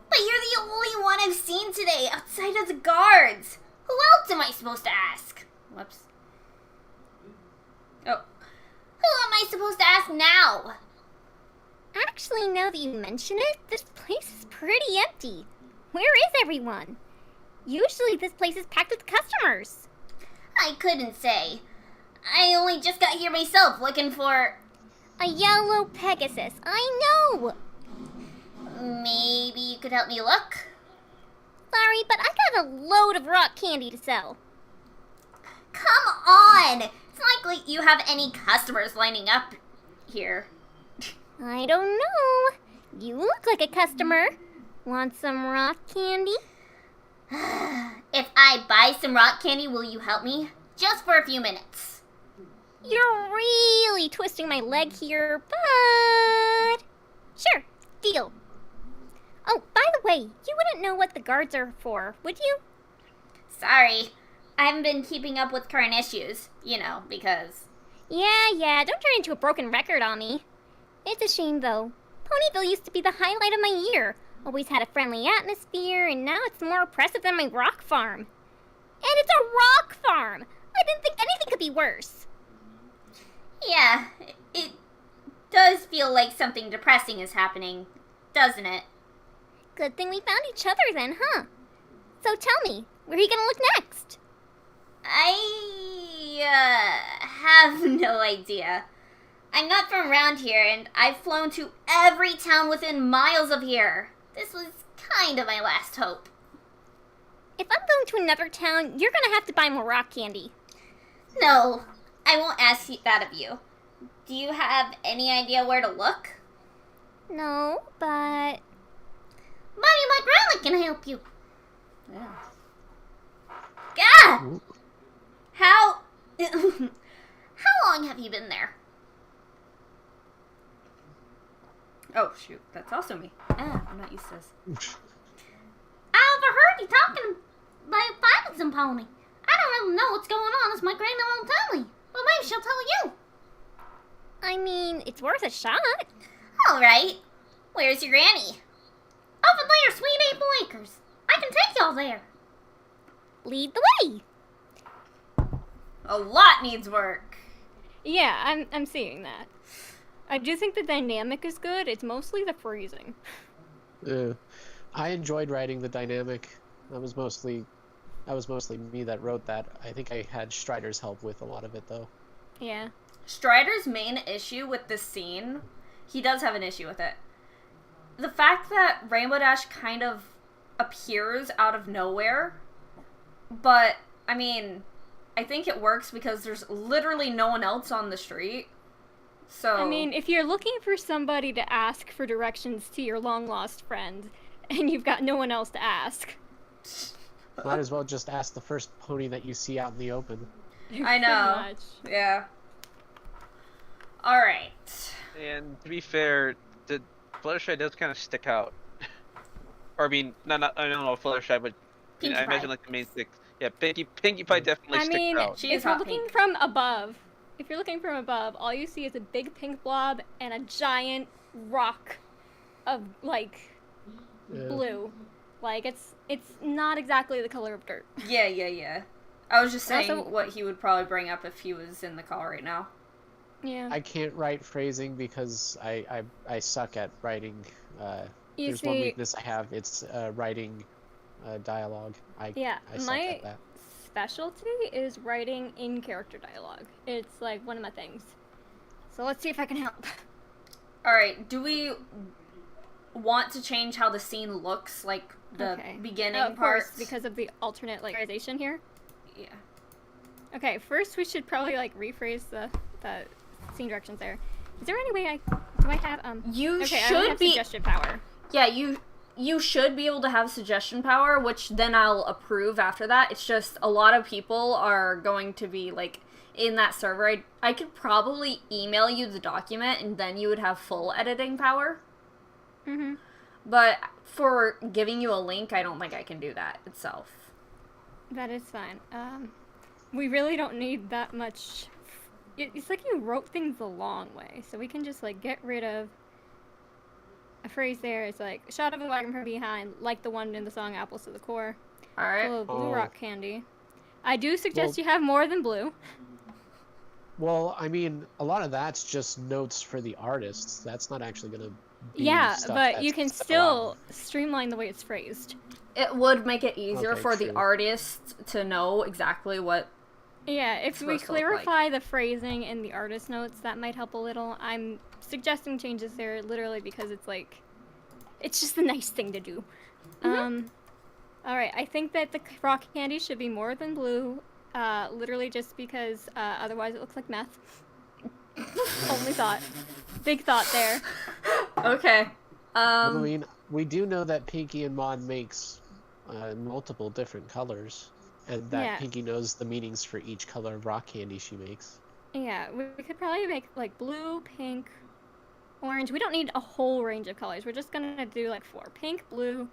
But you're the only one I've seen today outside of the guards. Who else am I supposed to ask? Whoops. Oh. Who am I supposed to ask now? Actually, now that you mention it, this place is pretty empty. Where is everyone? Usually this place is packed with customers. I couldn't say. I only just got here myself looking for... a yellow Pegasus, I know! Maybe you could help me look? Sorry, but I got a load of rock candy to sell. Come on! It's not like you have any customers lining up here. I don't know. You look like a customer. Want some rock candy? If I buy some rock candy, will you help me? Just for a few minutes. You're really twisting my leg here, but... Sure, deal. Oh, by the way, you wouldn't know what the guards are for, would you? Sorry. I haven't been keeping up with current issues, you know, because... Yeah, don't turn into a broken record on me. It's a shame, though. Ponyville used to be the highlight of my year. Always had a friendly atmosphere, and now it's more oppressive than my rock farm. And it's a rock farm! I didn't think anything could be worse. Yeah, it does feel like something depressing is happening, doesn't it? Good thing we found each other then, huh? So tell me, where are you gonna look next? I have no idea. I'm not from around here, and I've flown to every town within miles of here. This was kind of my last hope. If I'm going to another town, you're gonna have to buy more rock candy. No, I won't ask that of you. Do you have any idea where to look? No, but... Buddy, my grandma can help you. Yeah. Gah! How... How long have you been there? Oh, shoot. That's also me. I'm not used to this. I overheard you talking about finding some pony. I don't really know what's going on, as my grandma won't tell me. But maybe she'll tell you. I mean, it's worth a shot. All right. Where's your granny? Over there, Sweet Apple Acres. I can take y'all there. Lead the way. A lot needs work. Yeah, I'm seeing that. I do think the dynamic is good. It's mostly the freezing. Yeah, I enjoyed writing the dynamic. That was mostly me that wrote that. I think I had Strider's help with a lot of it, though. Yeah. Strider's main issue with this scene, he does have an issue with it. The fact that Rainbow Dash kind of appears out of nowhere, but, I mean, I think it works because there's literally no one else on the street. So I mean, if you're looking for somebody to ask for directions to your long-lost friend, and you've got no one else to ask... Might as well just ask the first pony that you see out in the open. I know. Pretty much. Yeah. Alright. And to be fair, the Fluttershy does kind of stick out. Or I mean, I don't know Fluttershy, but you know, I imagine like the main six. Yeah, Pinkie Pie definitely sticks out. She is if you're hot looking pink. from above, all you see is a big pink blob and a giant rock of like Yeah. blue. Like it's not exactly the color of dirt. Yeah. I was just saying Also- what he would probably bring up if he was in the call right now. Yeah. I can't write phrasing because I suck at writing. You There's one see, weakness I have. It's writing dialogue. I suck my at that. specialty is writing in character dialogue. It's like one of my things. So let's see if I can help. Alright, do we want to change how the scene looks, like the Okay. beginning Of course, parts? because of the alternate like realization here. Yeah. Okay, first we should probably like rephrase the scene directions there. Is there any way do I have You okay, I should only have be suggestion power. Yeah, you should be able to have suggestion power, which then I'll approve after that. It's just a lot of people are going to be like in that server. I could probably email you the document and then you would have full editing power. Mhm. But for giving you a link, I don't think I can do that itself. That is fine. We really don't need that much. It's like you wrote things the long way, so we can just like get rid of a phrase there. It's like shot of a wagon from behind, like the one in the song "Apples to the Core." Alright. Full of blue Oh. rock candy. I do suggest Well- you have more than blue. Well, I mean, a lot of that's just notes for the artists. That's not actually gonna be Yeah, stuff but you that's can set still out. streamline the way it's phrased. It would make it easier Okay, for true. the artist to know exactly what. Yeah, if we supposed to look like. clarify the phrasing in the artist notes, that might help a little. I'm suggesting changes there literally because it's like, it's just a nice thing to do. Alright, I think that the rock candy should be more than blue, literally just because otherwise it looks like meth. Only thought. Big thought there. Okay. I mean, we do know that Pinky and Maud makes multiple different colors, and that Yeah. Pinky knows the meanings for each color of rock candy she makes. Yeah, we could probably make like blue, pink, orange. We don't need a whole range of colors. We're just gonna do like 4. Pink, blue,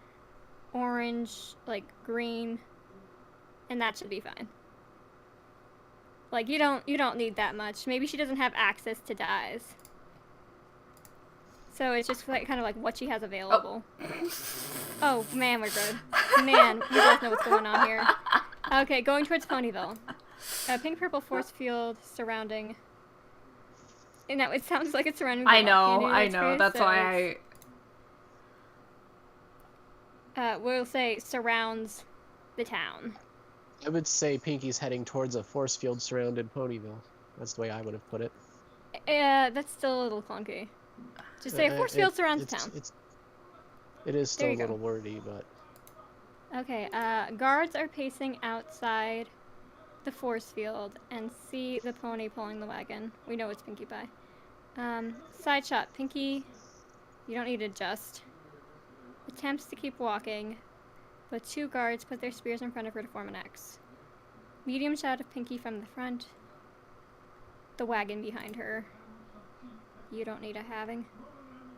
orange, like green, and that should be fine. Like you don't need that much. Maybe she doesn't have access to dyes. So it's just like kind of like what she has available. Oh man, we're good. Man, you guys know what's going on here. Okay, going towards Ponyville. A pink-purple force field surrounding. And now it sounds like it's surrounding. The I rock know. candy space, That's so why we'll say surrounds the town. I would say Pinky's heading towards a force field surrounded Ponyville. That's the way I would have put it. That's still a little clunky. Just say a force field surrounds the town. It is still There a you go. little wordy, but Okay, guards are pacing outside the force field and see the pony pulling the wagon. We know it's Pinkie Pie. Side shot, Pinkie, you don't need to adjust. Attempts to keep walking, but 2 guards put their spears in front of her to form an X. Medium shot of Pinkie from the front. The wagon behind her. You don't need a having.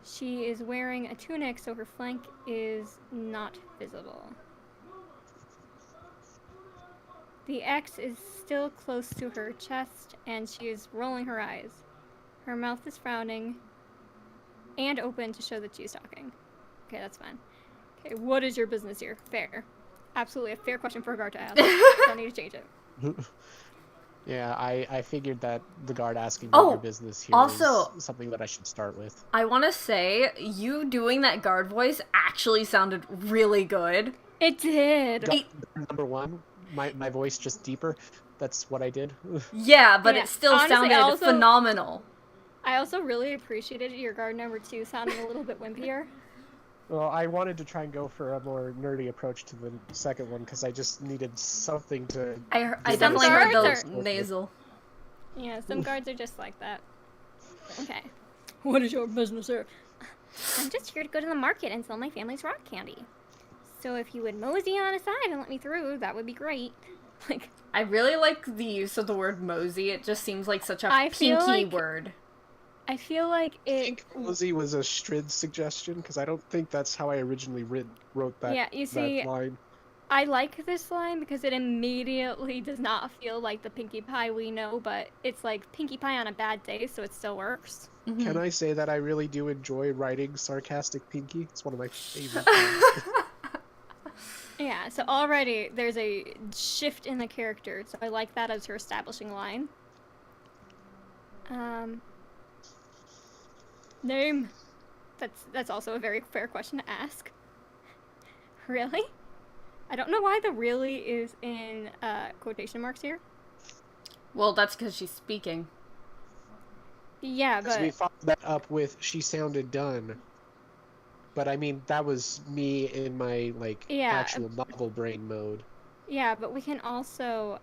She is wearing a tunic, so her flank is not visible. The X is still close to her chest, and she is rolling her eyes. Her mouth is frowning and open to show that she's talking. Okay, that's fine. Okay, what is your business here? Fair. Absolutely a fair question for a guard to ask. Don't need to change it. yeah, I figured that the guard asking Oh, what your business here also- is something that I should start with. I want to say you doing that guard voice actually sounded really good. It did. Guard number 1, my voice just deeper. That's what I did. Yeah, but Yeah, it still honestly, sounded also- phenomenal. I also really appreciated your guard number 2 sounding a little bit wimpier. Well, I wanted to try and go for a more nerdy approach to the second one because I just needed something to. I Some definitely heard guards the are- nasal. Yeah, some guards are just like that. Okay. What is your business here? I'm just here to go to the market and sell my family's rock candy. So if you would mosey on aside and let me through, that would be great. Like, I really like the use of the word mosey. It just seems like such a I feel pinky like- word. I feel like I it. think Mosey was a Strid suggestion because I don't think that's how I originally wrote that, Yeah, you see, that line. I like this line because it immediately does not feel like the Pinkie Pie we know, but it's like Pinkie Pie on a bad day, so it still works. Can I say that I really do enjoy writing sarcastic Pinky? It's one of my favorite things. Yeah, so already there's a shift in the character, so I like that as her establishing line. Name. That's also a very fair question to ask. Really? I don't know why the really is in quotation marks here. Well, that's because she's speaking. Yeah, Because we but followed that up with she sounded done. But I mean, that was me in my like Yeah. actual novel brain mode. Yeah, but we can also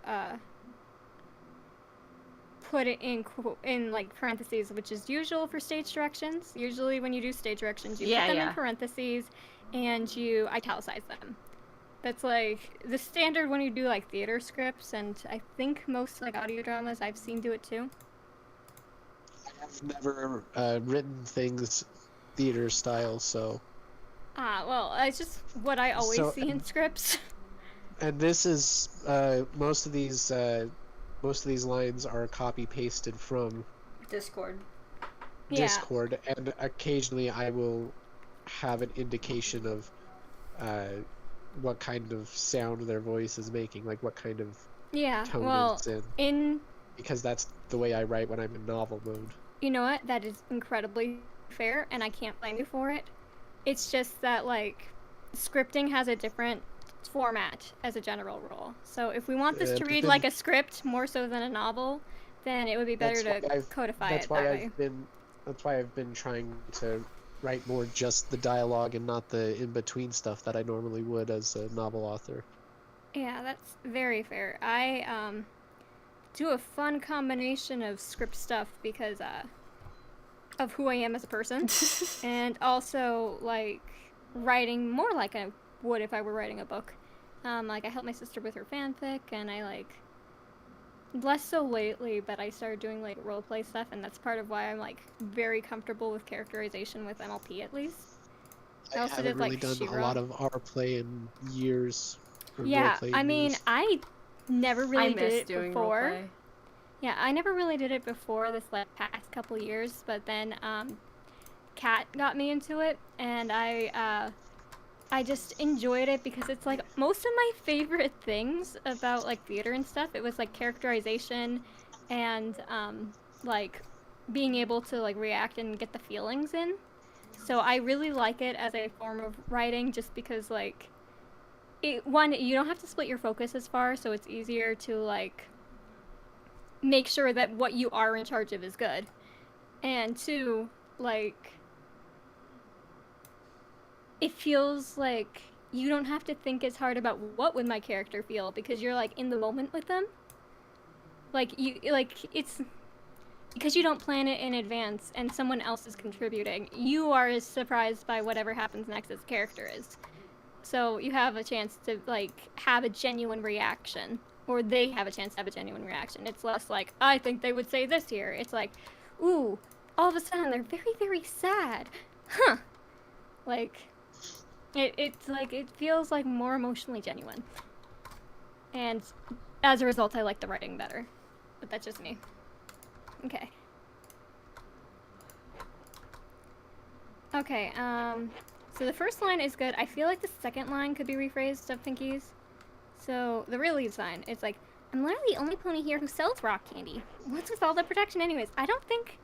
put it in like parentheses, which is usual for stage directions. Usually when you do stage directions, you put them in parentheses and you italicize them. That's like the standard when you do like theater scripts, and I think most like audio dramas I've seen do it too. I've never written things theater style, so. Well, it's just what I always see in scripts. And this is most of these lines are copy pasted from Discord. Discord, and occasionally I will have an indication of what kind of sound their voice is making, like what kind of tone it's in. Because that's the way I write when I'm in novel mode. You know what? That is incredibly fair, and I can't blame you for it. It's just that, like, scripting has a different format as a general rule. So if we want this to read like a script more so than a novel, then it would be better to codify it that way. That's why I've been trying to write more just the dialogue and not the in-between stuff that I normally would as a novel author. Yeah, that's very fair. I do a fun combination of script stuff because of who I am as a person, and also like writing more like I would if I were writing a book. Like I help my sister with her fanfic, and I like less so lately, but I started doing like roleplay stuff, and that's part of why I'm like very comfortable with characterization with MLP at least. I also haven't really done a lot of R-play in years. Yeah, I mean, I never really did it before. Roleplay. Yeah, I never really did it before this like past couple years, but then Kat got me into it, and I just enjoyed it because it's like most of my favorite things about like theater and stuff. It was like characterization and like being able to like react and get the feelings in. So I really like it as a form of writing just because like you don't have to split your focus as far, so it's easier to like make sure that what you are in charge of is good. And two, like it feels like you don't have to think as hard about what would my character feel because you're like in the moment with them. Like it's because you don't plan it in advance and someone else is contributing. You are as surprised by whatever happens next as the character is. So you have a chance to like have a genuine reaction, or they have a chance to have a genuine reaction. It's less like, I think they would say this here. It's like, ooh, all of a sudden they're very, very sad. Huh. Like, it's like, it feels like more emotionally genuine. And as a result, I like the writing better. But that's just me. Okay. Okay, so the first line is good. I feel like the second line could be rephrased of Pinky's. So, the real lead sign, it's like, I'm literally the only pony here who sells rock candy. What's with all the protection anyways? I don't think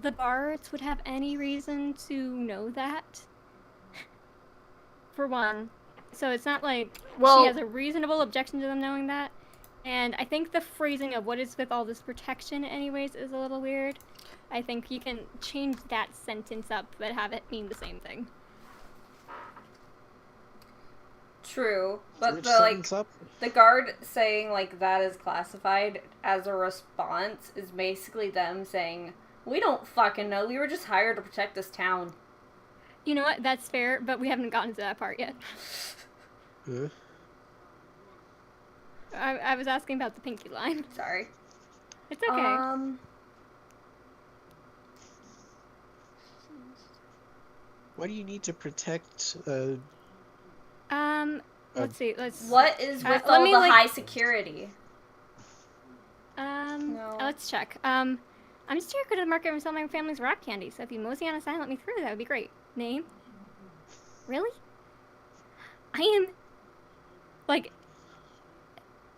the bards would have any reason to know that. For one. So it's not like she has a reasonable objection to them knowing that. And I think the phrasing of what is with all this protection anyways is a little weird. I think you can change that sentence up but have it mean the same thing. True, but the guard saying like that is classified as a response is basically them saying, we don't fucking know, we were just hired to protect this town. You know what, that's fair, but we haven't gotten to that part yet. I was asking about the Pinky line. Sorry. It's okay. Why do you need to protect let's see. Let's. What is with let all me, the like- high security? No. Let's check. I'm just here to go to the market and sell my family's rock candy. So if you mosey on aside and let me through, that would be great. Name? Really? I am. Like.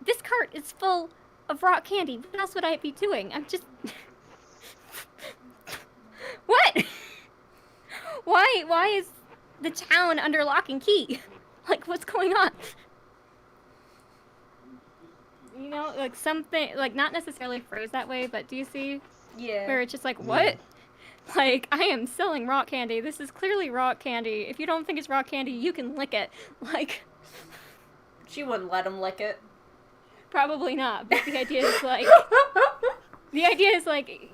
This cart is full of rock candy. What else would I be doing? I'm just. What? Why is the town under lock and key? Like, what's going on? You know, like something, like not necessarily phrased that way, but do you see Yeah. where it's just like, what? Like, I am selling rock candy. This is clearly rock candy. If you don't think it's rock candy, you can lick it. Like, She wouldn't let him lick it. probably not. But the idea is like,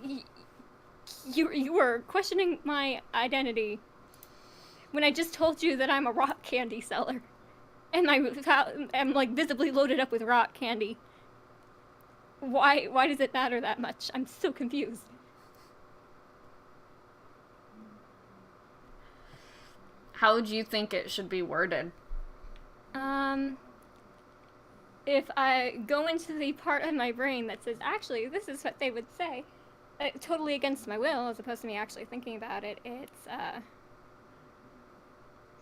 you were questioning my identity when I just told you that I'm a rock candy seller, and I'm like visibly loaded up with rock candy. Why does it matter that much? I'm so confused. How would you think it should be worded? If I go into the part of my brain that says, actually, this is what they would say, totally against my will, as opposed to me actually thinking about it, it's,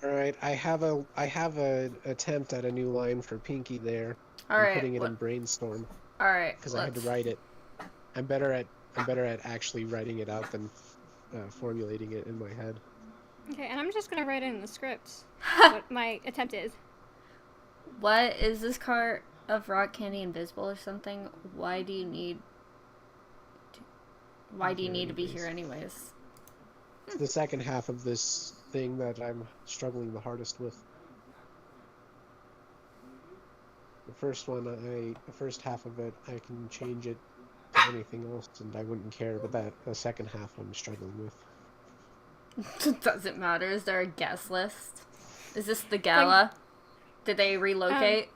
All right, I have a attempt at a new line for Pinky there. All I'm right. putting it in brainstorm All right. because I had to write it. I'm better at actually writing it out than formulating it in my head. okay, and I'm just gonna write it in the script, what my attempt is. What is this cart of rock candy invisible or something? Why do you need to be here anyways? It's the second half of this thing that I'm struggling the hardest with. The first half of it, I can change it to anything else and I wouldn't care, but the second half I'm struggling with. Doesn't matter. Is there a guest list? Is this the gala? Did they relocate?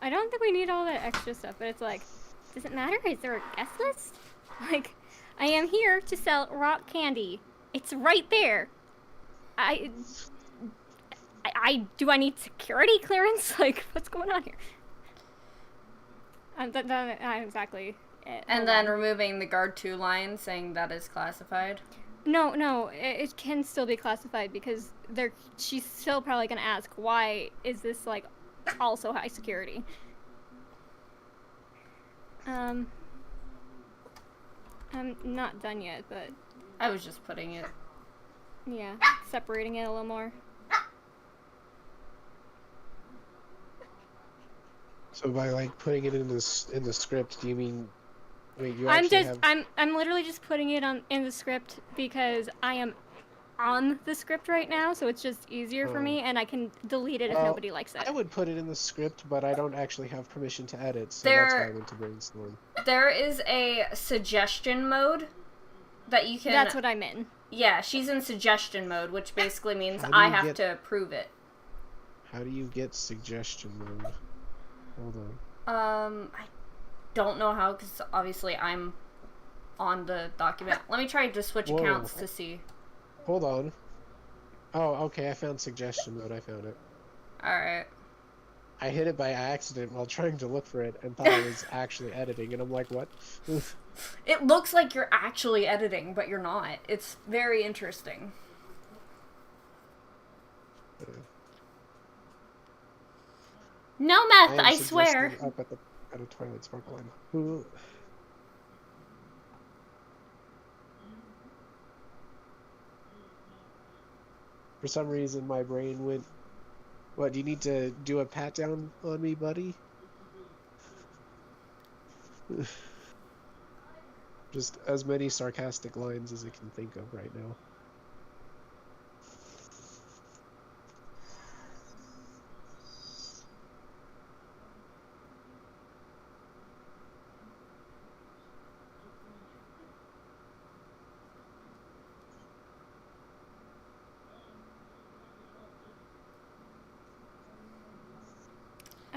I don't think we need all that extra stuff, but it's like, does it matter? Is there a guest list? Like, I am here to sell rock candy. It's right there. Do I need security clearance? Like, what's going on here? Exactly. And then removing the guard 2 line saying that is classified. No, it can still be classified because she's still probably gonna ask, why is this like also high security? I'm not done yet, but I was just putting it. yeah, separating it a little more. So by like putting it in the script, do you mean? Wait, you I'm actually just have... I'm literally just putting it in the script because I am on the script right now, so it's just easier for me, and I can delete it if nobody likes it. I would put it in the script, but I don't actually have permission to edit, so that's why I went to brainstorm. There is a suggestion mode that you can... That's what I'm in. Yeah, she's in suggestion mode, which basically means I have to approve it. How do you get suggestion mode? Hold on. I don't know how, because obviously I'm on the document. Let me try to switch accounts to see. Hold on. Oh, okay, I found suggestion mode. I found it. Alright. I hit it by accident while trying to look for it and thought I was actually editing, and I'm like, what? It looks like you're actually editing, but you're not. It's very interesting. No meth, I swear. Up at a Twilight Sparkle line. Who? For some reason, my brain went. What? Do you need to do a pat down on me, buddy? Just as many sarcastic lines as I can think of right now.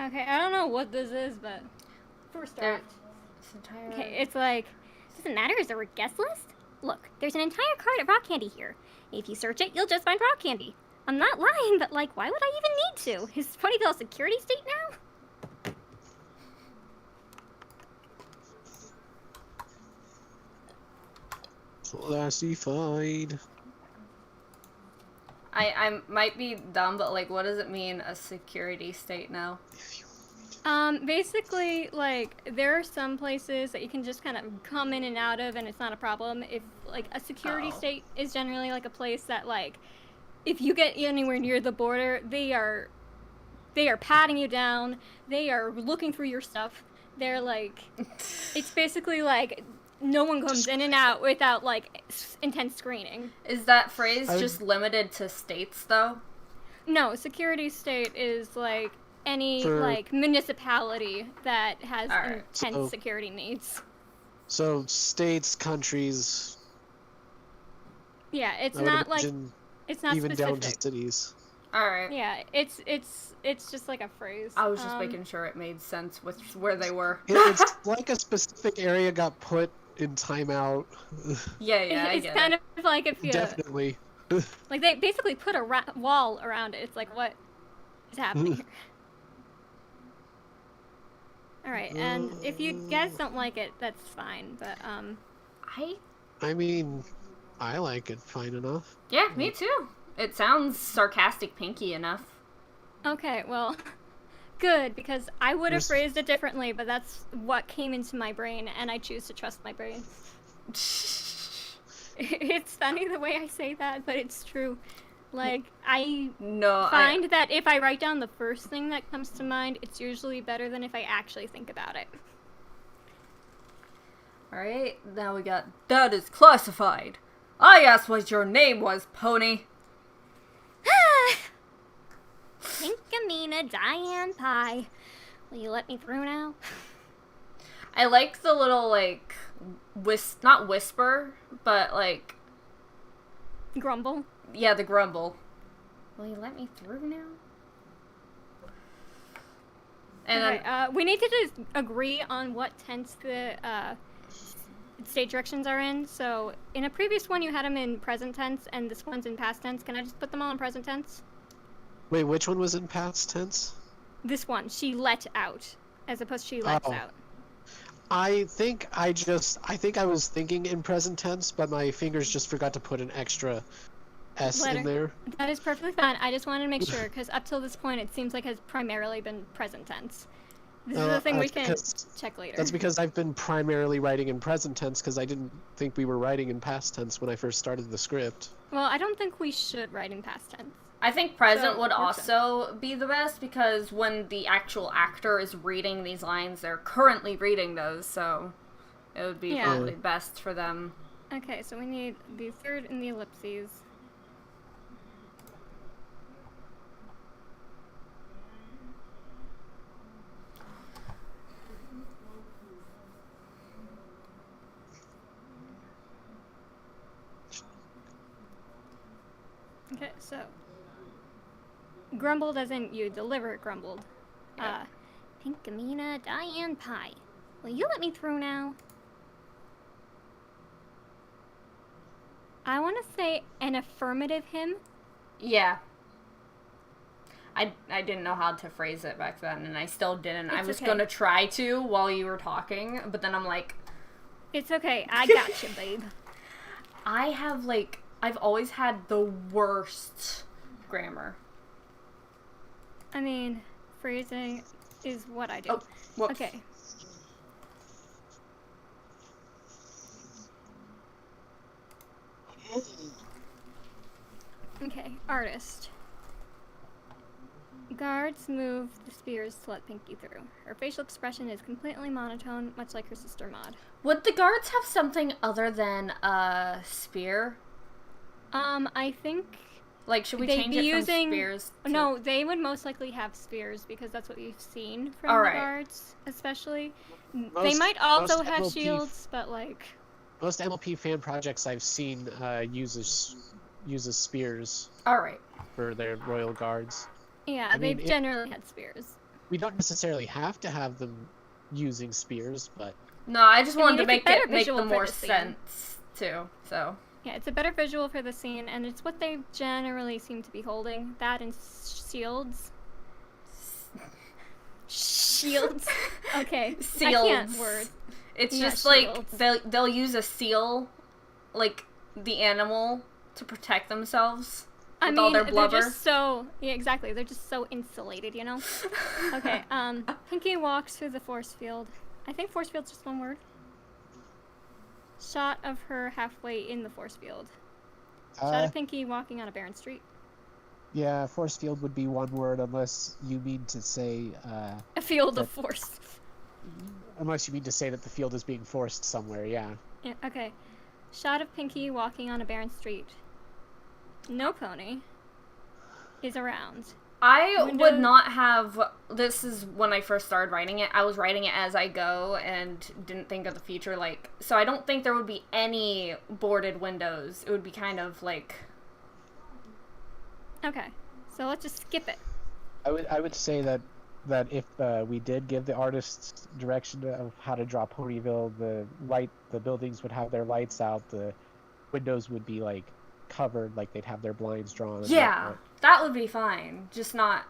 Okay, I don't know what this is, but first off, okay, it's like, doesn't matter, is there a guest list? Look, there's an entire cart of rock candy here. If you search it, you'll just find rock candy. I'm not lying, but like, why would I even need to? Is Ponyville a security state now? Classified. I might be dumb, but like, what does it mean, a security state now? Basically, like, there are some places that you can just kind of come in and out of and it's not a problem. If, like, a security state is generally, like, a place that, like, if you get anywhere near the border, they are patting you down, they are looking through your stuff, they're, like, it's basically, like, no one comes in and out without, like, intense screening. Is that phrase just limited to states, though? No, security state is, like, any like municipality that has intense security needs. So states, countries. Yeah, it's not like it's not even specific. Down to cities. All right. Yeah, it's just like a phrase. I was just making sure it made sense with where they were. It's like a specific area got put in timeout. Yeah, it's kind of like if you definitely. Like they basically put a wall around it. It's like what is happening here? All right, and if you guys don't like it, that's fine. But I mean, I like it fine enough. Yeah, me too. It sounds sarcastic, Pinky enough. Okay, well, good, because I would have phrased it differently, but that's what came into my brain, and I choose to trust my brain. It's funny the way I say that, but it's true. Like, I find that if I write down the first thing that comes to mind, it's usually better than if I actually think about it. Alright, now we got, that is classified. I asked what your name was, Pony. Pinkamena Diane Pie. Will you let me through now? I like the little, like, not whisper, but, like... grumble? Yeah, the grumble. Will you let me through now? And okay, we need to just agree on what tense the state directions are in. So, in a previous one, you had them in present tense, and this one's in past tense. Can I just put them all in present tense? Wait, which one was in past tense? This one, she let out, as opposed to she lets out. I think I was thinking in present tense, but my fingers just forgot to put an extra S in there. That is perfectly fine. I just wanted to make sure, because up till this point, it seems like it has primarily been present tense. This is the thing we can check later. That's because I've been primarily writing in present tense, because I didn't think we were writing in past tense when I first started the script. Well, I don't think we should write in past tense. I think present would also be the best, because when the actual actor is reading these lines, they're currently reading those, so it would be probably best for them. Okay, so we need the third and the ellipses. Okay, so grumbled as in you deliver grumbled. Pinkamena Diane Pie. Will you let me through now? I want to say an affirmative him. Yeah. I didn't know how to phrase it back then, and I still didn't. I was gonna try to while you were talking, but then I'm like... It's okay, I got you, babe. I've always had the worst grammar. I mean, phrasing is what I do. Oh, whoops. Okay. Okay, artist. Guards move the spears to let Pinky through. Her facial expression is completely monotone, much like her sister Maud. Would the guards have something other than a spear? I think... Like, should we change it from spears to... No, they would most likely have spears, because that's what we've seen from the guards, especially. They might also have shields, but, like... Most MLP fan projects I've seen uses spears. Alright. For their royal guards. Yeah, they've generally had spears. We don't necessarily have to have them using spears, but... No, I just wanted to make them more sense, too, so... Yeah, it's a better visual for the scene, and it's what they generally seem to be holding. That and shields. Shields. Okay. Seals. I can't word. It's Yeah, just like shields. they'll use a seal, like the animal, to protect themselves with all their blubber. They're just so exactly. They're just so insulated, you know. Okay. Pinky walks through the force field. I think force field's just one word. Shot of her halfway in the force field. Shot of Pinky walking on a barren street. Yeah, force field would be one word unless you mean to say A field of force. unless you mean to say that the field is being forced somewhere, yeah. Yeah, okay. Shot of Pinky walking on a barren street. No pony is around. I would not have. This is when I first started writing it. I was writing it as I go and didn't think of the future. Like, so I don't think there would be any boarded windows. It would be kind of like. Okay, so let's just skip it. I would say that if we did give the artists direction of how to draw Ponyville, the buildings would have their lights out, the windows would be like covered, like they'd have their blinds drawn. Yeah, that would be fine. Just not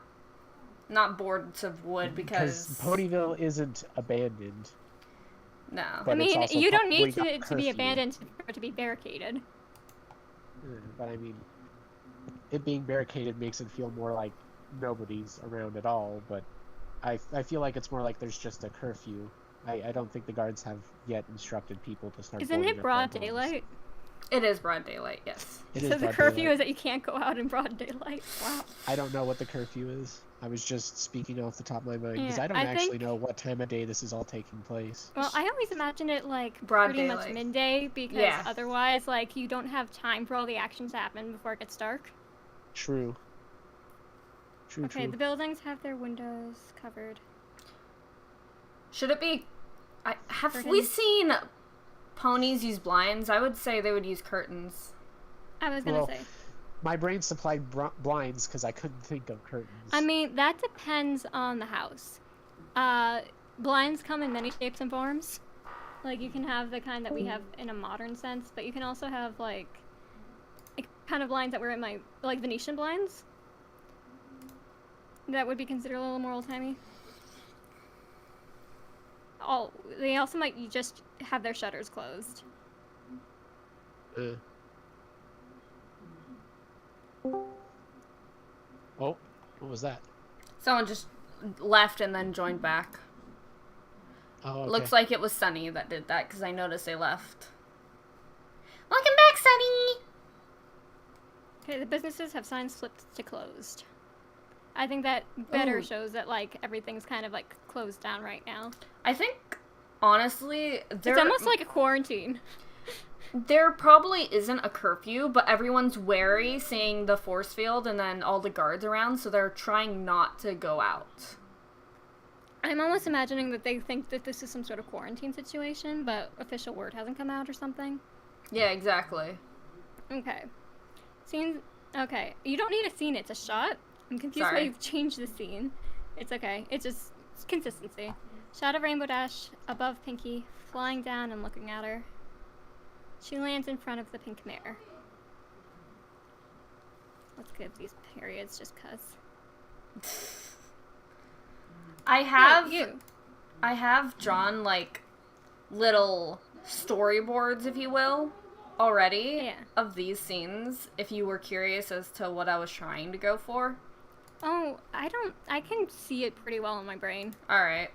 boards of wood because Ponyville isn't abandoned. No, but I mean you don't need got to be abandoned for it to be barricaded. But I mean, it being barricaded makes it feel more like nobody's around at all. But I feel like it's more like there's just a curfew. I don't think the guards have yet instructed people to start. Isn't it broad daylight? It is broad daylight, yes. So the curfew is that you can't go out in broad daylight. Wow. I don't know what the curfew is. I was just speaking off the top of my mind because Yeah, I don't I actually think- know what time of day this is all taking place. Well, I always imagine it like Broad pretty daylight. much midday because Yeah. otherwise, like, you don't have time for all the action to happen before it gets dark. True. True. Okay, the buildings have their windows covered. Should it be? Have we Curtains? seen ponies use blinds? I would say they would use curtains. I was gonna Well, say. My brain supplied blinds because I couldn't think of curtains. I mean, that depends on the house. Blinds come in many shapes and forms. Like, you can have the kind that we have in a modern sense, but you can also have, like kind of blinds that were in my, like, Venetian blinds. That would be considered a little more old-timey. Oh, they also might just have their shutters closed. Oh, what was that? Someone just left and then joined back. Oh, okay. Looks like it was Sunny that did that because I noticed they left. Welcome back, Sunny! Okay, the businesses have signs flipped to closed. I think that better shows that, like, everything's kind of, like, closed down right now. I think, honestly, It's almost like a quarantine. there probably isn't a curfew, but everyone's wary seeing the force field and then all the guards around, so they're trying not to go out. I'm almost imagining that they think that this is some sort of quarantine situation, but official word hasn't come out or something. Yeah, exactly. Okay. Scene. Okay. You don't need a scene, it's a shot. I'm confused why Sorry. you've changed the scene. It's okay. It's just consistency. Shot of Rainbow Dash above Pinky, flying down and looking at her. She lands in front of the pink mare. Let's give these periods just cuz. I have you. I have drawn like little storyboards, if you will, already of these scenes. If you were curious as to what I was trying to go for. Oh, I can see it pretty well in my brain. All right.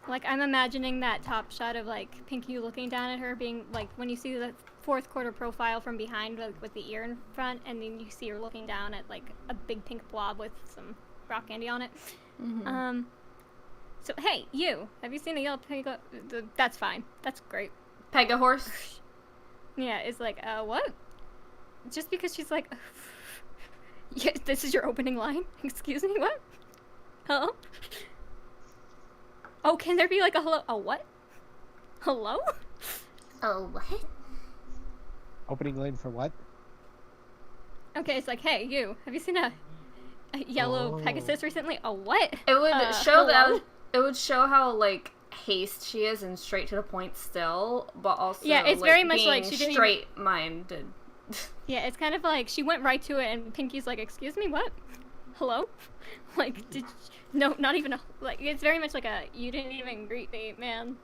Like, I'm imagining that top shot of, like, Pinky looking down at her being, like, when you see the fourth quarter profile from behind, like, with the ear in front, and then you see her looking down at, like, a big pink blob with some rock candy on it. Mm-hmm. So, hey, you, have you seen a yellow pega? That's fine. That's great. Pegahorse? Yeah, it's like, what? Just because she's like, yeah, this is your opening line? Excuse me, what? Hello? Oh, can there be like a hello? A what? Hello? Oh, what? Opening line for what? Okay, it's like, hey, you, have you seen a yellow Pegasus recently? A what? It would show hello? it would show how like haste she is and straight to the point still, but also Yeah, it's very much like being she didn't even- straight-minded. Yeah, it's kind of like she went right to it, and Pinky's like, "Excuse me, what? Hello?" Like, no, not even like. It's very much like a you didn't even greet me, man.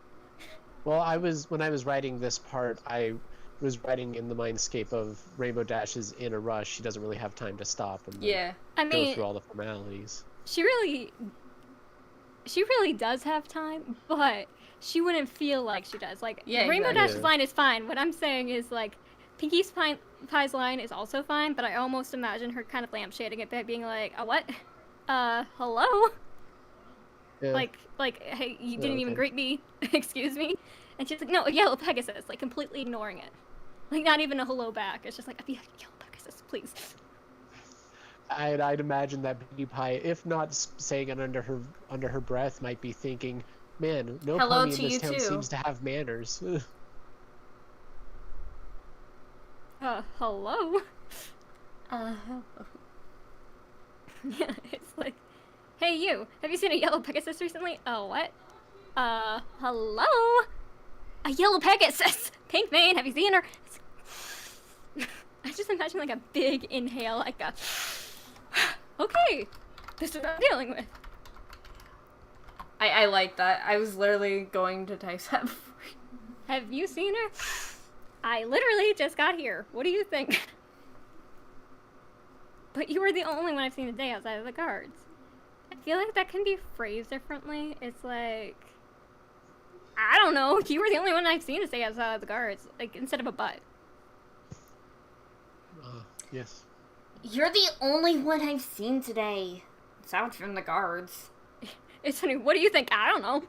Well, when I was writing this part, I was writing in the mindscape of Rainbow Dash is in a rush. She doesn't really have time to stop and Yeah. I go mean, through all the formalities. she really does have time, but she wouldn't feel like she does. Like, Yeah, Rainbow exactly. Dash's line is fine. What I'm saying is, like, Pinkie Pie's line is also fine, but I almost imagine her kind of lampshading it by being like, what? Hello? Yeah. Like, hey, you didn't even okay. greet me. Excuse me? And she's like, no, a yellow Pegasus, like, completely ignoring it. Like, not even a hello back. It's just like, a yellow Pegasus, please. I'd imagine that Pinkie Pie, if not saying it under her breath, might be thinking, "Man, no Hello pony to in this you town too." seems to have manners." Hello? Yeah, it's like, hey you, have you seen a yellow Pegasus recently? Oh, what? Hello? A yellow Pegasus! Pink mane, have you seen her? I just imagine like a big inhale, like a, okay, this is what I'm dealing with. I like that. I was literally going to type that before. Have you seen her? I literally just got here. What do you think? But you were the only one I've seen today outside of the guards. I feel like that can be phrased differently. It's like, I don't know. You were the only one I've seen to stay outside of the guards. Like, instead of a but. Yes. You're the only one I've seen today. Sounds from the guards. It's funny. What do you think? I don't know.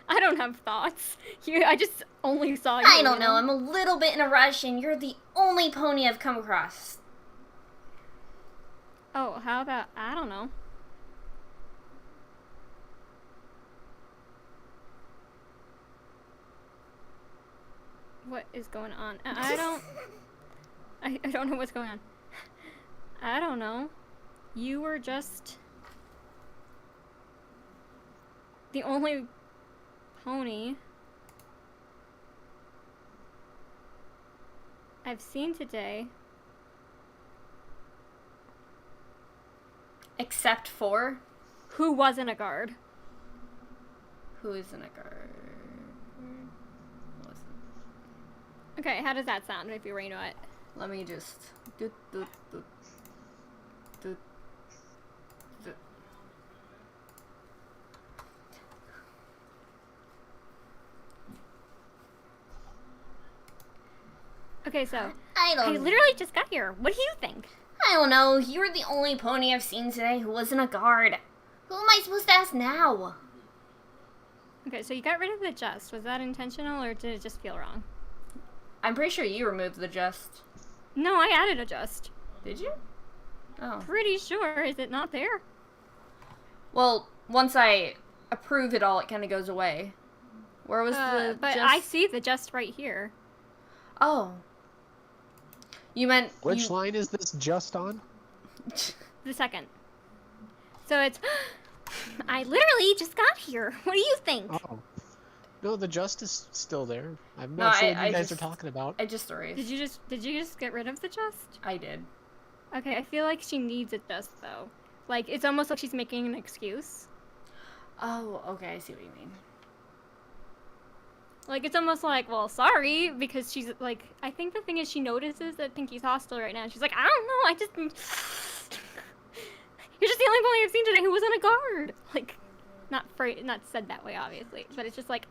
I don't have thoughts. I just only saw you. I don't know. I'm a little bit in a rush, and you're the only pony I've come across. Oh, how about, I don't know. What is going on? I don't know what's going on. I don't know. You were just the only pony I've seen today. Except for Who wasn't a guard? who isn't a guard? Wasn't. Okay, how does that sound if you were to it? Let me just. Doot, doot, doot, doot, doot. Okay, so I I don't literally just got here. What do you think? I don't know. You're the only pony I've seen today who wasn't a guard. Who am I supposed to ask now? Okay, so you got rid of the just. Was that intentional or did it just feel wrong? I'm pretty sure you removed the just. No, I added a just. Did you? Oh. Pretty sure. Is it not there? Well, once I approve it all, it kind of goes away. Where was the But just? I see the just right here. Oh. You meant Which line is this just on? The second. So it's, I literally just got here. What do you think? Oh. No, the just is still there. I'm No, not sure I what you guys just- are talking about. I just erased. Did you just get rid of the just? I did. Okay, I feel like she needs it just though. Like it's almost like she's making an excuse. Oh, okay. I see what you mean. Like it's almost like, well, sorry, because she's like, I think the thing is she notices that Pinky's hostile right now. And she's like, I don't know, I just, you're just the only pony I've seen today who wasn't a guard. Like, not said that way, obviously, but it's just like,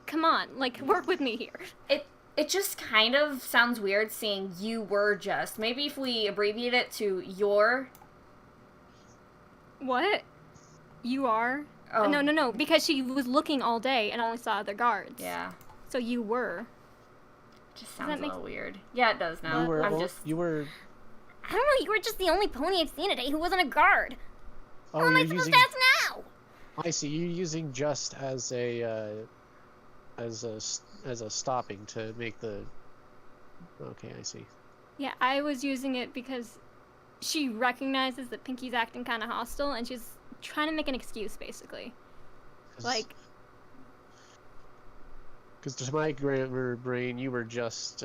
come on, like work with me here. It just kind of sounds weird saying you were just. Maybe if we abbreviate it to your. What? You are? Oh. No, because she was looking all day and only saw other guards. Yeah. So you were. Just that sounds a make- little weird. Yeah, it does now. You were. I'm just. You were. I don't know. You were just the only pony I've seen today who wasn't a guard. Oh, Who am I you're supposed using. to ask now? I see. You're using just as a stopping to make the. Okay, I see. Yeah, I was using it because she recognizes that Pinky's acting kind of hostile and she's trying to make an excuse, basically. 'Cause Like, Because to my grammar brain, you were just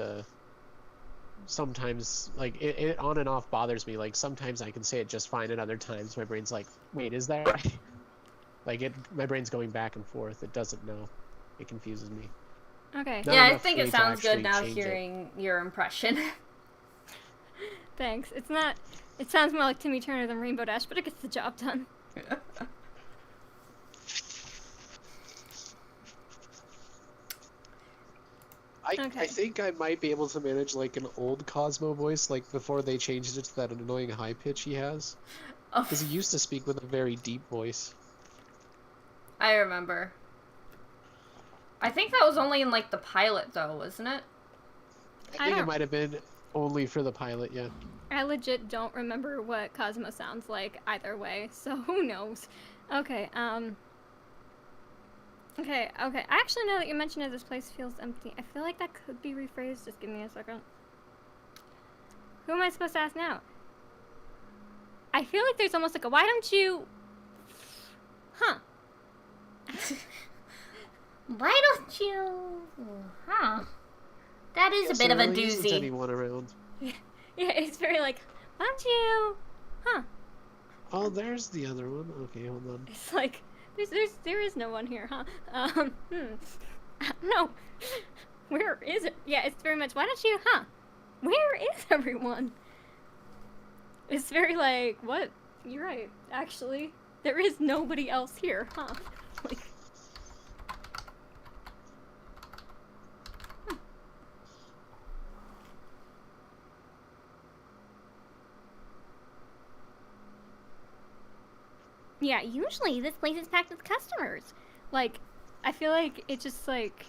sometimes like it on and off bothers me. Like sometimes I can say it just fine, and other times my brain's like, wait, is that right? Like my brain's going back and forth. It doesn't know. It confuses me. Okay. Not Yeah, I enough think for me it to sounds good actually now change it. hearing your impression. Thanks. It's not. It sounds more like Timmy Turner than Rainbow Dash, but it gets the job done. I Okay. think I might be able to manage like an old Cosmo voice, like before they changed it to that annoying high pitch he has. Oh, Because he used to speak with a very deep voice. I remember. I think that was only in like the pilot though, wasn't it? I think it might have been only for the pilot, yeah. I legit don't remember what Cosmo sounds like either way, so who knows? Okay, Okay. Actually, now that you mention it, this place feels empty. I feel like that could be rephrased. Just give me a second. Who am I supposed to ask now? I feel like there's almost like a, why don't you... Huh. Why don't you... Huh. That is a bit of a There isn't doozy. anyone around. Yeah, it's very like, why don't you... Huh. Oh, there's the other one. Okay, hold on. It's like, there is no one here, huh? No. Where is it? Yeah, it's very much, why don't you, huh? Where is everyone? It's very like, what? You're right, actually. There is nobody else here, huh? Like... Yeah, usually this place is packed with customers. Like, I feel like it just like,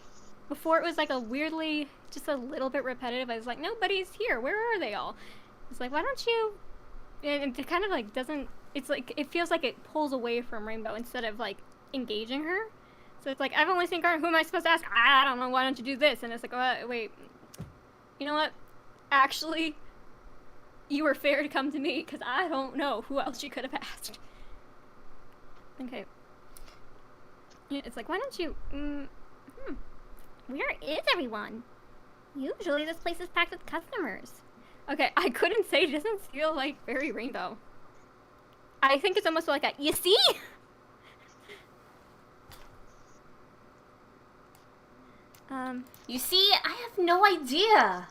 before it was like a weirdly, just a little bit repetitive. I was like, nobody's here. Where are they all? It's like, why don't you? And it kind of like doesn't, it's like, it feels like it pulls away from Rainbow instead of like engaging her. So it's like, I've only seen Garden. Who am I supposed to ask? I don't know. Why don't you do this? And it's like, wait, you know what? Actually, you were fair to come to me because I don't know who else you could have asked. Okay. Yeah, it's like, why don't you, Where is everyone? usually this place is packed with customers. Okay, I couldn't say, it doesn't feel like very Rainbow. I think it's almost like a, you see? You see, I have no idea.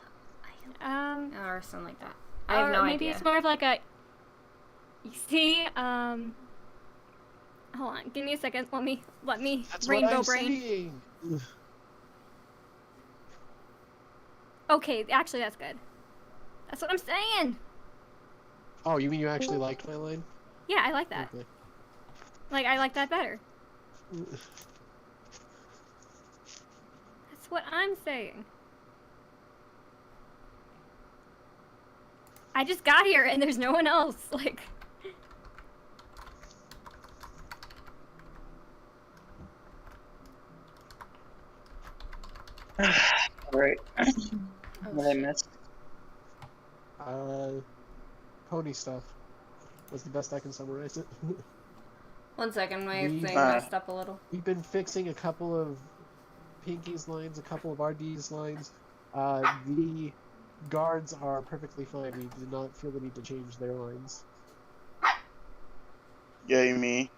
Or something like that. I have no maybe idea. it's more of like a, you see, hold on, give me a second, let me That's Rainbow what I'm brain. saying. Okay, actually that's good. That's what I'm saying. Oh, you mean you actually liked my line? Yeah, I like that. Okay. Like, I like that better. That's what I'm saying. I just got here and there's no one else, like... Alright. What I missed? Pony stuff. Was the best I can summarize it. 1 second, my We- thing messed up a little. We've been fixing a couple of Pinky's lines, a couple of RD's lines. The guards are perfectly fine. We did not feel the need to change their lines. Yay me.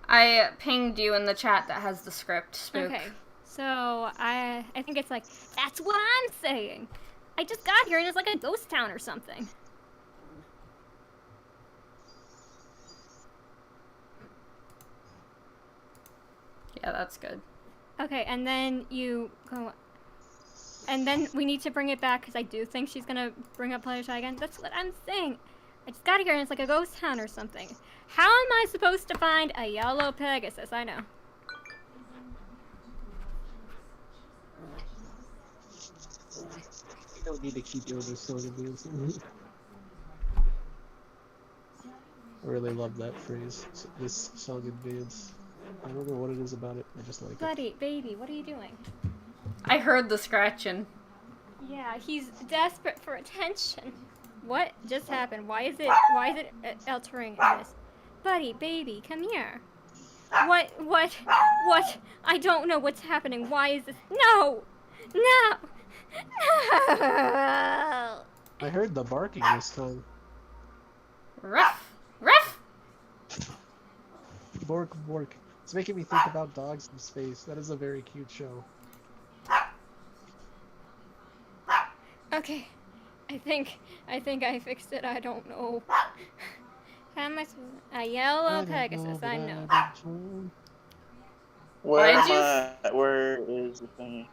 I pinged you in the chat that has the script, Spook. Okay, so I think it's like, that's what I'm saying. I just got here and it's like a ghost town or something. Yeah, that's good. Okay, and then you go, and then we need to bring it back because I do think she's gonna bring up Fluttershy again. That's what I'm saying. I just got here and it's like a ghost town or something. How am I supposed to find a yellow Pegasus? I know. We don't need to keep doing this song and dance. I really love that phrase. This song and dance. I don't know what it is about it. I just like it. Buddy, baby, what are you doing? I heard the scratching. Yeah, he's desperate for attention. What just happened? Why is it altering this? Buddy, baby, come here. What? I don't know what's happening. Why is this? No! No! No! I heard the barking this time. Ruff! Ruff! Bork, bork. It's making me think about dogs in space. That is a very cute show. Okay. I think I fixed it. I don't know. How am I supposed to... A yellow Pegasus, I know. Where Why'd am you- I? Where is the thingy?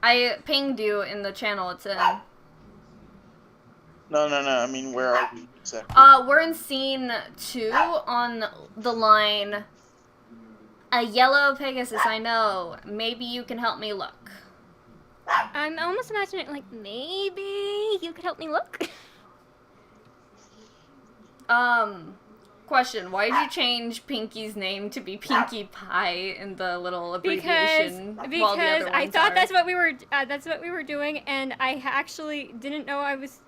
I pinged you in the channel it's in. No. I mean, where are we exactly? We're in scene 2 on the line. A yellow Pegasus, I know. Maybe you can help me look. I'm almost imagining, like, maybe you could help me look? Question. Why did you change Pinky's name to be Pinkie Pie in the little abbreviation? while the Because other I ones thought are? that's what we were doing, and I actually didn't know I was...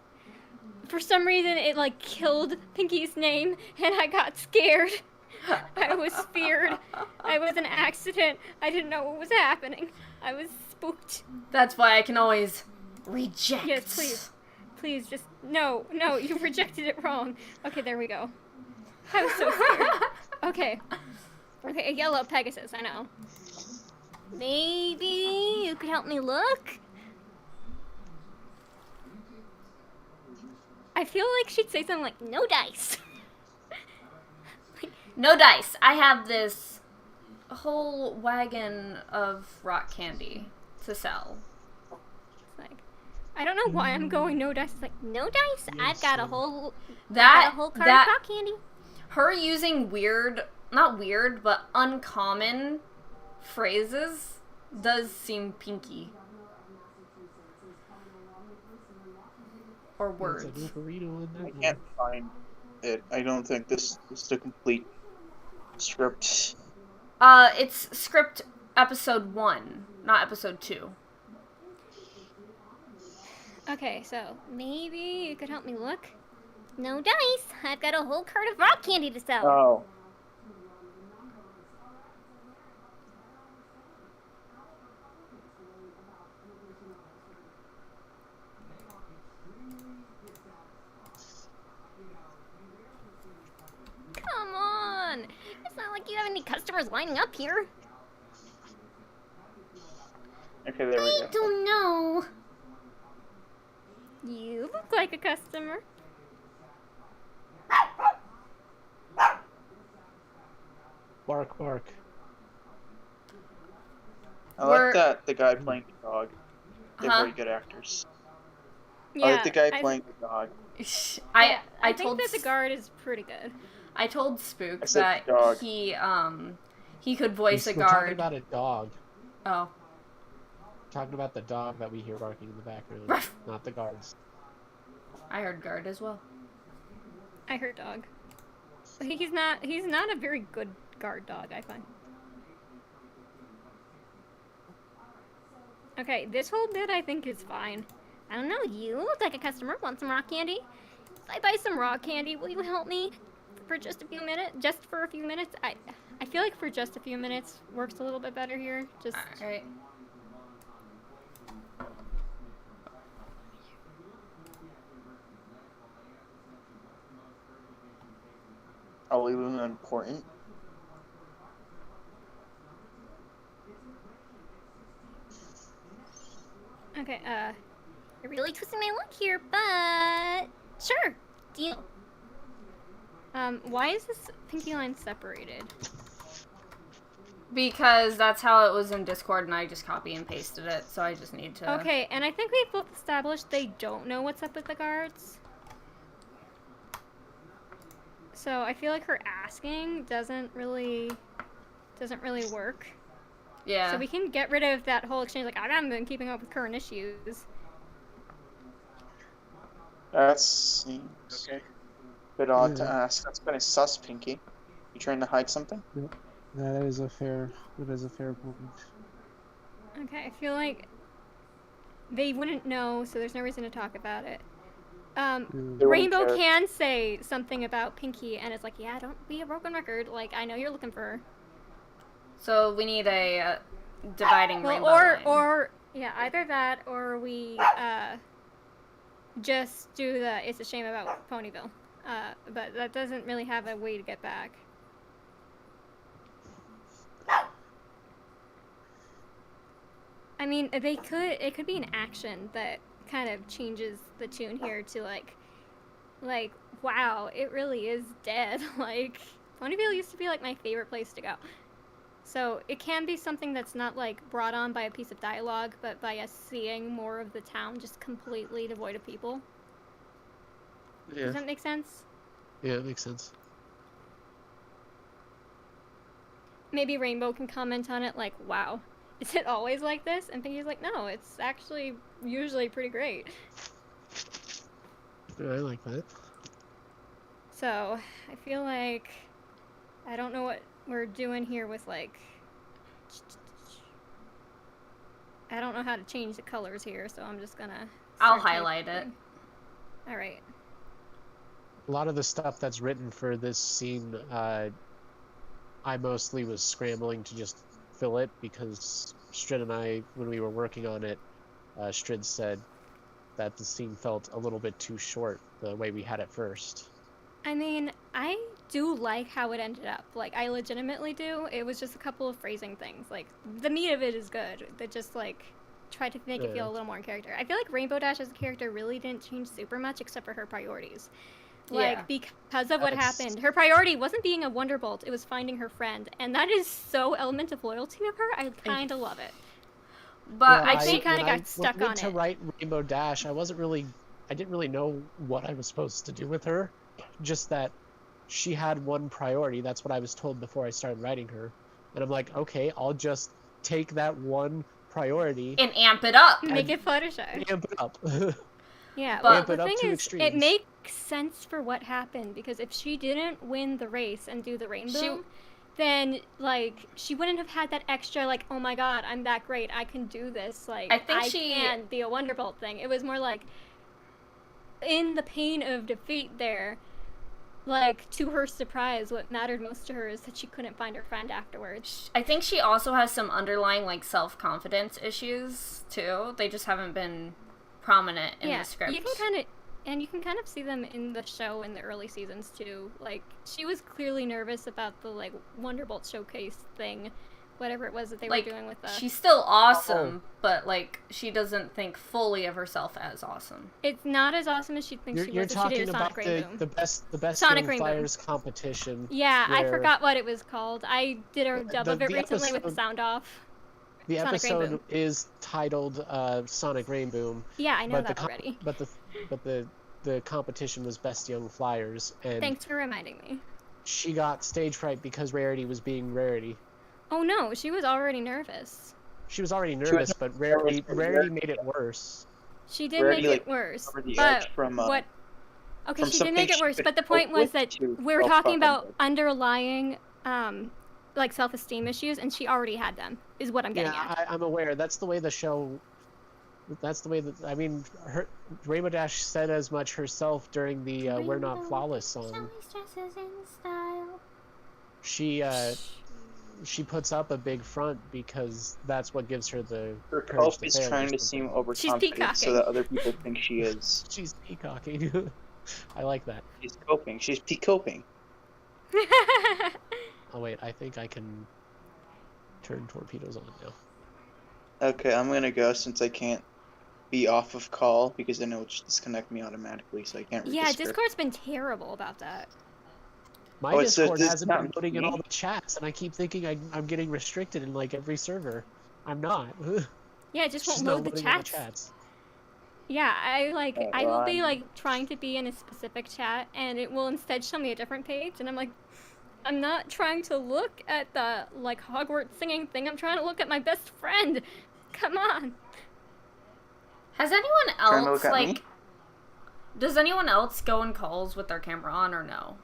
For some reason, it, like, killed Pinky's name, and I got scared. I was feared. I was an accident. I didn't know what was happening. I was spooked. That's why I can always reject. Yes, please. Please, just... No, you rejected it wrong. Okay, there we go. I was so scared. Okay, a yellow Pegasus, I know. Maybe you could help me look? I feel like she'd say something like, no dice. No dice. I have this whole wagon of rock candy to sell. It's like, I don't know why I'm going no dice. It's like, no dice? I've got a whole... That card of rock candy. Her using not weird, but uncommon phrases does seem Pinky. Or words. It's a burrito in I there. can't find it. I don't think this is the complete script. It's script episode 1, not episode 2. Okay, so maybe you could help me look? No dice. I've got a whole cart of rock candy to sell. Oh. Come on. It's not like you have any customers lining up here. Okay, there we go. I don't know. You look like a customer. Bark, bark. I We're- like that the guy playing the dog. They're Huh? very good actors. Yeah, I like the guy I- playing the dog. I think told that the guard is pretty good. I told Spook I said that dog. he could voice a We're talking guard. about a dog. Oh. Talking about the dog that we hear barking in the background, Ruff. not the guards. I heard guard as well. I heard dog. But he's not a very good guard dog, I find. Okay, this whole bit I think is fine. I don't know, you look like a customer. Want some rock candy? If I buy some rock candy, will you help me for just a few minutes? Just for a few minutes? I feel like for just a few minutes works a little bit better here. Just Alright. Aliluna important. okay. You're really twisting my luck here, but sure, deal. Why is this pinky line separated? Because that's how it was in Discord and I just copy and pasted it, so I just need to... Okay, and I think we've both established they don't know what's up with the guards. So I feel like her asking doesn't really work. Yeah. So we can get rid of that whole exchange, like, I haven't been keeping up with current issues. That seems Okay. a bit odd to Yeah. ask. That's kind of sus, Pinky. You trying to hide something? That is a fair point. Okay, I feel like they wouldn't know, so there's no reason to talk about it. They wouldn't Rainbow care. can say something about Pinky, and it's like, yeah, don't be a broken record. Like, I know you're looking for her. So we need a dividing Well, rainbow line. or yeah, either that, or we just do the "It's a shame about Ponyville," but that doesn't really have a way to get back. I mean, it could be an action that kind of changes the tune here to like, wow, it really is dead. Like, Ponyville used to be like my favorite place to go. So it can be something that's not like brought on by a piece of dialogue, but by us seeing more of the town just completely devoid of people. Yeah. Does that make sense? Yeah, it makes sense. Maybe Rainbow can comment on it like, wow, is it always like this? And Pinky's like, no, it's actually usually pretty great. Yeah, I like that. So I feel like I don't know what we're doing here with like, I don't know how to change the colors here, so I'm just gonna I'll start highlight it. typing. All right. A lot of the stuff that's written for this scene, I mostly was scrambling to just fill it because Strid and I, when we were working on it, Strid said that the scene felt a little bit too short the way we had it first. I mean, I do like how it ended up. Like, I legitimately do. It was just a couple of phrasing things. Like, the meat of it is good. They just, like, tried to make it feel a little more in character. I feel like Rainbow Dash as a character really didn't change super much except for her priorities. Like, Yeah. because of what happened. Her priority wasn't being a Wonderbolt, it was finding her friend. And that is so element of loyalty of her. I kind of love it. But Like, I she think kind of got stuck on to it. write Rainbow Dash, I didn't really know what I was supposed to do with her. Just that she had one priority. That's what I was told before I started writing her. And I'm like, okay, I'll just take that one priority and amp it up. Make it Fluttershy. amp it up. Yeah, But- well, the Amp it up thing to is, extremes. it makes sense for what happened, because if she didn't win the race and do the rainbow, then, like, she wouldn't have had that extra, like, oh my god, I'm that great, I can do this, like, I think she- can be a Wonderbolt thing. It was more like, in the pain of defeat there, like, to her surprise, what mattered most to her is that she couldn't find her friend afterwards. I think she also has some underlying, like, self-confidence issues, too. They just haven't been prominent in the script. You can kind of see them in the show in the early seasons too. Like, she was clearly nervous about the like Wonderbolt showcase thing, whatever it was that they were doing with the. She's still awesome, but like she doesn't think fully of herself as awesome. It's not as awesome as she thinks she You're was. If she did talking a about Sonic Rainboom. the best Sonic Young Rainboom. Flyers competition. Yeah, I where forgot what it was called. I did a dub of it the recently with the episode- sound off. The Sonic episode Rainboom. is titled Sonic Rainboom. Yeah, I know but that already. But the competition was Best Young Flyers, and Thanks for reminding me. she got stage fright because Rarity was being Rarity. Oh no, she was already nervous. She was already nervous, but Rarity made it worse. She did Rarity, make like, it worse. covered the But edge from, what? Okay, from she did make something it worse. she But the could point cope was with that to we were talking about self-confidence. underlying, like self-esteem issues, and she already had them. Is what I'm getting at. I'm aware. That's the way the show. That's the way that her Rainbow Dash said as much herself during the "We're Not Flawless" song. She puts up a big front because that's what gives her the Her courage cope to is fail or trying to something. seem overconfident so that other people think she is. She's peacocking. I like that. She's coping. She's peacoping. Oh wait, I think I can turn torpedoes on now. Okay, I'm gonna go since I can't be off of call because then it'll just disconnect me automatically, so I can't read Yeah, the script. Discord's been terrible about that. My Oh, it's Discord this hasn't been time loading in me? all the chats, and I keep thinking I'm getting restricted in like every server. I'm not. Yeah, it just It's won't not load the loading all chats. Yeah, I Oh, will well, be like trying to be in a specific chat, and it will instead show me a different page, and I'm like, I'm not trying to look at the like Hogwarts singing thing. I'm trying to look at my best friend. Come on. Has anyone Trying to else look at me? like? Does anyone else go in calls with their camera on or no?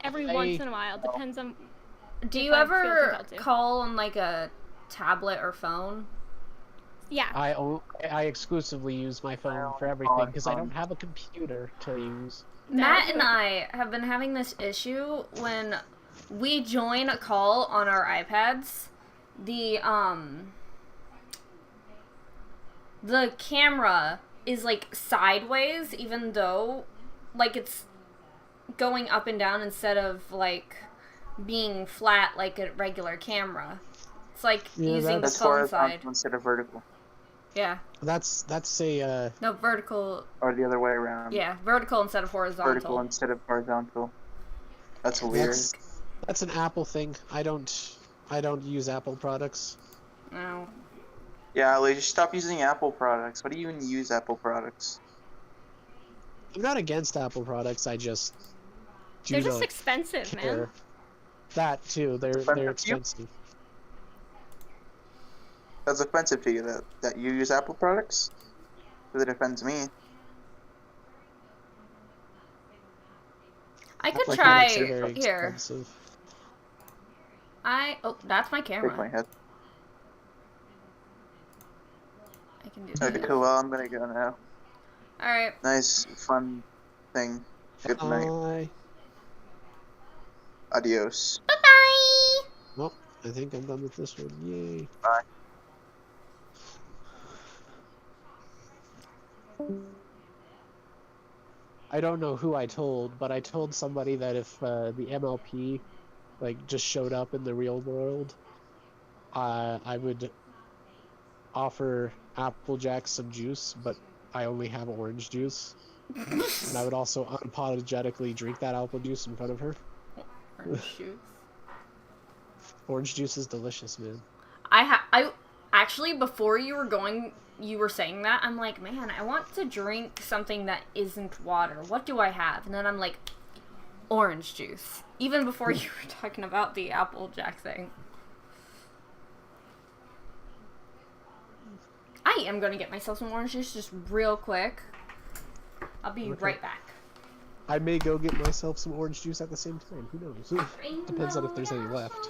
Every once in a while, depends on. Do if you I feel ever compelled to. call on like a tablet or phone? Yeah. I exclusively use my phone for everything because I don't have a computer to use. Matt and I have been having this issue when we join a call on our iPads. The camera is like sideways, even though like it's going up and down instead of like being flat like a regular camera. It's like using the That's phone side. horizontal instead of vertical. Yeah. That's a No, vertical. Or the other way around. Yeah, vertical instead of horizontal. Vertical instead of horizontal. That's weird. That's an Apple thing. I don't use Apple products. No. Yeah, like, just stop using Apple products. Why do you even use Apple products? I'm not against Apple products. I just They're just expensive, man. That too. They're expensive. That's offensive to you that you use Apple products? Because it offends me. I could Apple try products are very here. expensive. Oh, that's my camera. Shake my head. I can do Okay, that. cool. Well, I'm gonna go now. Alright. Nice, fun thing. Good night. Bye. Adios. Bye-bye! Well, I think I'm done with this one. Yay. Bye. I don't know who I told, but I told somebody that if the MLP like just showed up in the real world, I would offer Applejack some juice, but I only have orange juice. And I would also unapologetically drink that apple juice in front of her. Orange juice. Orange juice is delicious, man. I actually, before you were saying that, I'm like, man, I want to drink something that isn't water. What do I have? And then I'm like, orange juice. Even before you were talking about the Applejack thing. I am gonna get myself some orange juice just real quick. I'll be right back. I may go get myself some orange juice at the same time. Who knows? Depends on if there's any left.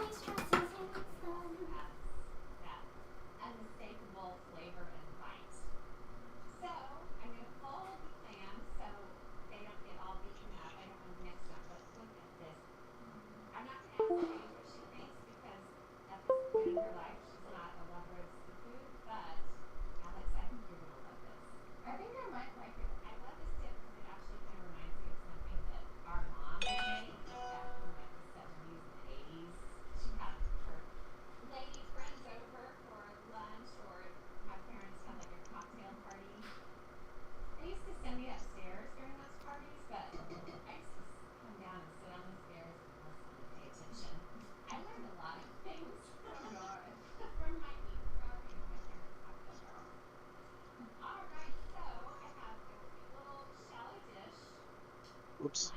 Oops.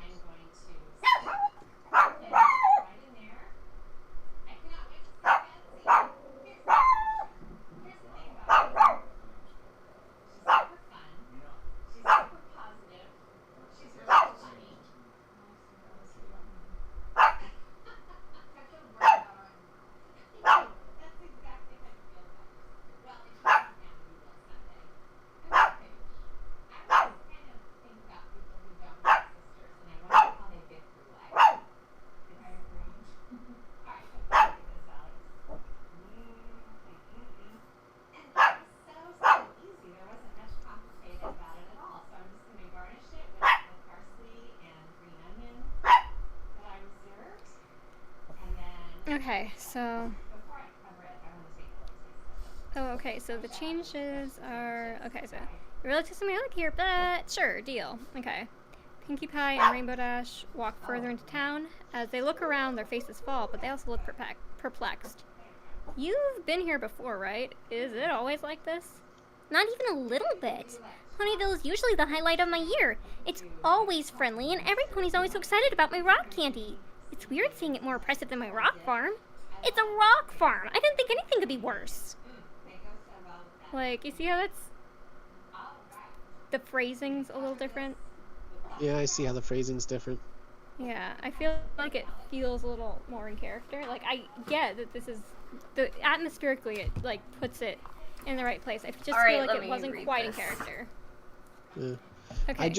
Okay, so... Oh, okay, so the changes are... Okay, so... You really testing my luck here, but sure, deal. Okay. Pinkie Pie and Rainbow Dash walk further into town. As they look around, their faces fall, but they also look perplexed. You've been here before, right? Is it always like this? Not even a little bit. Ponyville is usually the highlight of my year. It's always friendly, and every pony's always so excited about my rock candy. It's weird seeing it more impressive than my rock farm. It's a rock farm. I didn't think anything could be worse. Like, you see how that's... The phrasing's a little different? Yeah, I see how the phrasing's different. Yeah, I feel like it feels a little more in character. Like, I get that this is... Atmospherically, it, like, puts it in the right place. I just Alright, feel like let it me wasn't read quite in this. character. Yeah. Okay. I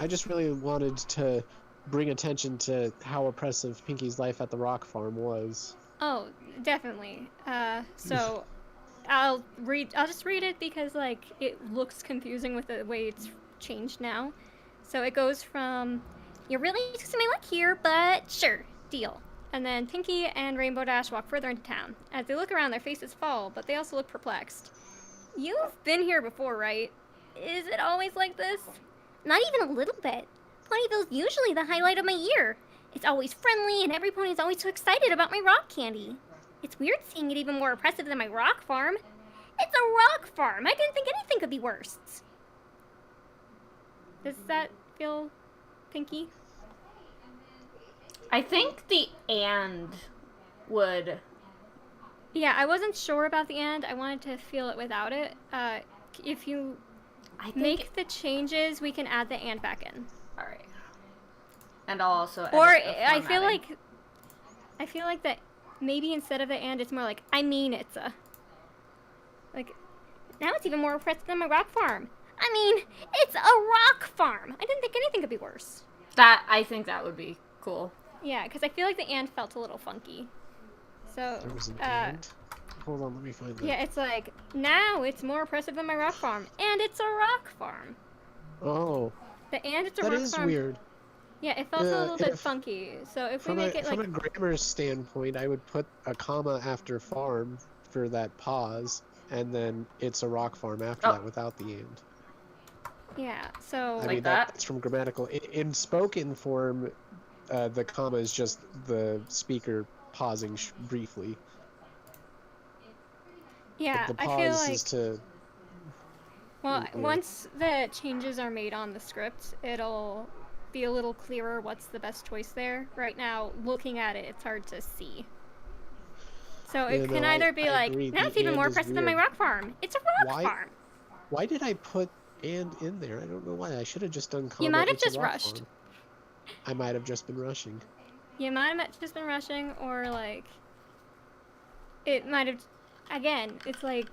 just really wanted to bring attention to how oppressive Pinky's life at the rock farm was. Oh, definitely. So I'll just read it because like it looks confusing with the way it's changed now. So it goes from, "You're really twisting my luck here, but sure, deal." And then Pinky and Rainbow Dash walk further into town. As they look around, their faces fall, but they also look perplexed. "You've been here before, right? Is it always like this?" Not even a little bit. Ponyville's usually the highlight of my year. It's always friendly, and every pony's always so excited about my rock candy. It's weird seeing it even more oppressive than my rock farm. It's a rock farm. I didn't think anything could be worse. Does that feel Pinky? I think the "and" would. Yeah, I wasn't sure about the "and." I wanted to feel it without it. If you I think. make the changes, we can add the "and" back in. Alright. And I'll also. Or edit the I feel formatting. like that maybe instead of the "and," it's more like, "I mean it's a." Like, Now it's even more oppressive than my rock farm. I mean, it's a rock farm. I didn't think anything could be worse. I think that would be cool. yeah, because I feel like the "and" felt a little funky. So, There was an and. Hold on, let me find that. yeah, it's like, "Now it's more oppressive than my rock farm, and it's a rock farm." Oh, The "and" it's a that rock is farm. weird. Yeah, it felt a little bit if- funky. So if we From make a it like, from a grammar standpoint, I would put a comma after farm for that pause, and then it's a rock farm after Oh. that without the and. yeah, so I Like mean, that? that's from grammatical. In spoken form, the comma is just the speaker pausing briefly. yeah, But the I feel pause like, is to. well, yeah. once the changes are made on the script, it'll be a little clearer what's the best choice there. Right now, looking at it, it's hard to see. So Yeah, it can no, I- either be I like, agree. "Now The it's even and more is oppressive than my weird. rock farm. It's a rock Why- farm." Why did I put and in there? I don't know why. I should have just done comma. You might have it's a just rock rushed. farm. I might have just been rushing. You might have just been rushing, or like, it might have, again, it's like,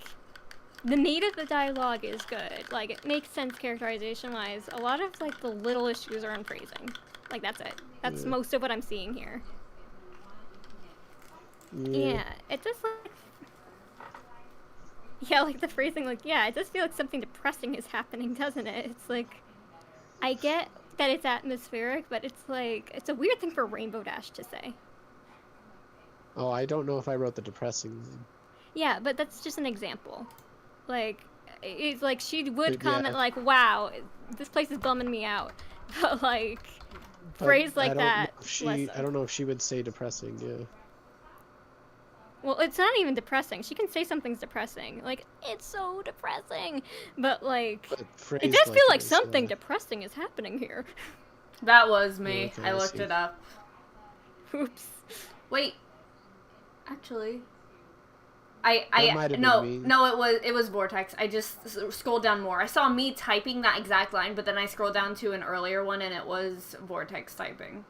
the meat of the dialogue is good. Like, it makes sense characterization-wise. A lot of, like, the little issues are in phrasing. Like, that's it. That's Yeah. most of what I'm seeing here. Yeah. Yeah, it just, like, yeah, like, the phrasing, like, yeah, it does feel like something depressing is happening, doesn't it? It's like, I get that it's atmospheric, but it's like, it's a weird thing for Rainbow Dash to say. Oh, I don't know if I wrote the depressing line. Yeah, but that's just an example. Like, it's like she would Yeah. comment like, "Wow, this place is bumming me out," but like, But phrase I like don't that. know if she, less I so. don't know if she would say depressing. Yeah. Well, it's not even depressing. She can say something's depressing, like, "It's so depressing," but like, But it phrased does feel like this, something depressing is happening here. That was me. Okay, I I looked see. it up. Oops. Wait. Actually. That might have no, been me. no, it was Vortex. I just scrolled down more. I saw me typing that exact line, but then I scrolled down to an earlier one and it was Vortex typing.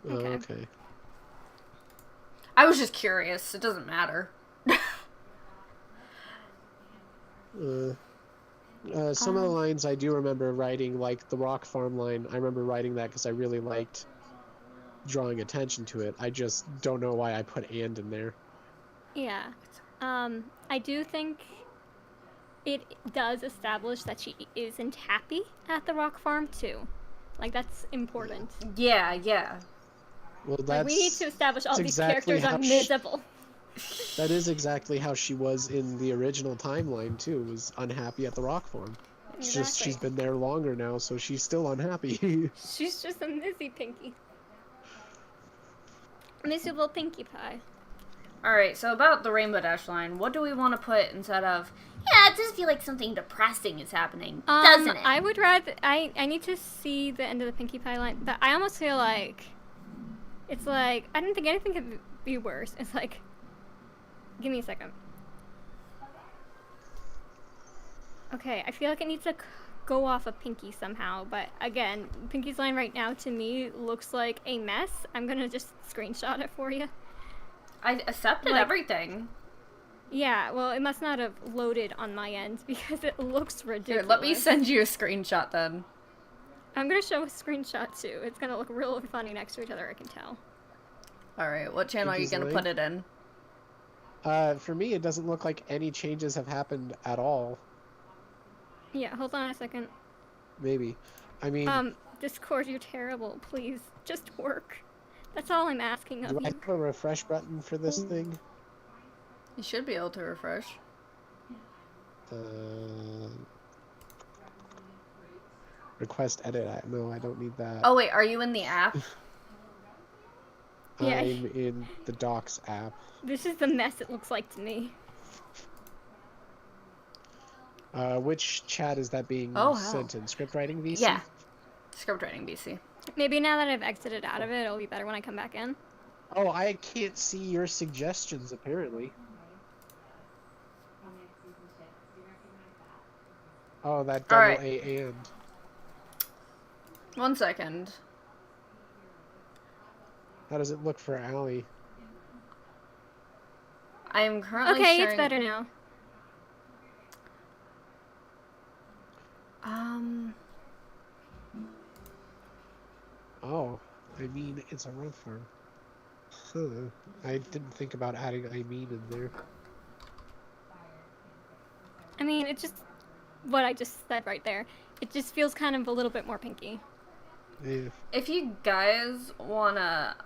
Oh, Okay. okay. I was just curious. It doesn't matter. Some of the lines I do remember writing, like the Rock Farm line. I remember writing that because I really liked drawing attention to it. I just don't know why I put "and" in there. Yeah. I do think it does establish that she isn't happy at the rock farm too. Like, that's important. Yeah, yeah. Well, Like, that's we need to establish all that's these exactly characters are how miserable. that is exactly how she was in the original timeline too. Was unhappy at the Rock Farm. It's just she's Exactly. been there longer now, so she's still unhappy. She's just a missy Pinky. Miserable Pinkie Pie. Alright, so about the Rainbow Dash line, what do we want to put instead of... Yeah, it does feel like something depressing is happening, doesn't it? I would rather. I need to see the end of the Pinkie Pie line, but I almost feel like it's like, I don't think anything could be worse. It's like, give me a second. Okay, I feel like it needs to go off of Pinky somehow, but again, Pinky's line right now to me looks like a mess. I'm gonna just screenshot it for you. I accepted Like- everything. Yeah, well, it must not have loaded on my end because it looks ridiculous. Here, let me send you a screenshot then. I'm gonna show a screenshot too. It's gonna look real funny next to each other, I can tell. Alright, what channel are you gonna put it in? For me, it doesn't look like any changes have happened at all. Yeah, hold on a second. Maybe. I mean... Discord, you're terrible. Please, just work. That's all I'm asking of you. Do I have a refresh button for this thing? You should be able to refresh. Request edit. No, I don't need that. Oh wait, are you in the app? Yeah. I'm in the Docs app. This is the mess it looks like to me. Which chat is that being sent in? Script writing VC? Yeah. Script writing VC. Maybe now that I've exited out of it, it'll be better when I come back in. Oh, I can't see your suggestions, apparently. Oh, that double A and. 1 second. How does it look for Allie? I am currently Okay, sharing... it's better now. Oh, I mean, it's a row farm. Huh. I didn't think about adding I mean in there. I mean, it's just what I just said right there. It just feels kind of a little bit more pinky. Yeah. If you guys wanna,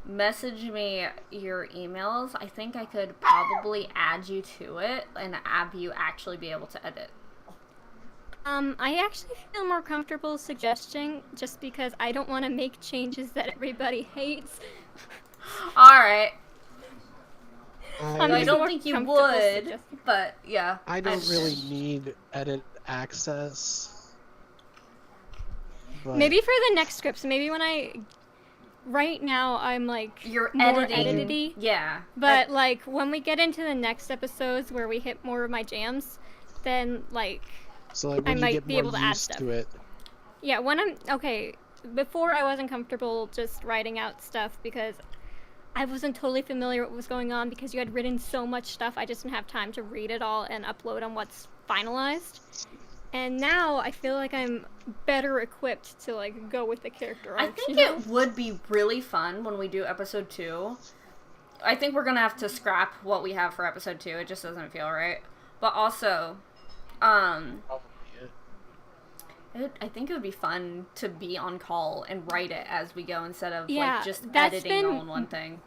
message me your emails, I think I could probably add you to it and have you actually be able to edit. I actually feel more comfortable suggesting just because I don't want to make changes that everybody hates. Alright. I don't think you would, but yeah. I don't really need edit access. But... Maybe for the next scripts, maybe when I... Right now, I'm like you're more editing. edity. Yeah. But like when we get into the next episodes where we hit more of my jams, then like so like when I you might get be more able to add used stuff. to it. Yeah, when I'm okay. Before I wasn't comfortable just writing out stuff because I wasn't totally familiar with what was going on because you had written so much stuff. I just didn't have time to read it all and upload on what's finalized. And now I feel like I'm better equipped to like go with the character arcs. I think it would be really fun when we do episode 2. I think we're gonna have to scrap what we have for episode 2. It just doesn't feel right. But also, I think it would be fun to be on call and write it as we go instead of like just editing all in one thing.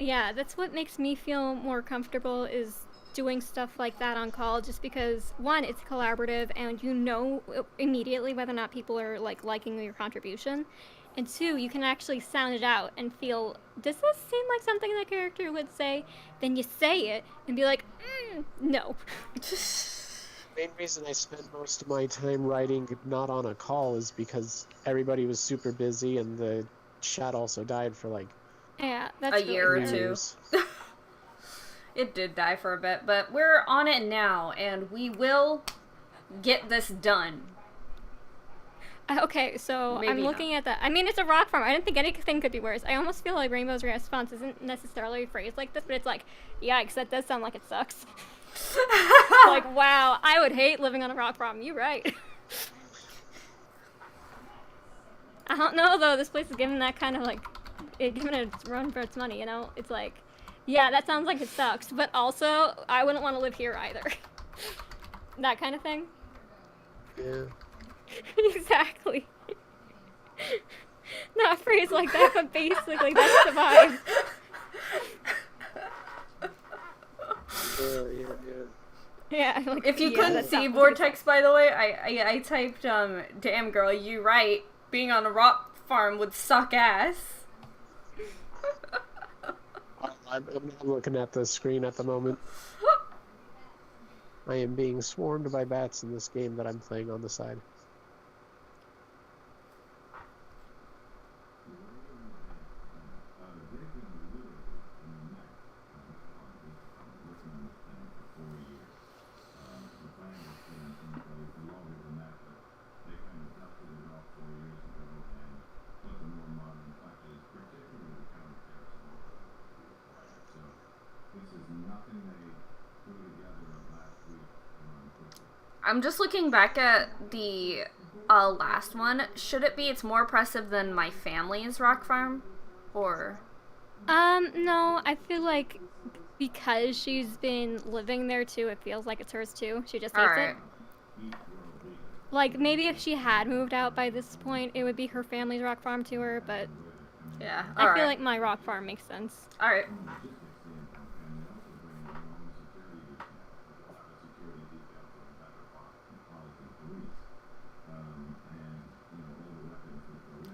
Yeah, that's what makes me feel more comfortable is doing stuff like that on call just because one, it's collaborative and you know immediately whether or not people are like liking your contribution, and two, you can actually sound it out and feel, does this seem like something that character would say? Then you say it and be like, no. The main reason I spent most of my time writing not on a call is because everybody was super busy and the chat also died for like that's a year or 2. It did die for a bit, but we're on it now, and we will get this done. Okay, so Maybe I'm looking at that. I mean, it's a rock farm. I didn't think anything could be worse. I almost feel like Rainbow's response isn't necessarily phrased like this, but it's like, yikes, that does sound like it sucks. Like, wow, I would hate living on a rock farm. You're right. I don't know, though. This place is giving that kind of, like, giving it a run for its money, you know? It's like, yeah, that sounds like it sucks, but also, I wouldn't want to live here either. That kind of thing. Yeah. Exactly. Not phrased like that, but basically that's the vibe. Yeah, like, if you couldn't see Vortex, by the way, I typed, damn girl, you right, being on a rock farm would suck ass. I'm looking at the screen at the moment. I am being swarmed by bats in this game that I'm playing on the side. I'm just looking back at the last one. Should it be it's more oppressive than my family's rock farm? Or No, I feel like because she's been living there too, it feels like it's hers too. She just hates alright. it. Like, maybe if she had moved out by this point, it would be her family's rock farm to her, but Yeah. I feel like my rock farm makes sense. Alright.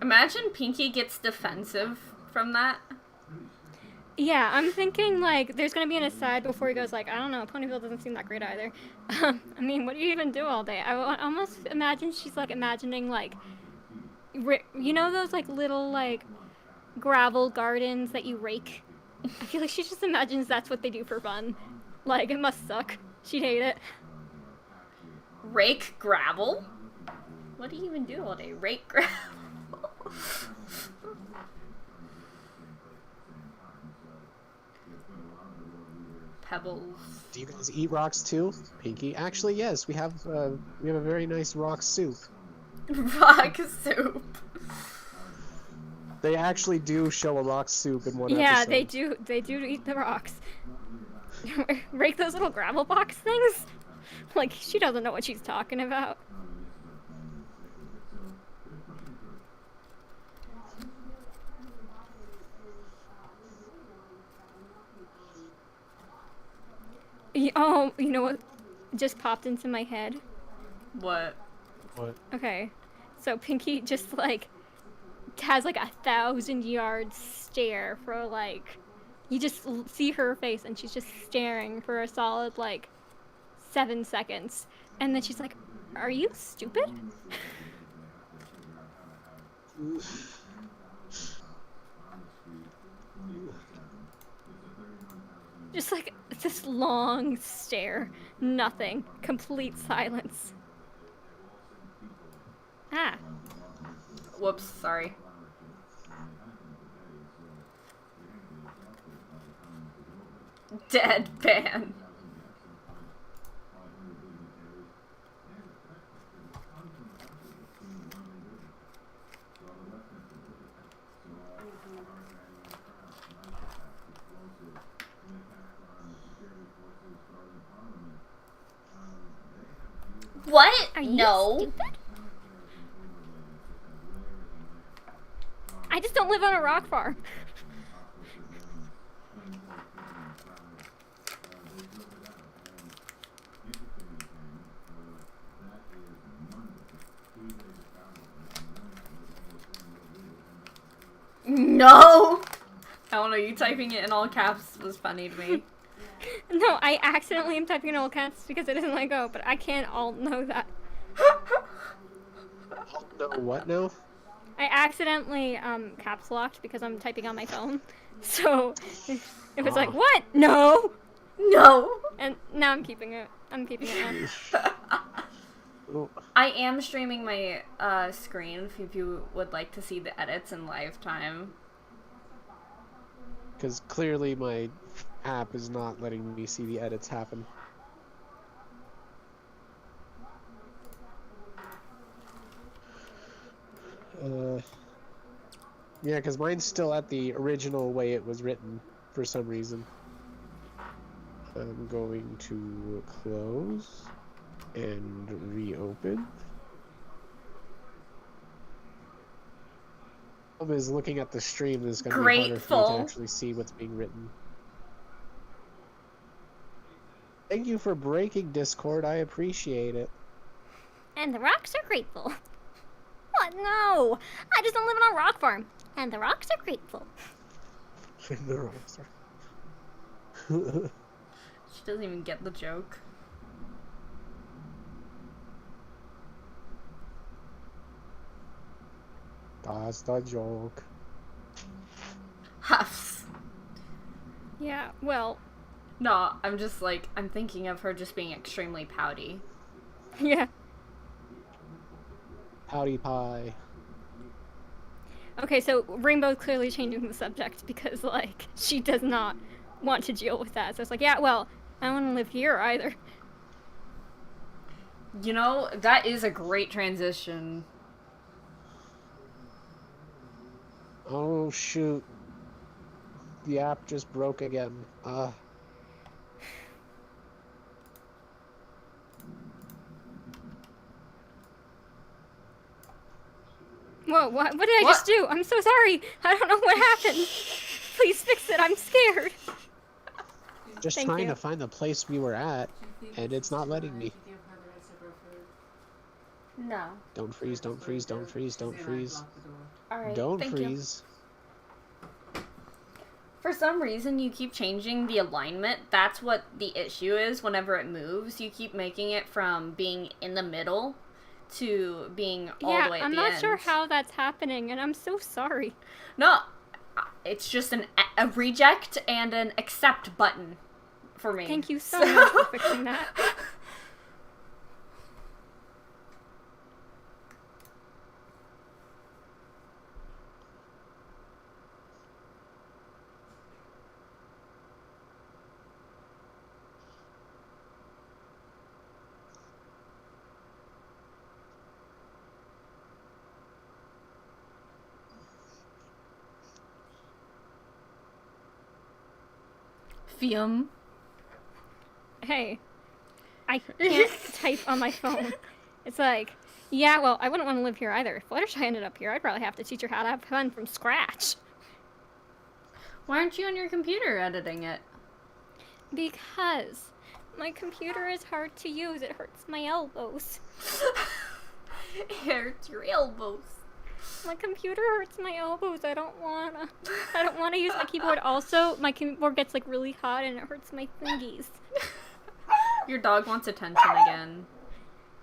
Imagine Pinky gets defensive from that. Yeah, I'm thinking, like, there's gonna be an aside before he goes, like, I don't know, Ponyville doesn't seem that great either. I mean, what do you even do all day? I almost imagine she's, like, imagining, like, you know those, like, little, like, gravel gardens that you rake? I feel like she just imagines that's what they do for fun. Like, it must suck. She'd hate it. Rake gravel? What do you even do all day? Rake gravel? Pebbles. Do you guys eat rocks too, Pinky? Actually, yes. We have a very nice rock soup. Rock soup. They actually do show a rock soup in one episode. Yeah, they do. They do eat the rocks. Rake those little gravel box things. Like, she doesn't know what she's talking about. Oh, you know what just popped into my head? What? What? Okay, so Pinky just, like, has, like, 1,000-yard stare for, like, you just see her face and she's just staring for a solid, like, 7 seconds. And then she's like, are you stupid? Just, like, this long stare. Nothing. Complete silence. Ah. Whoops, sorry. Deadpan. What? Are you No. stupid? I just don't live on a rock farm. No! I don't know, you typing it in all caps was funny to me. No, I accidentally am typing in all caps because it doesn't let go, but I can't all know that. No, what now? I accidentally caps locked because I'm typing on my phone. So it was like, what? No! No! And now I'm keeping it. I'm keeping it on. I am streaming my screen if you would like to see the edits in live time. Because clearly my app is not letting me see the edits happen. Yeah, because mine's still at the original way it was written for some reason. I'm going to close and reopen. Problem is, looking at the stream is going to be harder for me Grateful. to actually see what's being written. Thank you for breaking Discord, I appreciate it. And the rocks are grateful. What? No! I just don't live on a rock farm. And the rocks are grateful. The rocks She doesn't even get the joke. That's the joke. Huffs. Yeah, well, No, I'm just like, I'm thinking of her just being extremely pouty. yeah. Pouty pie. Okay, so Rainbow's clearly changing the subject because, like, she does not want to deal with that. So it's like, yeah, well, I don't want to live here either. You know, that is a great transition. Oh shoot. The app just broke again. Whoa, what did I just do? I'm so sorry. I don't know what happened. Please fix it. I'm scared. Just Thank trying you. to find the place we were at, and it's not letting me. No. Don't freeze, don't freeze, don't freeze, don't freeze. Alright, Don't thank freeze. you. For some reason, you keep changing the alignment. That's what the issue is whenever it moves. You keep making it from being in the middle to being all the way at I'm the not end. sure how that's happening, and I'm so sorry. No, it's just a reject and an accept button for me. Thank you so much for fixing that. Fium. Hey, I can't type on my phone. It's like, yeah, well, I wouldn't want to live here either. If Fluttershy ended up here, I'd probably have to teach her how to have fun from scratch. Why aren't you on your computer editing it? Because my computer is hard to use. It hurts my elbows. It hurts your elbows. My computer hurts my elbows. I don't wanna use my keyboard. Also, my keyboard gets like really hot and it hurts my fingies. Your dog wants attention again.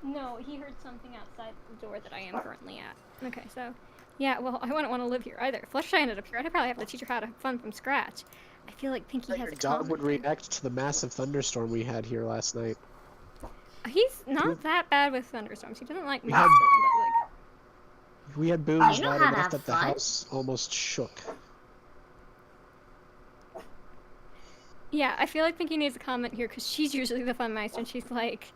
No, he heard something outside the door that I am currently at. Okay, so, yeah, well, I wouldn't want to live here either. If Fluttershy ended up here, I'd probably have to teach her how to have fun from scratch. I feel like Pinky has Your a dog common would thing. react to the massive thunderstorm we had here last night. He's not that bad with thunderstorms. He doesn't like We most had- of them, but like, We had booms You know loud how to enough have that the fun? house almost shook. yeah, I feel like Pinky needs a comment here because she's usually the fun meister and she's like,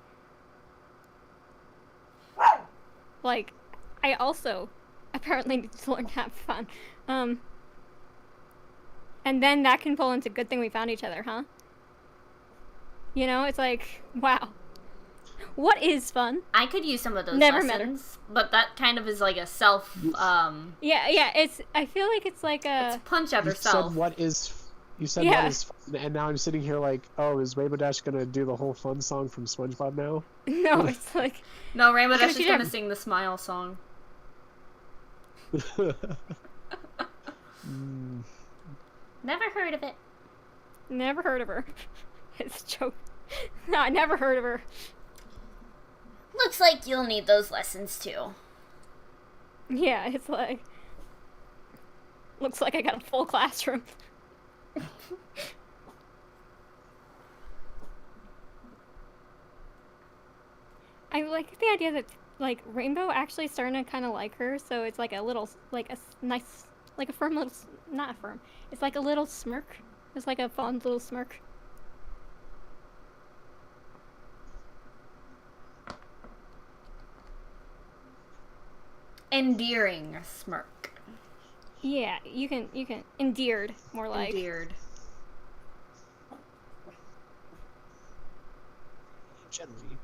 I also apparently need to learn to have fun. And then that can pull into good thing we found each other, huh? You know, it's like, wow. What is fun? I could use some of those Never met her. lessons, but that kind of is like a self, Yeah, I feel like it's like it's a, punch at You herself. said what is what Yeah. is fun, and now I'm sitting here like, oh, is Rainbow Dash gonna do the whole fun song from SpongeBob now? no, it's like, No, Rainbow Gonna Dash is teach gonna her- sing the smile song. Mm, Never heard of it. never heard of her. It's a joke. No, I never heard of her. Looks like you'll need those lessons too. Yeah, it's like, looks like I got a full classroom. I like the idea that, like, Rainbow actually starting to kind of like her, so it's like a little, like, nice, like a firm little, not a firm, it's like a little smirk. It's like a fond little smirk. Endearing smirk. Yeah, you can, endeared, more like. Endeared. Genevieve.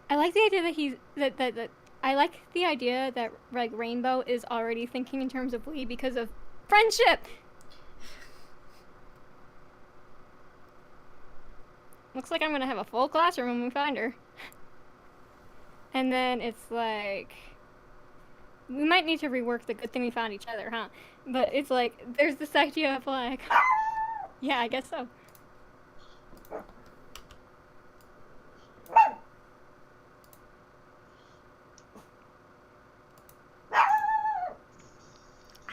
I like the idea that he's, that I like the idea that, like, Rainbow is already thinking in terms of we because of friendship! Looks like I'm gonna have a full classroom when we find her. And then it's like, we might need to rework the good thing we found each other, huh? But it's like, there's this idea of like, yeah, I guess so.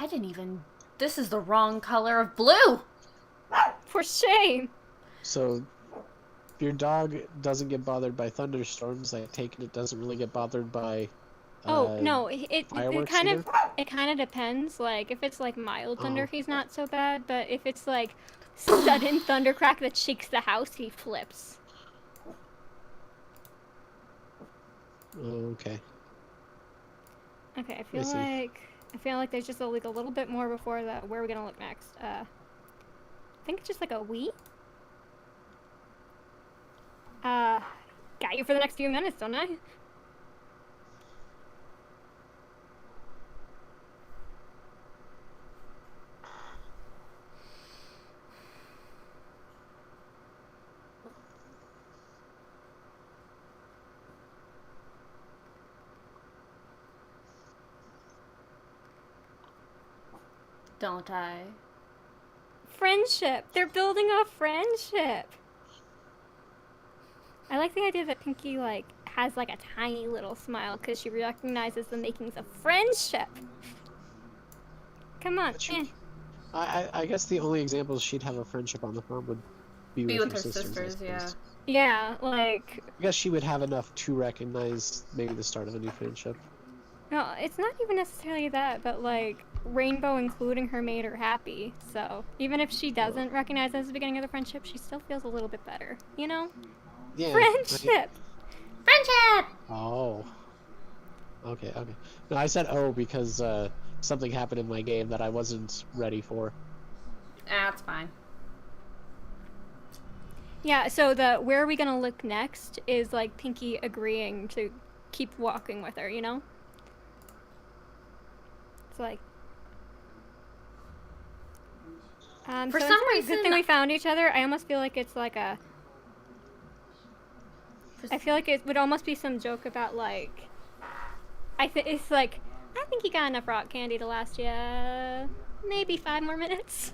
I didn't even. This is the wrong color of blue! For shame! So, your dog doesn't get bothered by thunderstorms, I take it doesn't really get bothered by Oh no, it fireworks kind either? of depends. Like if it's like mild thunder, Oh. he's not so bad. But if it's like sudden thundercrack that shakes the house, he flips. Okay. Okay, I see. feel like there's just a little bit more before that. Where are we gonna look next? I think it's just like a we. Got you for the next few minutes, don't I? Don't I? Friendship. They're building a friendship. I like the idea that Pinky like has like a tiny little smile because she recognizes the makings of friendship. Come on. I guess the only examples she'd have a friendship on the farm would be with her her sisters, yeah. Yeah, like. I guess she would have enough to recognize maybe the start of a new friendship. No, it's not even necessarily that, but like Rainbow including her made her happy. So even if she doesn't recognize that as the beginning of the friendship, she still feels a little bit better, you know? Yeah. Friendship. Friendship. Oh. Okay. No, I said because something happened in my game that I wasn't ready for. That's fine. Yeah, so the where are we gonna look next is like Pinky agreeing to keep walking with her, you know? It's like for so some it's reason, good thing we found each other. I almost feel like it's like a I feel like it would almost be some joke about like it's like I think you got enough rock candy to last you maybe 5 more minutes.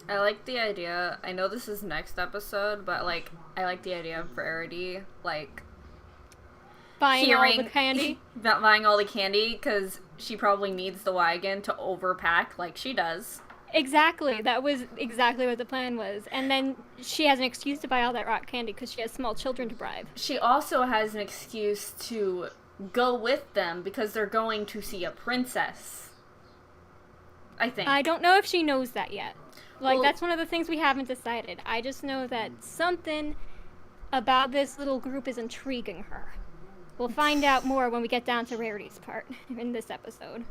I like the idea. I know this is next episode, but like I like the idea of Rarity like buying all the candy. Buying all the candy because she probably needs the wagon to overpack like she does. Exactly. That was exactly what the plan was. And then she has an excuse to buy all that rock candy because she has small children to bribe. She also has an excuse to go with them because they're going to see a princess. I think. I don't know if she knows that yet. Like, Well, that's one of the things we haven't decided. I just know that something about this little group is intriguing her. We'll find out more when we get down to Rarity's part in this episode.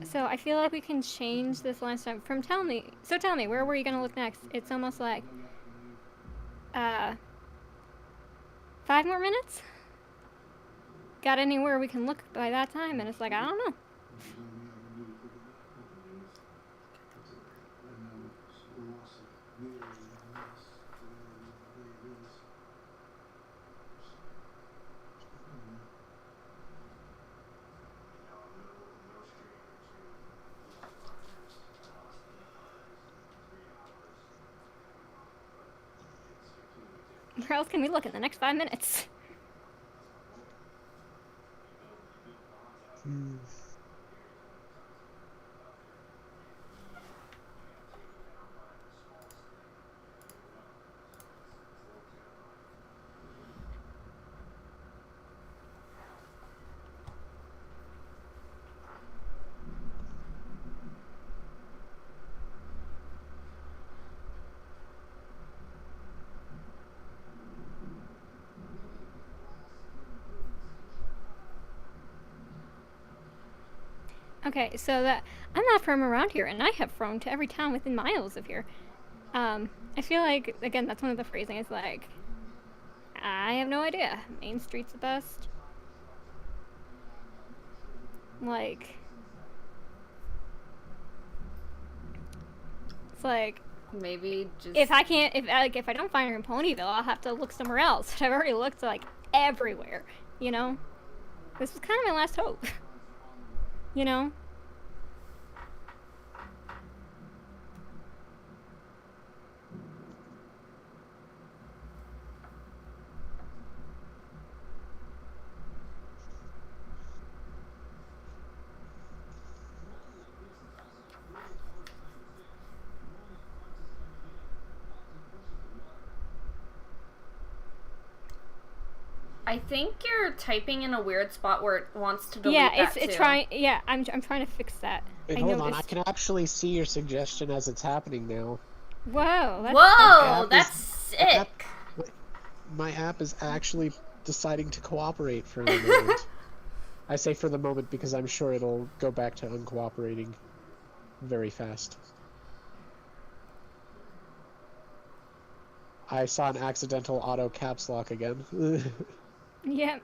So I feel like we can change this last time from tell me, where were you gonna look next? It's almost like 5 more minutes? Got anywhere we can look by that time? And it's like, I don't know. Where else can we look in the next 5 minutes? Okay, so that I'm not from around here, and I have flown to every town within miles of here. I feel like, again, that's one of the phrasing is like, I have no idea. Main Street's the best. Like, it's like, Maybe just... If I can't, if I don't find her in Ponyville, I'll have to look somewhere else. But I've already looked like everywhere, you know? This was kind of my last hope. You know? I think you're typing in a weird spot where it wants to delete Yeah, that it's too. trying. Yeah, I'm trying to fix that. Wait, hold on. I can actually see your suggestion as it's happening now. Whoa, Whoa, that's sick. My app is actually deciding to cooperate for the moment. I say for the moment because I'm sure it'll go back to uncooperating very fast. I saw an accidental auto caps lock again. Yep.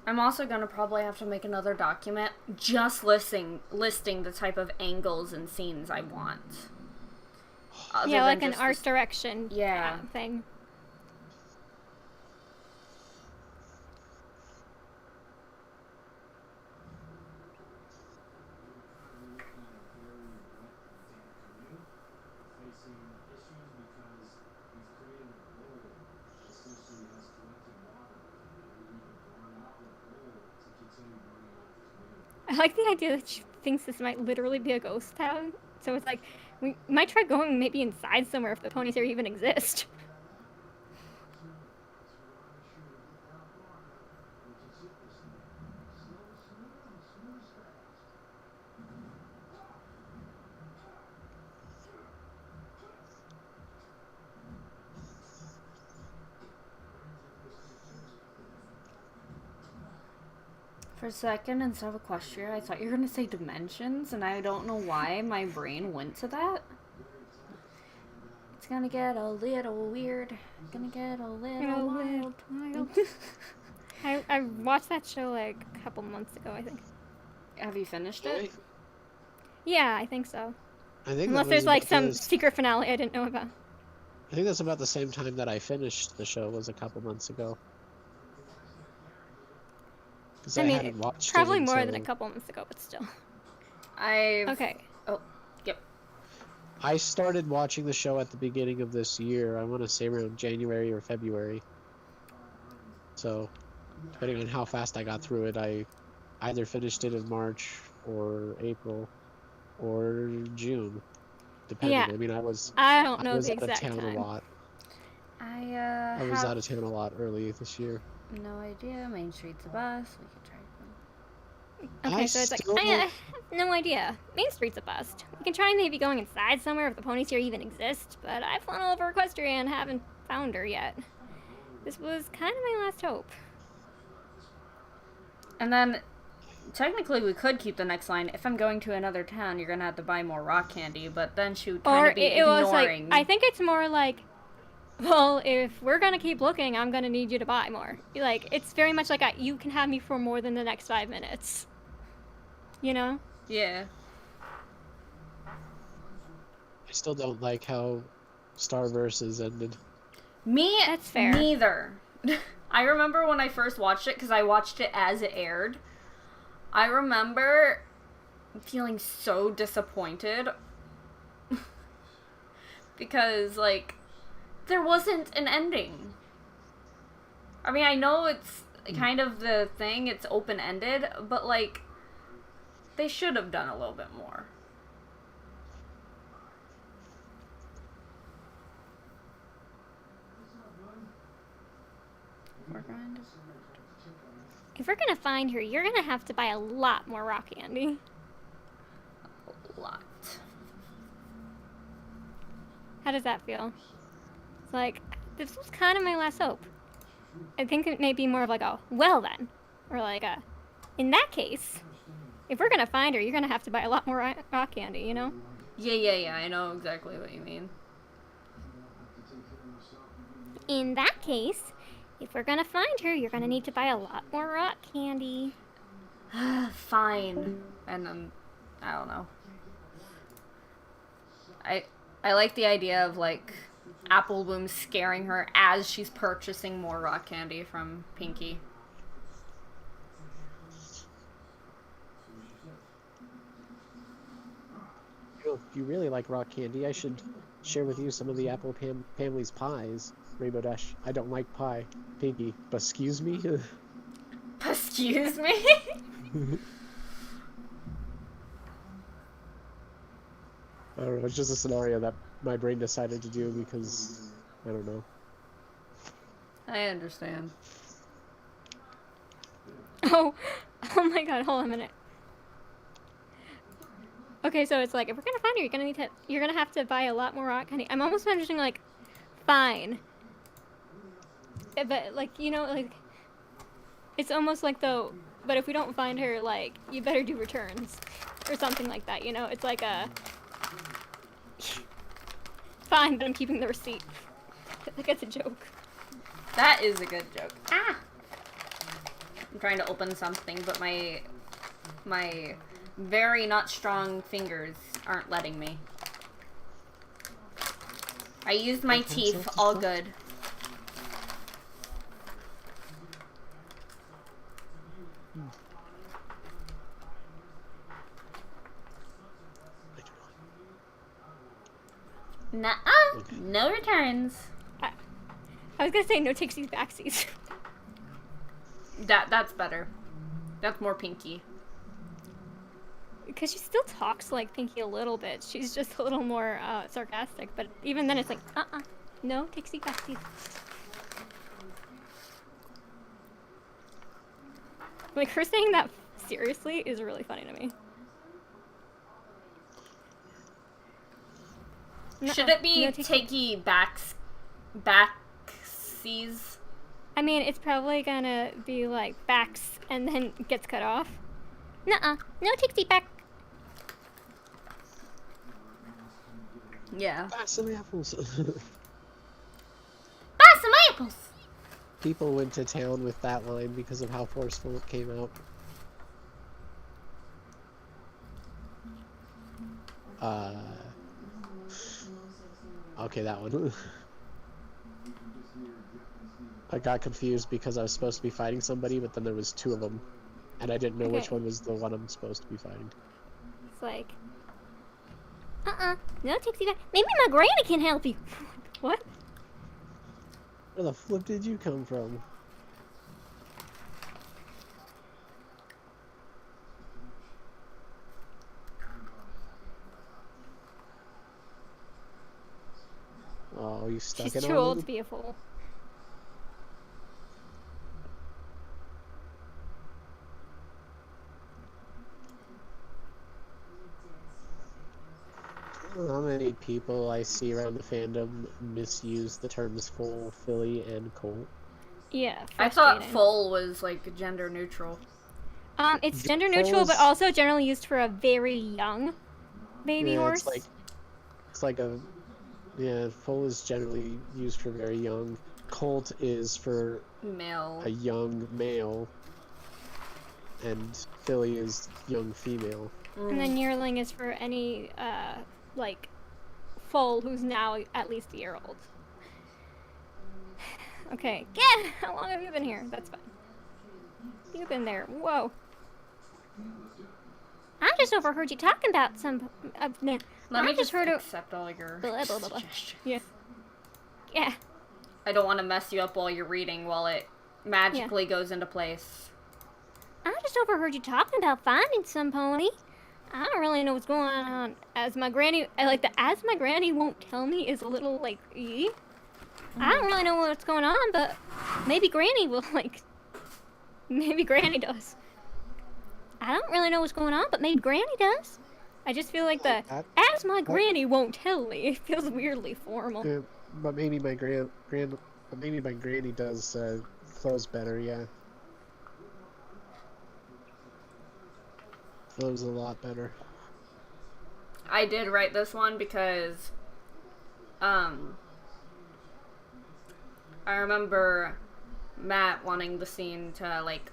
I'm also gonna probably have to make another document just listing the type of angles and scenes I want. Yeah, like an art direction thing. I like the idea that she thinks this might literally be a ghost town. So it's like, we might try going maybe inside somewhere if the ponies here even exist. For a second, instead of Equestria, I thought you were gonna say dimensions, and I don't know why my brain went to that. It's gonna get a little weird. Gonna get a little wild. I watched that show like a couple months ago, I think. Have you finished it? Yeah, I think so. I think unless there's like some secret finale I didn't know about. I think that's about the same time that I finished the show, was a couple months ago. I mean, probably more than a couple months ago, but still. Okay. Oh, yep. I started watching the show at the beginning of this year. I want to say around January or February. So, depending on how fast I got through it, I either finished it in March or April or June, depending. Yeah. I mean, I was out of town a lot. I was out of town a lot early this year. No idea. Main Street's a bus. We could try. Okay, so it's like, I have no idea. Main Street's a bust. We can try maybe going inside somewhere if the ponies here even exist, but I've flown all over Equestria and haven't found her yet. This was kind of my last hope. And then, technically, we could keep the next line. If I'm going to another town, you're gonna have to buy more rock candy, but then she would kind of be ignoring. Was like, I think it's more like, well, if we're gonna keep looking, I'm gonna need you to buy more. Like, it's very much like you can have me for more than the next 5 minutes. You know? Yeah. I still don't like how Star Versus ended. That's fair. Neither. I remember when I first watched it, because I watched it as it aired. I remember feeling so disappointed. Because, like, there wasn't an ending. I mean, I know it's kind of the thing, it's open-ended, but, like, they should have done a little bit more. If we're gonna find her, you're gonna have to buy a lot more rock candy. A lot. How does that feel? It's like, this was kind of my last hope. I think it may be more of like a, well then. Or like a, in that case, if we're gonna find her, you're gonna have to buy a lot more rock candy, you know? Yeah, I know exactly what you mean. In that case, if we're gonna find her, you're gonna need to buy a lot more rock candy. Fine. And I don't know. I like the idea of, like, Apple Bloom scaring her as she's purchasing more rock candy from Pinky. If you really like rock candy, I should share with you some of the Apple family's pies. Rainbow Dash, I don't like pie. Pinky, but excuse me? Excuse me? I don't know, it's just a scenario that my brain decided to do because, I don't know. I understand. Oh my god, hold on a minute. Okay, so it's like, if we're gonna find her, you're gonna have to buy a lot more rock candy. I'm almost imagining, like, fine. But, like, you know, like, it's almost like, though, but if we don't find her, like, you better do returns. Or something like that, you know? It's like a, fine, but I'm keeping the receipt. Like, it's a joke. That is a good joke. Ah! I'm trying to open something, but my very not strong fingers aren't letting me. I used my teeth, all good. Nuh-uh, no returns. I was gonna say no takesies backsies. That's better. That's more Pinky. Because she still talks like Pinky a little bit. She's just a little more sarcastic. But even then, it's like, no takesies backsies. Like, her saying that seriously is really funny to me. Should it be no takey backsies? I mean, it's probably gonna be like backs and then gets cut off. Nuh-uh. No takesies back. Yeah. Buy some apples. Buy some apples! People went to town with that line because of how forceful it came out. Okay, that one. I got confused because I was supposed to be fighting somebody, but then there was two of them. And I didn't know which one was the one I'm supposed to be fighting. It's like, no takesies back. Maybe my granny can help you. What? Where the flip did you come from? Oh, you stuck She's it too on old me? to be a fool. How many people I see around the fandom misuse the terms full, filly, and colt? Yeah, I thought frustrating. full was like gender neutral. It's gender neutral, but also generally used for a very young baby horse. It's like a, yeah, full is generally used for very young. Colt is for Male. a young male, and filly is young female. And then yearling is for any, like, foal who's now at least a year old. Okay, Gab, how long have you been here? That's fine. You've been there. Whoa. I just overheard you talking about some. Let me just accept all your suggestions. Yeah. Yeah. I don't want to mess you up while you're reading while it magically goes into place. I just overheard you talking about finding some pony. I don't really know what's going on. As my granny won't tell me is a little like, I don't really know what's going on, but maybe Granny will maybe Granny does. I don't really know what's going on, but maybe Granny does. I just feel like as my granny won't tell me, it feels weirdly formal. but maybe my but maybe my granny does flows better. Yeah, flows a lot better. I did write this one because I remember Matt wanting the scene to like.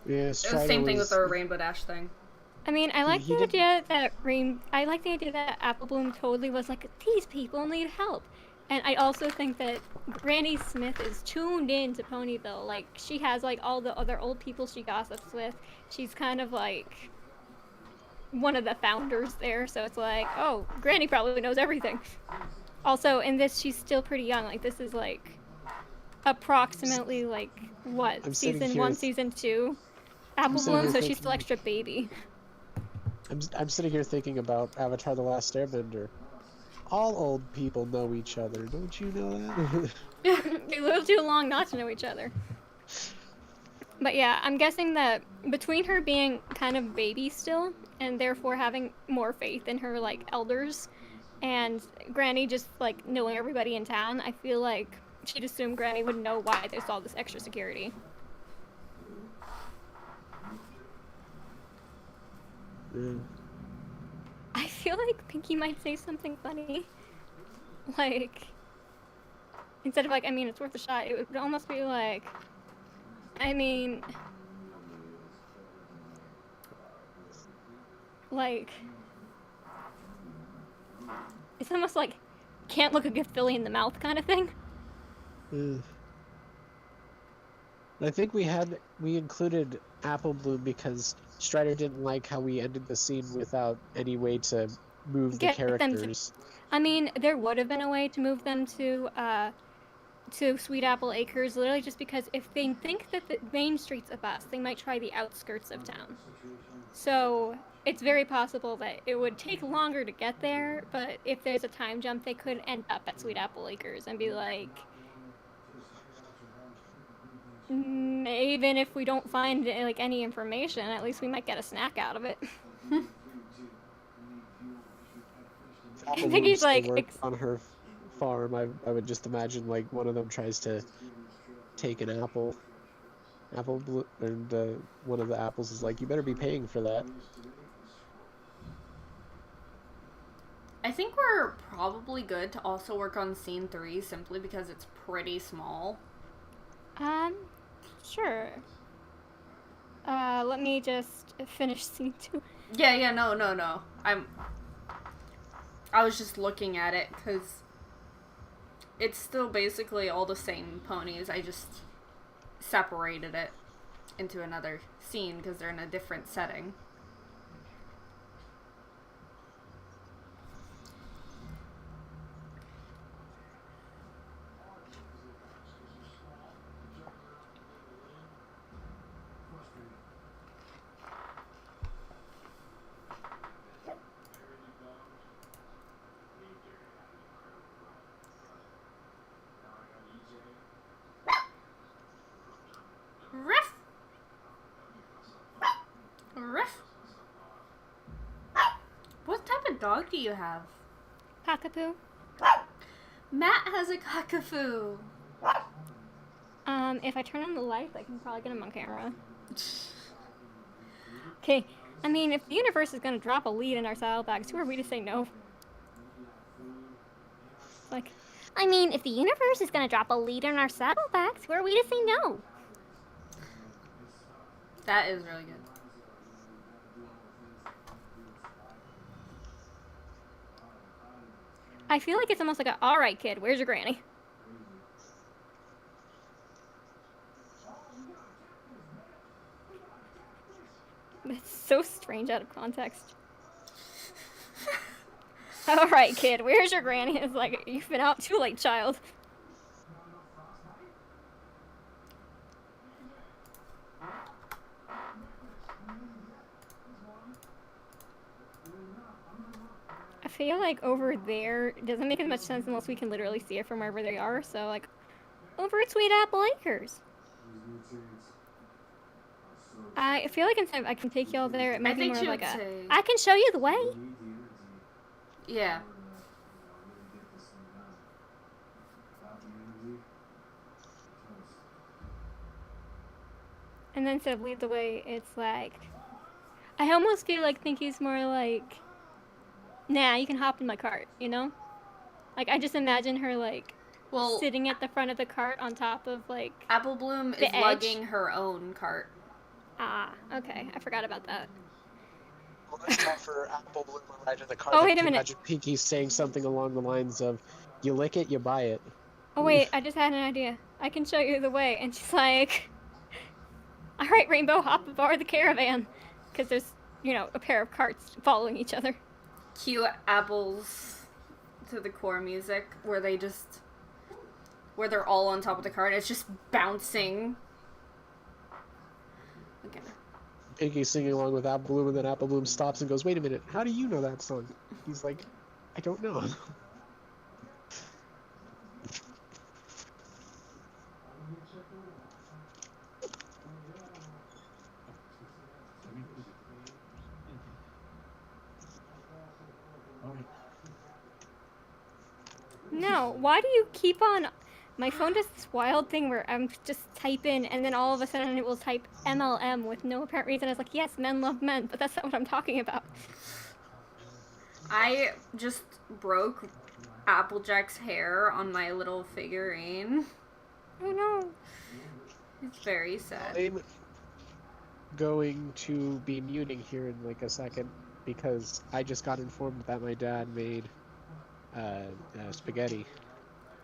Yeah, It was the Strider same thing with was. the Rainbow Dash thing. I mean, I like he the didn't. idea that Apple Bloom totally was like, these people need help. And I also think that Granny Smith is tuned in to Ponyville. Like, she has like all the other old people she gossips with. She's kind of like one of the founders there, so it's like, oh, Granny probably knows everything. Also, in this, she's still pretty young. Like, this is like approximately like what, I'm sitting season here 1, season 2 Apple sitting Bloom, here so she's thinking- still extra baby. I'm sitting here thinking about Avatar: The Last Airbender. All old people know each other, don't you know that? They live too long not to know each other. But yeah, I'm guessing that between her being kind of baby still, and therefore having more faith in her like elders, and Granny just like knowing everybody in town, I feel like she'd assume Granny would know why there's all this extra security. Yeah. I feel like Pinky might say something funny. Like, instead of like, I mean, it's worth a shot, it would almost be like, I mean, like, it's almost like, can't look a good filly in the mouth kind of thing. I think we included Apple Bloom because Strider didn't like how we ended the scene without any way to move the Get them to- characters. I mean, there would have been a way to move them to Sweet Apple Acres, literally just because if they think that the main street's a bust, they might try the outskirts of town. So it's very possible that it would take longer to get there, but if there's a time jump, they could end up at Sweet Apple Acres and be like, even if we don't find like any information, at least we might get a snack out of it. I think he's like on her farm. I would just imagine like one of them tries to take an apple, and one of the apples is like, "You better be paying for that." I think we're probably good to also work on scene 3 simply because it's pretty small. Sure. Let me just finish scene 2. Yeah, no. I was just looking at it because it's still basically all the same ponies. I just separated it into another scene because they're in a different setting. Ruff! Ruff! What type of dog do you have? Cockapoo. Matt has a cockapoo. If I turn on the lights, I can probably get him on camera. Okay, I mean, if the universe is gonna drop a lead in our saddlebags, who are we to say no? Like, I mean, if the universe is gonna drop a lead in our saddlebags, who are we to say no? That is really good. I feel like it's almost like a, all right, kid, where's your granny? It's so strange out of context. All right, kid, where's your granny? It's like, you've been out too late, child. I feel like over there doesn't make as much sense unless we can literally see it from wherever they are. So, like, over at Sweet Apple Acres. I feel like instead I can take y'all there. It might be more like a, I can show you the way. Yeah. And then instead of lead the way, it's like, I almost feel like Pinky's more like, nah, you can hop in my cart, you know? Like, I just imagine her, like, Well, sitting at the front of the cart on top of, like, Apple Bloom the is edge. lugging her own cart. Ah, okay. I forgot about that. Well, that's tougher. Apple Bloom will ride in the car. Oh, wait a minute. Imagine Pinky saying something along the lines of, "You lick it, you buy it." Oh, wait, I just had an idea. I can show you the way. And she's like, all right, Rainbow, hop aboard the caravan. Because there's, you know, a pair of carts following each other. Cue apples to the core music where they're all on top of the cart. It's just bouncing. Okay. Pinky's singing along with Apple Bloom, and then Apple Bloom stops and goes, "Wait a minute, how do you know that song?" He's like, "I don't know." No, why do you keep on... My phone does this wild thing where I'm just type in, and then all of a sudden it will type MLM with no apparent reason. I was like, yes, men love men, but that's not what I'm talking about. I just broke Applejack's hair on my little figurine. Oh no. It's very sad. I'm going to be muting here in like a second because I just got informed that my dad made spaghetti.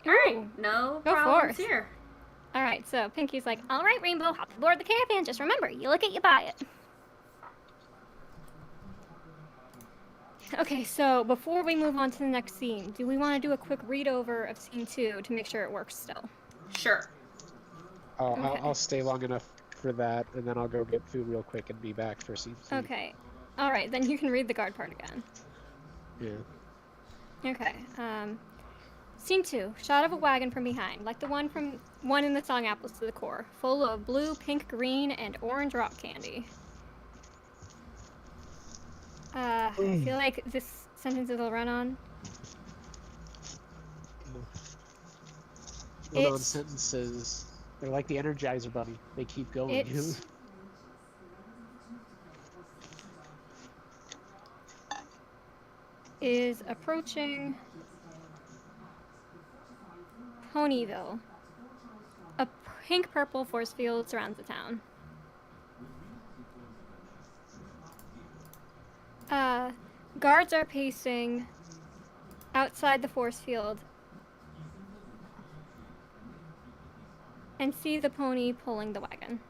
Alright, no Go problems forth. here. Alright, so Pinky's like, all right, Rainbow, hop aboard the caravan. Just remember, you look it, you buy it. Okay, so before we move on to the next scene, do we want to do a quick read over of scene 2 to make sure it works still? Sure. Okay. I'll stay long enough for that, and then I'll go get food real quick and be back for scene 3. Okay. Alright, then you can read the guard part again. Yeah. Okay, scene 2. Shot of a wagon from behind, like the one in the song Apples to the Core, full of blue, pink, green, and orange rock candy. I feel like this sentence will run on. Run on sentences. They're like the Energizer Bunny. They keep going. It's is approaching Ponyville. A pink-purple force field surrounds the town. Guards are pacing outside the force field and see the pony pulling the wagon.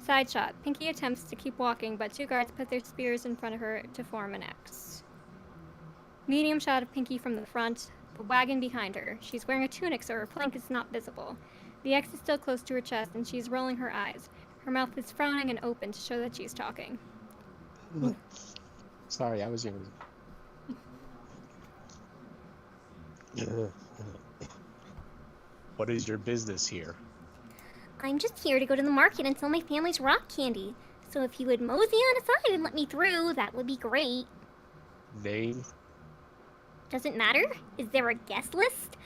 Side shot. Pinky attempts to keep walking, but two guards put their spears in front of her to form an X. Medium shot of Pinky from the front, the wagon behind her. She's wearing a tunic, so her flank is not visible. The X is still close to her chest, and she's rolling her eyes. Her mouth is frowning and open to show that she's talking. Sorry, I was young. What is your business here? I'm just here to go to the market and sell my family's rock candy. So if you would mosey on aside and let me through, that would be great. Name? Doesn't matter? Is there a guest list?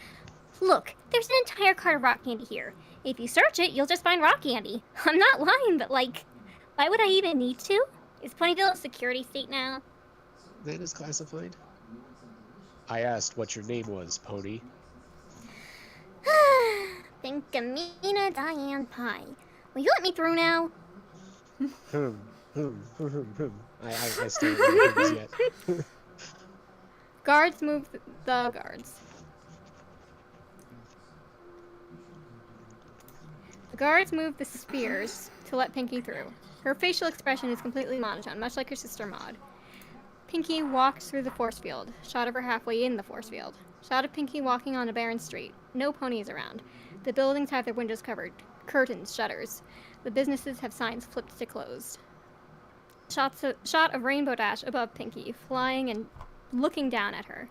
Look, there's an entire cart of rock candy here. If you search it, you'll just find rock candy. I'm not lying, but why would I even need to? Is Ponyville a security state now? That is classified. I asked what your name was, Pony. Thinkamina Diane Pie. Will you let me through now? I still don't know yet. Guards move the guards. The guards move the spears to let Pinky through. Her facial expression is completely monotone, much like her sister Maud. Pinky walks through the force field. Shot of her halfway in the force field. Shot of Pinky walking on a barren street. No ponies around. The buildings have their windows covered. Curtains, shutters. The businesses have signs flipped to closed. Shot of Rainbow Dash above Pinky, flying and looking down at her.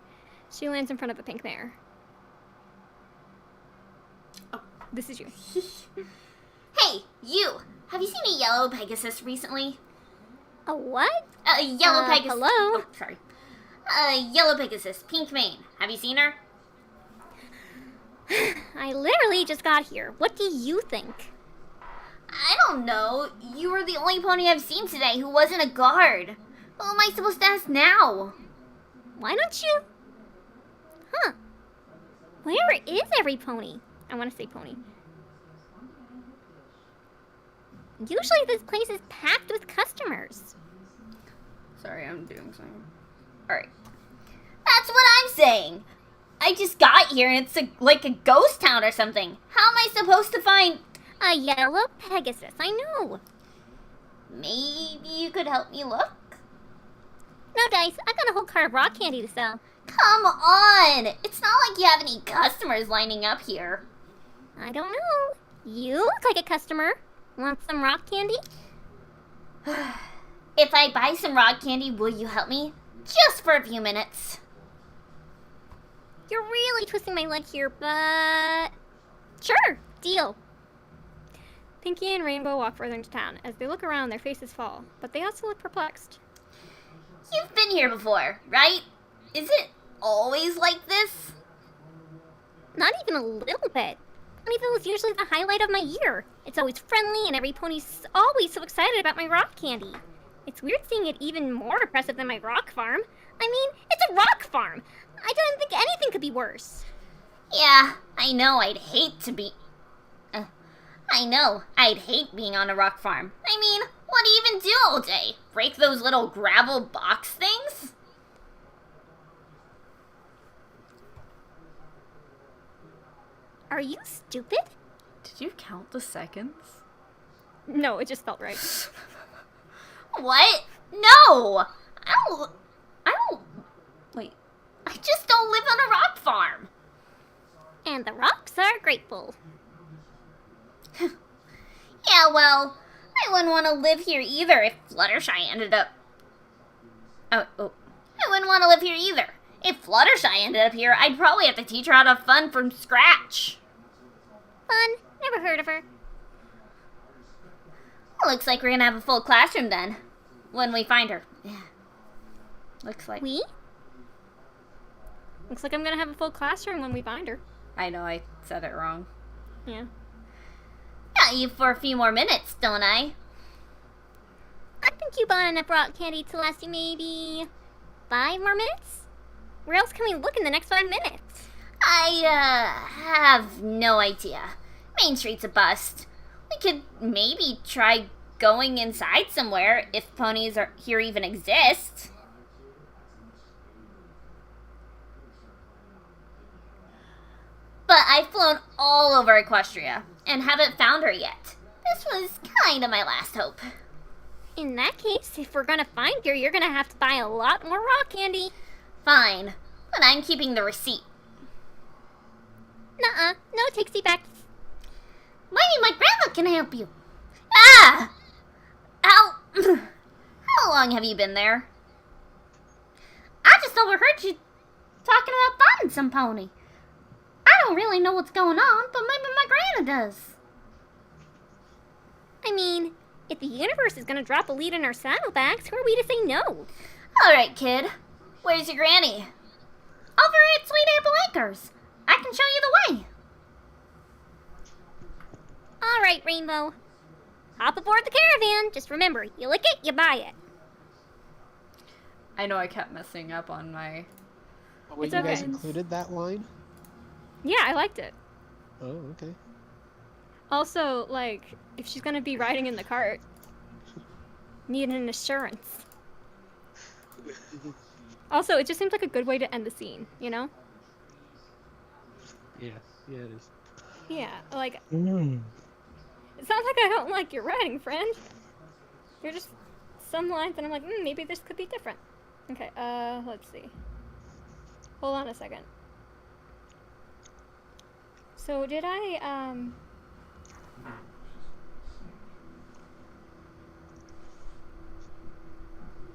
She lands in front of a pink mare. Oh, this is you. Hey, you! Have you seen a yellow Pegasus recently? A what? A yellow Pegasus. Hello? Oh, sorry. A yellow Pegasus, pink mane. Have you seen her? I literally just got here. What do you think? I don't know. You were the only pony I've seen today who wasn't a guard. Who am I supposed to ask now? Why don't you? Huh. Where is every pony? I want to say pony. Usually this place is packed with customers. Sorry, I'm doing something. Alright. That's what I'm saying. I just got here and it's like a ghost town or something. How am I supposed to find... A yellow Pegasus, I know. Maybe you could help me look? No, Dice, I got a whole cart of rock candy to sell. Come on! It's not like you have any customers lining up here. I don't know. You look like a customer. Want some rock candy? If I buy some rock candy, will you help me? Just for a few minutes. You're really twisting my leg here, but... Sure, deal. Pinky and Rainbow walk further into town. As they look around, their faces fall, but they also look perplexed. You've been here before, right? Is it always like this? Not even a little bit. Ponyville is usually the highlight of my year. It's always friendly, and every pony's always so excited about my rock candy. It's weird seeing it even more impressive than my rock farm. I mean, it's a rock farm. I don't think anything could be worse. Yeah, I know I'd hate to be... I know I'd hate being on a rock farm. I mean, what do you even do all day? Break those little gravel box things? Are you stupid? Did you count the seconds? No, it just felt right. What? No! I don't... Wait. I just don't live on a rock farm. And the rocks are grateful. Yeah, well, I wouldn't want to live here either if Fluttershy ended up... I wouldn't want to live here either. If Fluttershy ended up here, I'd probably have to teach her how to have fun from scratch. Fun. Never heard of her. Looks like we're gonna have a full classroom then. When we find her. Yeah. Looks like... We? Looks like I'm gonna have a full classroom when we find her. I know, I said it wrong. Yeah. Got you for a few more minutes, don't I? I think you bought enough rock candy to last you maybe 5 more minutes? Where else can we look in the next 5 minutes? I, have no idea. Main Street's a bust. We could maybe try going inside somewhere if ponies are here even exist. But I've flown all over Equestria and haven't found her yet. This was kind of my last hope. In that case, if we're gonna find her, you're gonna have to buy a lot more rock candy. Fine, but I'm keeping the receipt. Nuh-uh, no takesy backs. Maybe my grandma can help you. Ah! How long have you been there? I just overheard you talking about finding some pony. I don't really know what's going on, but maybe my grandma does. I mean, if the universe is gonna drop a lead in our saddlebags, who are we to say no? Alright, kid. Where's your granny? Over at Sweet Apple Acres. I can show you the way. Alright, Rainbow. Hop aboard the caravan. Just remember, you lick it, you buy it. I know I kept messing up on my... Oh, wait, It's you guys okay. included that line? Yeah, I liked it. Oh, okay. Also, like, if she's gonna be riding in the cart, need an assurance. Also, it just seems like a good way to end the scene, you know? Yeah, yeah, it is. Yeah, like, it sounds like I don't like your writing, friend. You're just some lines and I'm like, maybe this could be different. Okay, let's see. Hold on a second. So did I,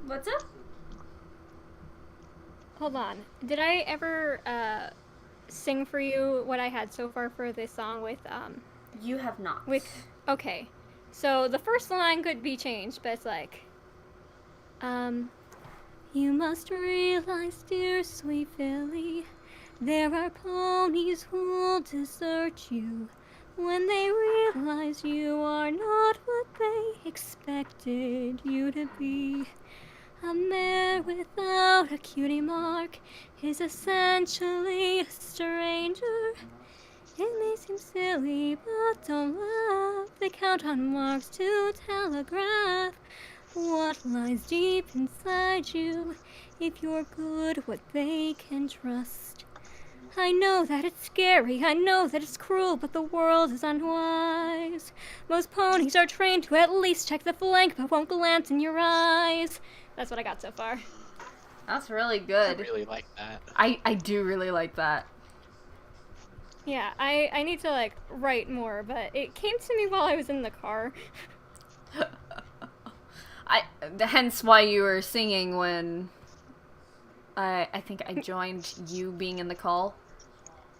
What's up? hold on. Did I ever, sing for you what I had so far for this song with, You have not. okay. So the first line could be changed, but it's like, you must realize, dear sweet Philly, there are ponies who'll desert you. When they realize you are not what they expected you to be. A mare without a cutie mark is essentially a stranger. It may seem silly, but don't laugh. They count on marks to telegraph what lies deep inside you. If you're good, what they can trust. I know that it's scary, I know that it's cruel, but the world is unwise. Most ponies are trained to at least check the flank, but won't glance in your eyes. That's what I got so far. That's really I good. really like that. I do really like that. Yeah, I need to, like, write more, but it came to me while I was in the car. Hence why you were singing when I think I joined you being in the call.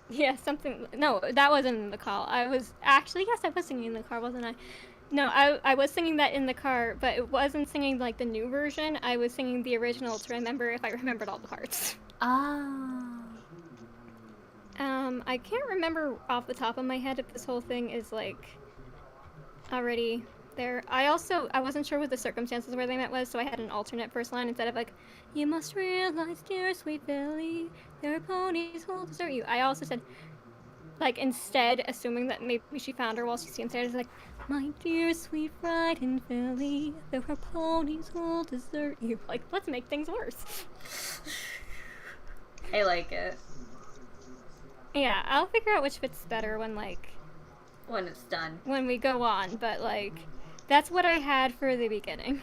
Yeah, something. No, that wasn't in the call. I was actually, yes, I was singing in the car, wasn't I? No, I was singing that in the car, but it wasn't singing like the new version. I was singing the original to remember if I remembered all the parts. Ah. I can't remember off the top of my head if this whole thing is like already there. I wasn't sure what the circumstances where they met was, so I had an alternate first line instead of like, "You must realize, dear sweet Billy, there are ponies who'll desert you." I also said, like, instead, assuming that maybe she found her while she's downstairs, it's like, "My dear sweet frightened Billy, there are ponies who'll desert you." Like, let's make things worse. I like it. Yeah, I'll figure out which fits better when, like, When it's done. when we go on, but, like, that's what I had for the beginning.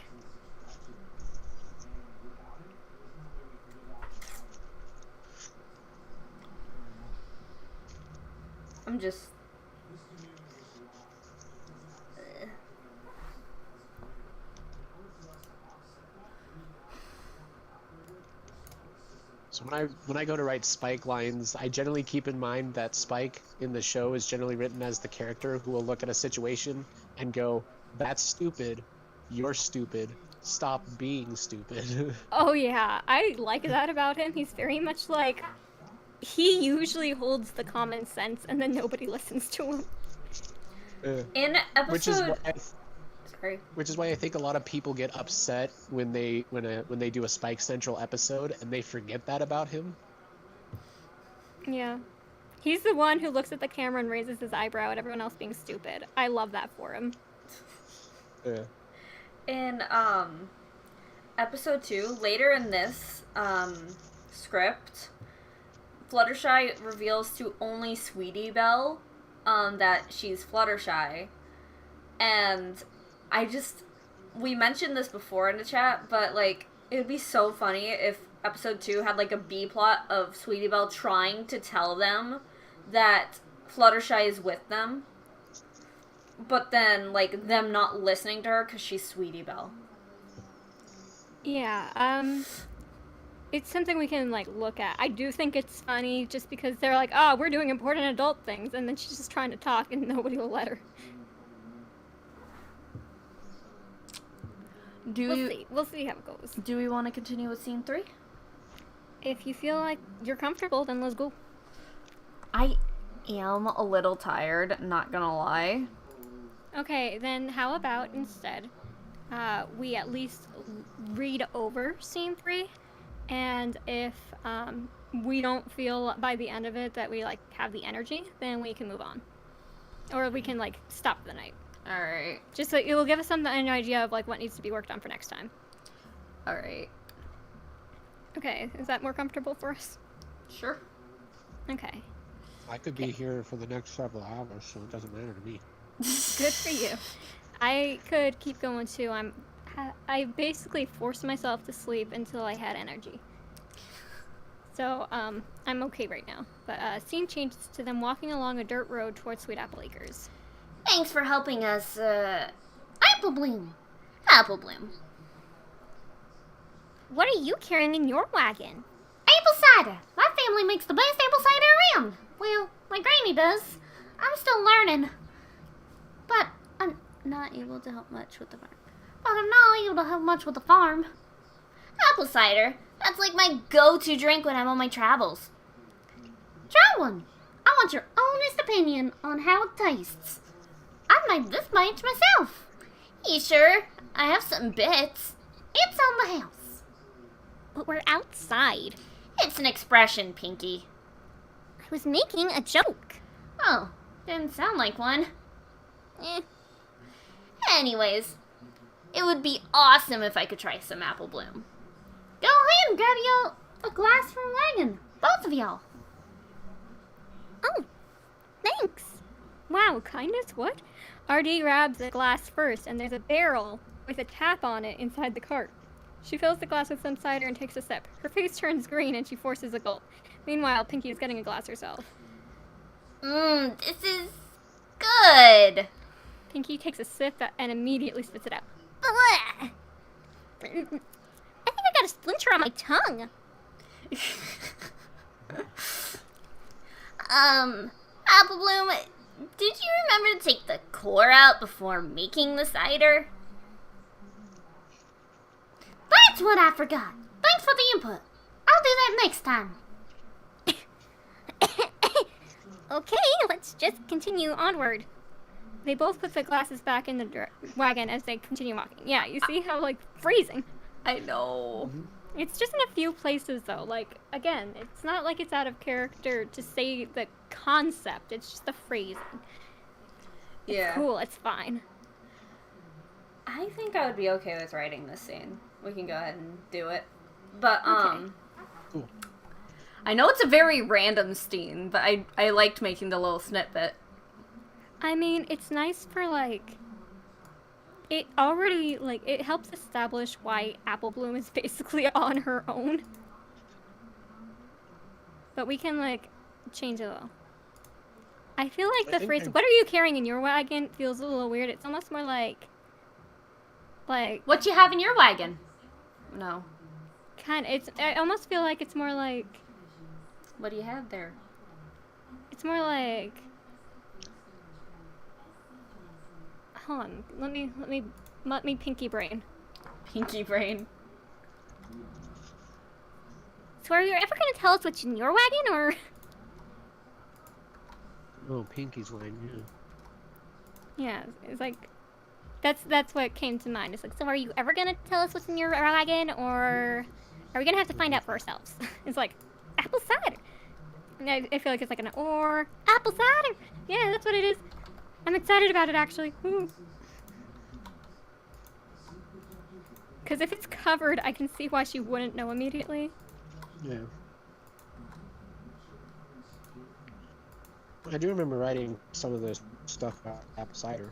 I'm just... So when I go to write Spike lines, I generally keep in mind that Spike in the show is generally written as the character who will look at a situation and go, "That's stupid. You're stupid. Stop being stupid." Oh yeah, I like that about him. He's very much like, he usually holds the common sense and then nobody listens to him. In episode... Which is why I think a lot of people get upset when they do a Spike Central episode and they forget that about him. Yeah. He's the one who looks at the camera and raises his eyebrow at everyone else being stupid. I love that for him. Yeah. In episode 2, later in this script, Fluttershy reveals to only Sweetie Belle that she's Fluttershy. And we mentioned this before in the chat, but, like, it would be so funny if episode 2 had, like, a B-plot of Sweetie Belle trying to tell them that Fluttershy is with them, but then, like, them not listening to her because she's Sweetie Belle. Yeah, it's something we can, like, look at. I do think it's funny just because they're like, "Oh, we're doing important adult things," and then she's just trying to talk and nobody will let her. We'll see how it goes. Do we want to continue with scene 3? If you feel like you're comfortable, then let's go. I am a little tired, not gonna lie. Okay, then how about instead, we at least read over scene 3, and if we don't feel by the end of it that we, like, have the energy, then we can move on. Or we can, like, stop for the night. Alright. Just so it will give us an idea of, like, what needs to be worked on for next time. Alright. Okay, is that more comfortable for us? Sure. Okay. I could be here for the next several hours, so it doesn't matter to me. Good for you. I could keep going too. I basically forced myself to sleep until I had energy. So, I'm okay right now. But, scene changes to them walking along a dirt road towards Sweet Apple Acres. Thanks for helping us, Apple Bloom. Apple Bloom. What are you carrying in your wagon? Apple cider. My family makes the best apple cider around. Well, my granny does. I'm still learning. But I'm not able to help much with the farm. Apple cider. That's like my go-to drink when I'm on my travels. Try one. I want your honest opinion on how it tastes. I've made this batch myself. You sure? I have some bits. It's on the house. But we're outside. It's an expression, Pinky. I was making a joke. Oh, didn't sound like one. Eh. Anyways, it would be awesome if I could try some apple bloom. Go ahead and grab y'all a glass from wagon. Both of y'all. Oh, thanks. Wow, kindness? What? RD grabs the glass first, and there's a barrel with a tap on it inside the cart. She fills the glass with some cider and takes a sip. Her face turns green and she forces a gulp. Meanwhile, Pinky is getting a glass herself. This is good. Pinky takes a sip and immediately spits it out. Blech. I think I got a splinter on my tongue. Apple Bloom, did you remember to take the core out before making the cider? That's what I forgot. Thanks for the input. I'll do that next time. Okay, let's just continue onward. They both put the glasses back in the wagon as they continue walking. Yeah, you see how, like, freezing. I know. It's just in a few places, though. Like, again, it's not like it's out of character to say the concept. It's just the phrasing. Yeah. It's cool. It's fine. I think I would be okay with writing this scene. We can go ahead and do it. But, Okay. Cool. I know it's a very random scene, but I liked making the little snippet. I mean, it's nice for, like... It already, like, it helps establish why Apple Bloom is basically on her own. But we can, like, change it a little. I feel like the phrase, what are you carrying in your wagon, feels a little weird. It's almost more like... What you have in your wagon? No. I almost feel like it's more like... What do you have there? It's more like... Hold on, let me pinky brain. Pinky brain. So are you ever gonna tell us what's in your wagon, or? Oh, Pinky's line, yeah. Yeah, it's like... That's what came to mind. It's like, So are you ever gonna tell us what's in your wagon, or are we gonna have to find out for ourselves? it's like, apple cider. And I feel like it's like an or. Apple cider! Yeah, that's what it is. I'm excited about it, actually. Because if it's covered, I can see why she wouldn't know immediately. Yeah. I do remember writing some of this stuff about apple cider.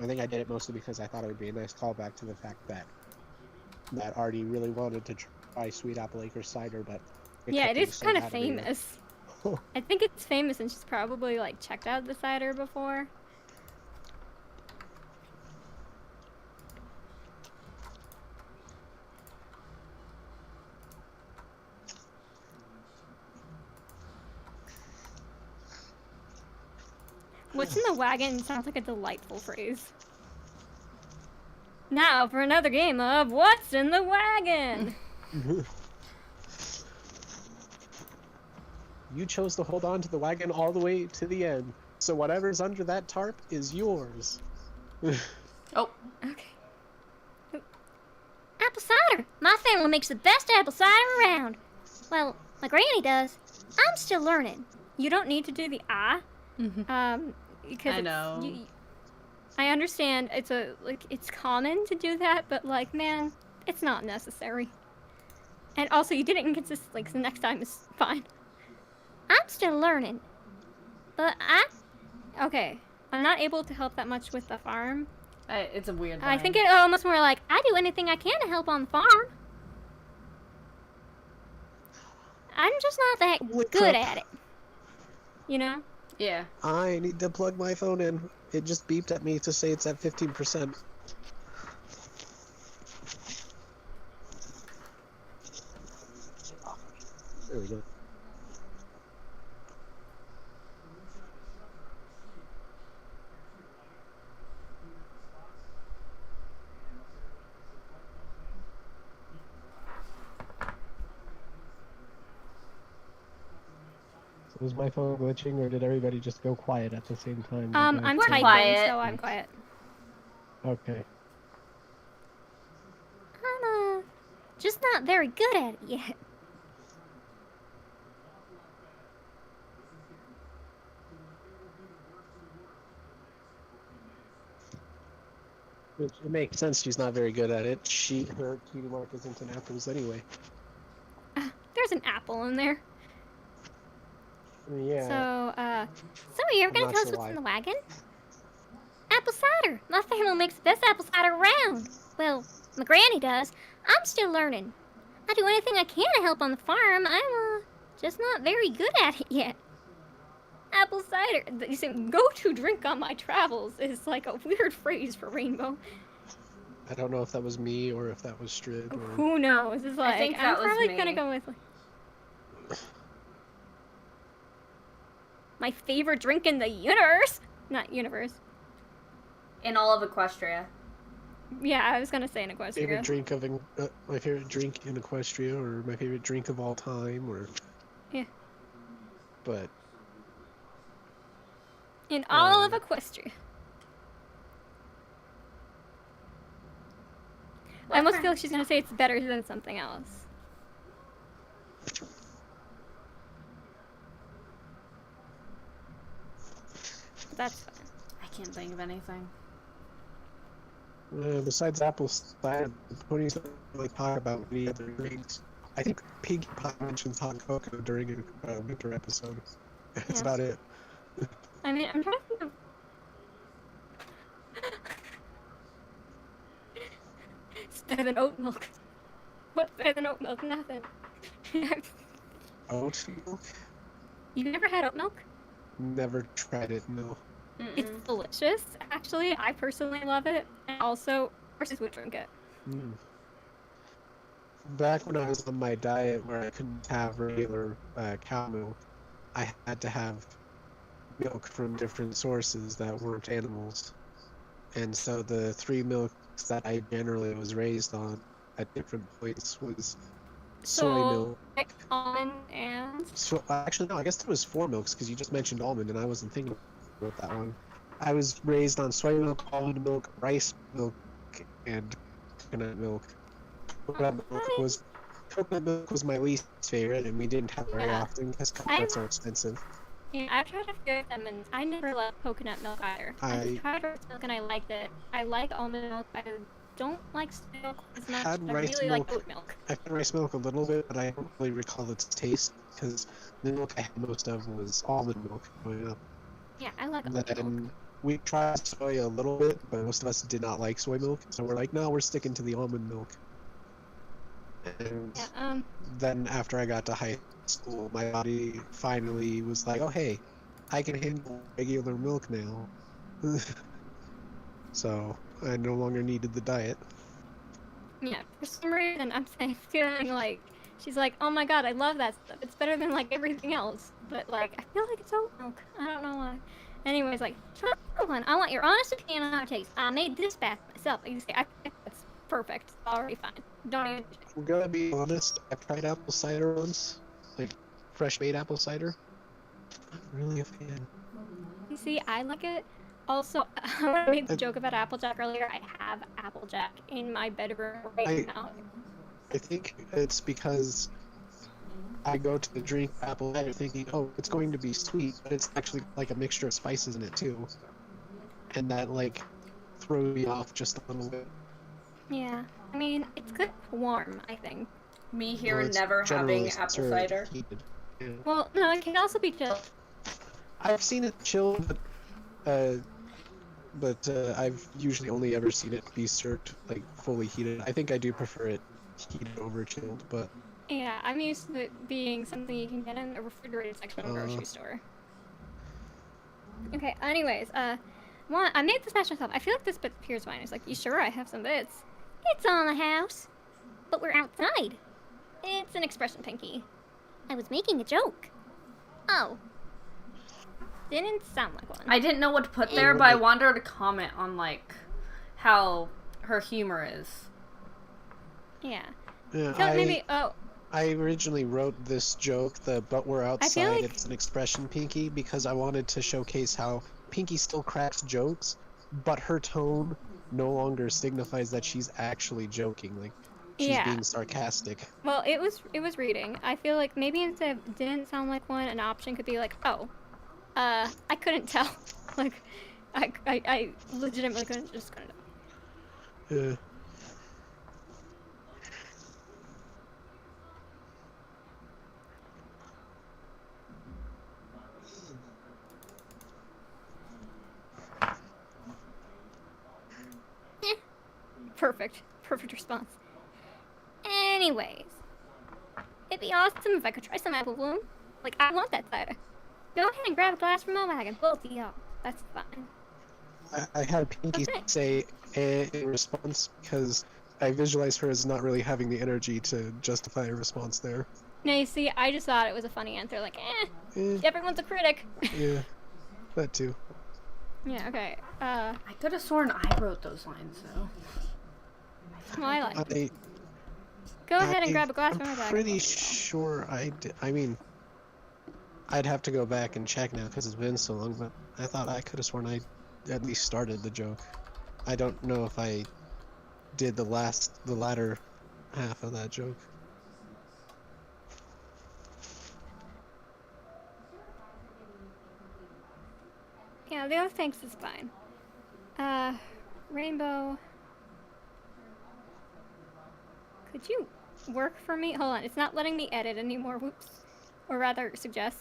I think I did it mostly because I thought it would be a nice callback to the fact that Artie really wanted to try Sweet Apple Acre cider, but Yeah, it kept is getting kind of sent out everywhere. famous. I think it's famous and she's probably, like, checked out the cider before. What's in the wagon sounds like a delightful phrase. Now for another game of What's in the Wagon? You chose to hold on to the wagon all the way to the end, so whatever's under that tarp is yours. Oh. Okay. Apple cider! My family makes the best apple cider around. Well, my granny does. I'm still learning. You don't need to do the ah. Because I know. I understand it's common to do that, but like, man, it's not necessary. And also, you did it inconsistently, so the next time is fine. I'm still learning. But Okay, I'm not able to help that much with the farm. It's a weird I line. think it almost more like, I do anything I can to help on the farm. I'm just not that Holy good crap. at it. you know? Yeah. I need to plug my phone in. It just beeped at me to say it's at 15%. There we go. Was my phone glitching, or did everybody just go quiet at the same time? I'm We're typing, quiet. so I'm quiet. Okay. I'm, just not very good at it yet. Which, it makes sense she's not very good at it. Her cutie mark isn't an apples anyway. There's an apple in there. Yeah. So are you ever I'm gonna not tell us sure what's why. in the wagon? Apple cider. My family makes the best apple cider around. Well, my granny does. I'm still learning. I do anything I can to help on the farm. I'm, just not very good at it yet. Apple cider. You say, go-to drink on my travels is like a weird phrase for Rainbow. I don't know if that was me or if that was Strid. Or... Who knows? It's like, think that I'm was probably me. gonna go with my favorite drink in the universe. Not universe. In all of Equestria. Yeah, I was gonna say in Equestria. Favorite drink of my favorite drink in Equestria, or my favorite drink of all time, or Yeah. But In all of Equestria. I almost feel like she's gonna say it's better than something else. That's fine. I can't think of anything. besides apple cider, ponies don't really talk about any other drinks. I think Pinkie Pie mentions hot cocoa during a winter episode. That's Yes. about it. I mean, I'm trying to think of... It's better than oat milk. What's better than oat milk? Nothing. Oat milk? You've never had oat milk? Never tried it, no. It's delicious, actually. I personally love it. And also, horses would drink it. Back when I was on my diet where I couldn't have regular cow milk, I had to have milk from different sources that weren't animals. And so the 3 milks that I generally was raised on at different points was soy milk. Like almond and... So, actually, no, I guess there was 4 milks because you just mentioned almond and I wasn't thinking about that one. I was raised on soy milk, almond milk, rice milk, and coconut milk. Coconut milk was my least favorite, and we didn't have it very often because coconuts are expensive. Yeah, I've tried a few of them, and I never loved coconut milk either. I tried rice milk and I liked it. I like almond milk. I don't like soy milk as much. I really like oat milk. I've had rice milk a little bit, but I don't really recall its taste because the milk I had most of was almond milk growing up. Yeah, I like almond milk. We tried soy a little bit, but most of us did not like soy milk, so we're like, no, we're sticking to the almond milk. And then after I got to high school, my body finally was like, oh hey, I can handle regular milk now. So I no longer needed the diet. Yeah, for some reason I'm feeling like she's like, oh my god, I love that stuff. It's better than like everything else. But like I feel like it's oat milk. I don't know why. Anyways, like, one, I want your honest opinion on how it tastes. I made this bath myself. I think it's perfect. It's already fine. Don't even. I'm gonna be honest. I've tried apple cider once, like fresh made apple cider. Not really a fan. You see, I like it. Also, when I made the joke about Applejack earlier, I have Applejack in my bedroom right now. I think it's because I go to drink apple cider thinking, oh, it's going to be sweet, but it's actually like a mixture of spices in it too. And that like throws me off just a little bit. Yeah, I mean, it's good warm, I think. Me here never having apple cider. Yeah. Well, no, it can also be chilled. I've seen it chilled, but I've usually only ever seen it be served like fully heated. I think I do prefer it heated over chilled, but yeah, I'm used to it being something you can get in the refrigerated section of a grocery store. Okay, anyways, I made this match myself. I feel like this bit appears fine. It's like, you sure? I have some bits. It's on the house. But we're outside. It's an expression, Pinkie. I was making a joke. Oh. Didn't sound like one. I didn't know what to put there, but I wanted her to comment on, like, how her humor is. Yeah. Yeah, So maybe, I originally wrote this joke, but we're outside, like- it's an expression Pinky, because I wanted to showcase how Pinky still cracks jokes, but her tone no longer signifies that she's actually joking, like, she's Yeah. being sarcastic. Well, it was reading. I feel like maybe instead of didn't sound like one, an option could be like, oh, I couldn't tell. Like, I legitimately couldn't tell. Perfect response. Anyways, it'd be awesome if I could try some apple bloom. Like, I want that cider. Go ahead and grab a glass from my wagon, both of y'all. That's fine. I had Pinky Okay. say in response, because I visualize her as not really having the energy to justify a response there. Now, you see, I just thought it was a funny answer, like, everyone's a critic. Yeah, that too. Yeah, okay. I could have sworn I wrote those lines, though. Well, I like it. Go ahead and grab a glass from my wagon. I'm pretty sure I did. I mean, I'd have to go back and check now because it's been so long, but I thought I could have sworn I at least started the joke. I don't know if I did the latter half of that joke. Yeah, the other thanks is fine. Rainbow. Could you work for me? Hold on, it's not letting me edit anymore. Whoops. Or rather, suggest.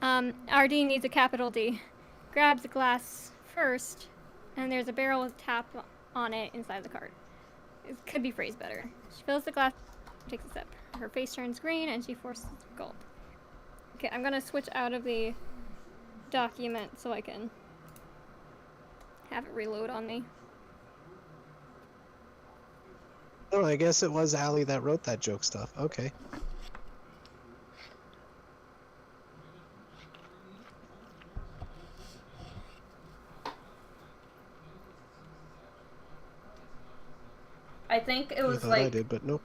RD needs a capital D. Grabs a glass first, and there's a barrel with tap on it inside the cart. It could be phrased better. She fills the glass, takes a sip. Her face turns green, and she forces a gulp. Okay, I'm gonna switch out of the document so I can have it reload on me. Oh, I guess it was Allie that wrote that joke stuff. Okay. I think it was I thought like... I did, but nope.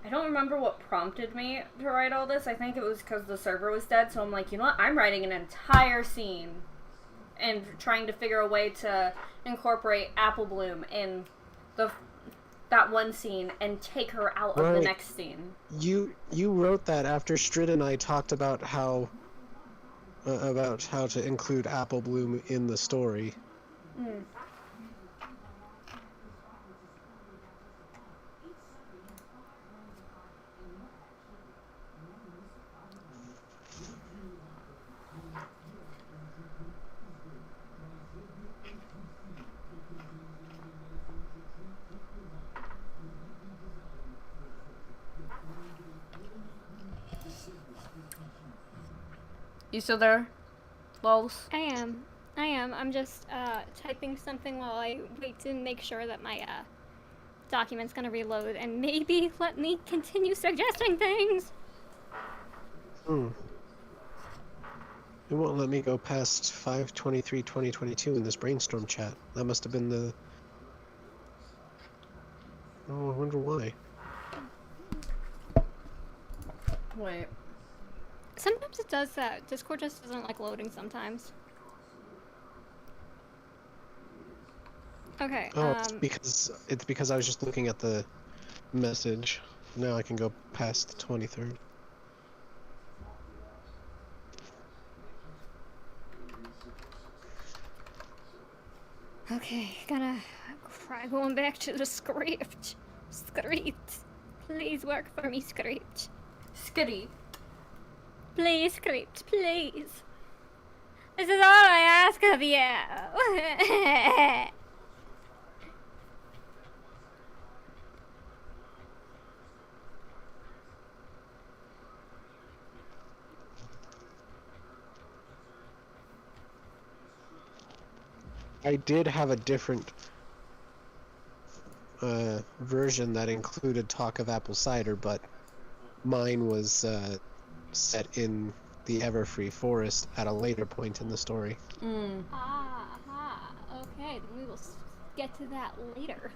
I don't remember what prompted me to write all this. I think it was because the server was dead, so I'm like, you know what? I'm writing an entire scene and trying to figure a way to incorporate Apple Bloom in that one scene and take her out of the next scene. You wrote that after Strid and I talked about how to include Apple Bloom in the story. Mm. You still there, Lols? I am. I'm just typing something while I wait to make sure that my document's gonna reload and maybe let me continue suggesting things. It won't let me go past 5/23/2022 in this brainstorm chat. That must have been the... Oh, I wonder why. Wait. Sometimes it does that. Discord just doesn't like loading sometimes. Okay, Oh, it's because I was just looking at the message. Now I can go past the 23rd. Okay, gonna try going back to the script. Script. Please work for me, script. Skitty. Please, script, please. This is all I ask of you. I did have a different version that included talk of apple cider, but mine was set in the Everfree Forest at a later point in the story. Okay, then we will get to that later.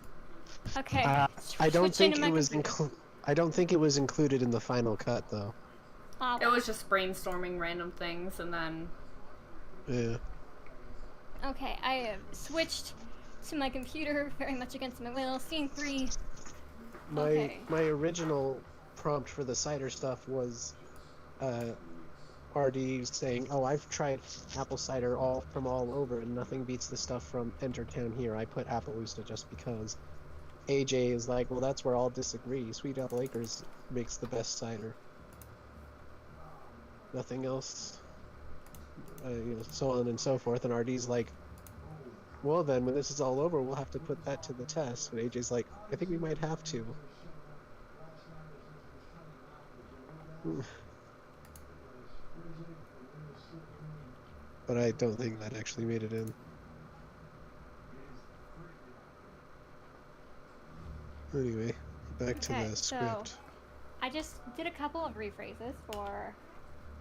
Okay. I don't think it was I don't think it was included in the final cut, though. It was just brainstorming random things, and then... Yeah. Okay, I have switched to my computer very much against my will. Scene 3. Okay. My original prompt for the cider stuff was RD saying, "Oh, I've tried apple cider from all over, and nothing beats the stuff from Entertown here. I put Appaloosa just because." AJ is like, "Well, that's where I'll disagree. Sweet Apple Acres makes the best cider. Nothing else." So on and so forth. And RD's like, "Well, then, when this is all over, we'll have to put that to the test." And AJ's like, "I think we might have to." But I don't think that actually made it in. Anyway, back to the script. So I just did a couple of rephrases for...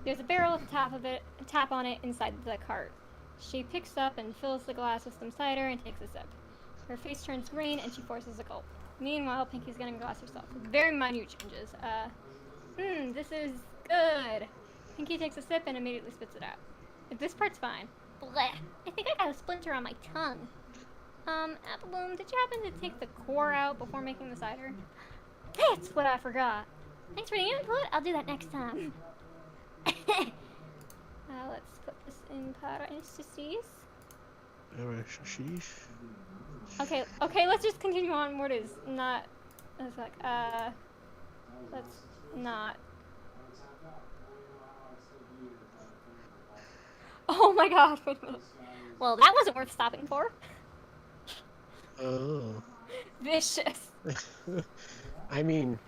There's a barrel at the top of it, tap on it inside the cart. She picks up and fills the glass with some cider and takes a sip. Her face turns green and she forces a gulp. Meanwhile, Pinky's getting a glass herself. Very minute changes. This is good. Pinky takes a sip and immediately spits it out. This part's fine. Blech. I think I got a splinter on my tongue. Apple Bloom, did you happen to take the core out before making the cider? That's what I forgot. Thanks for the input. I'll do that next time. Let's put this in parentheses. Okay, let's just continue on what is not... It's like, let's not... Oh my god, wait a minute. Well, that wasn't worth stopping for. Oh. Vicious. I mean,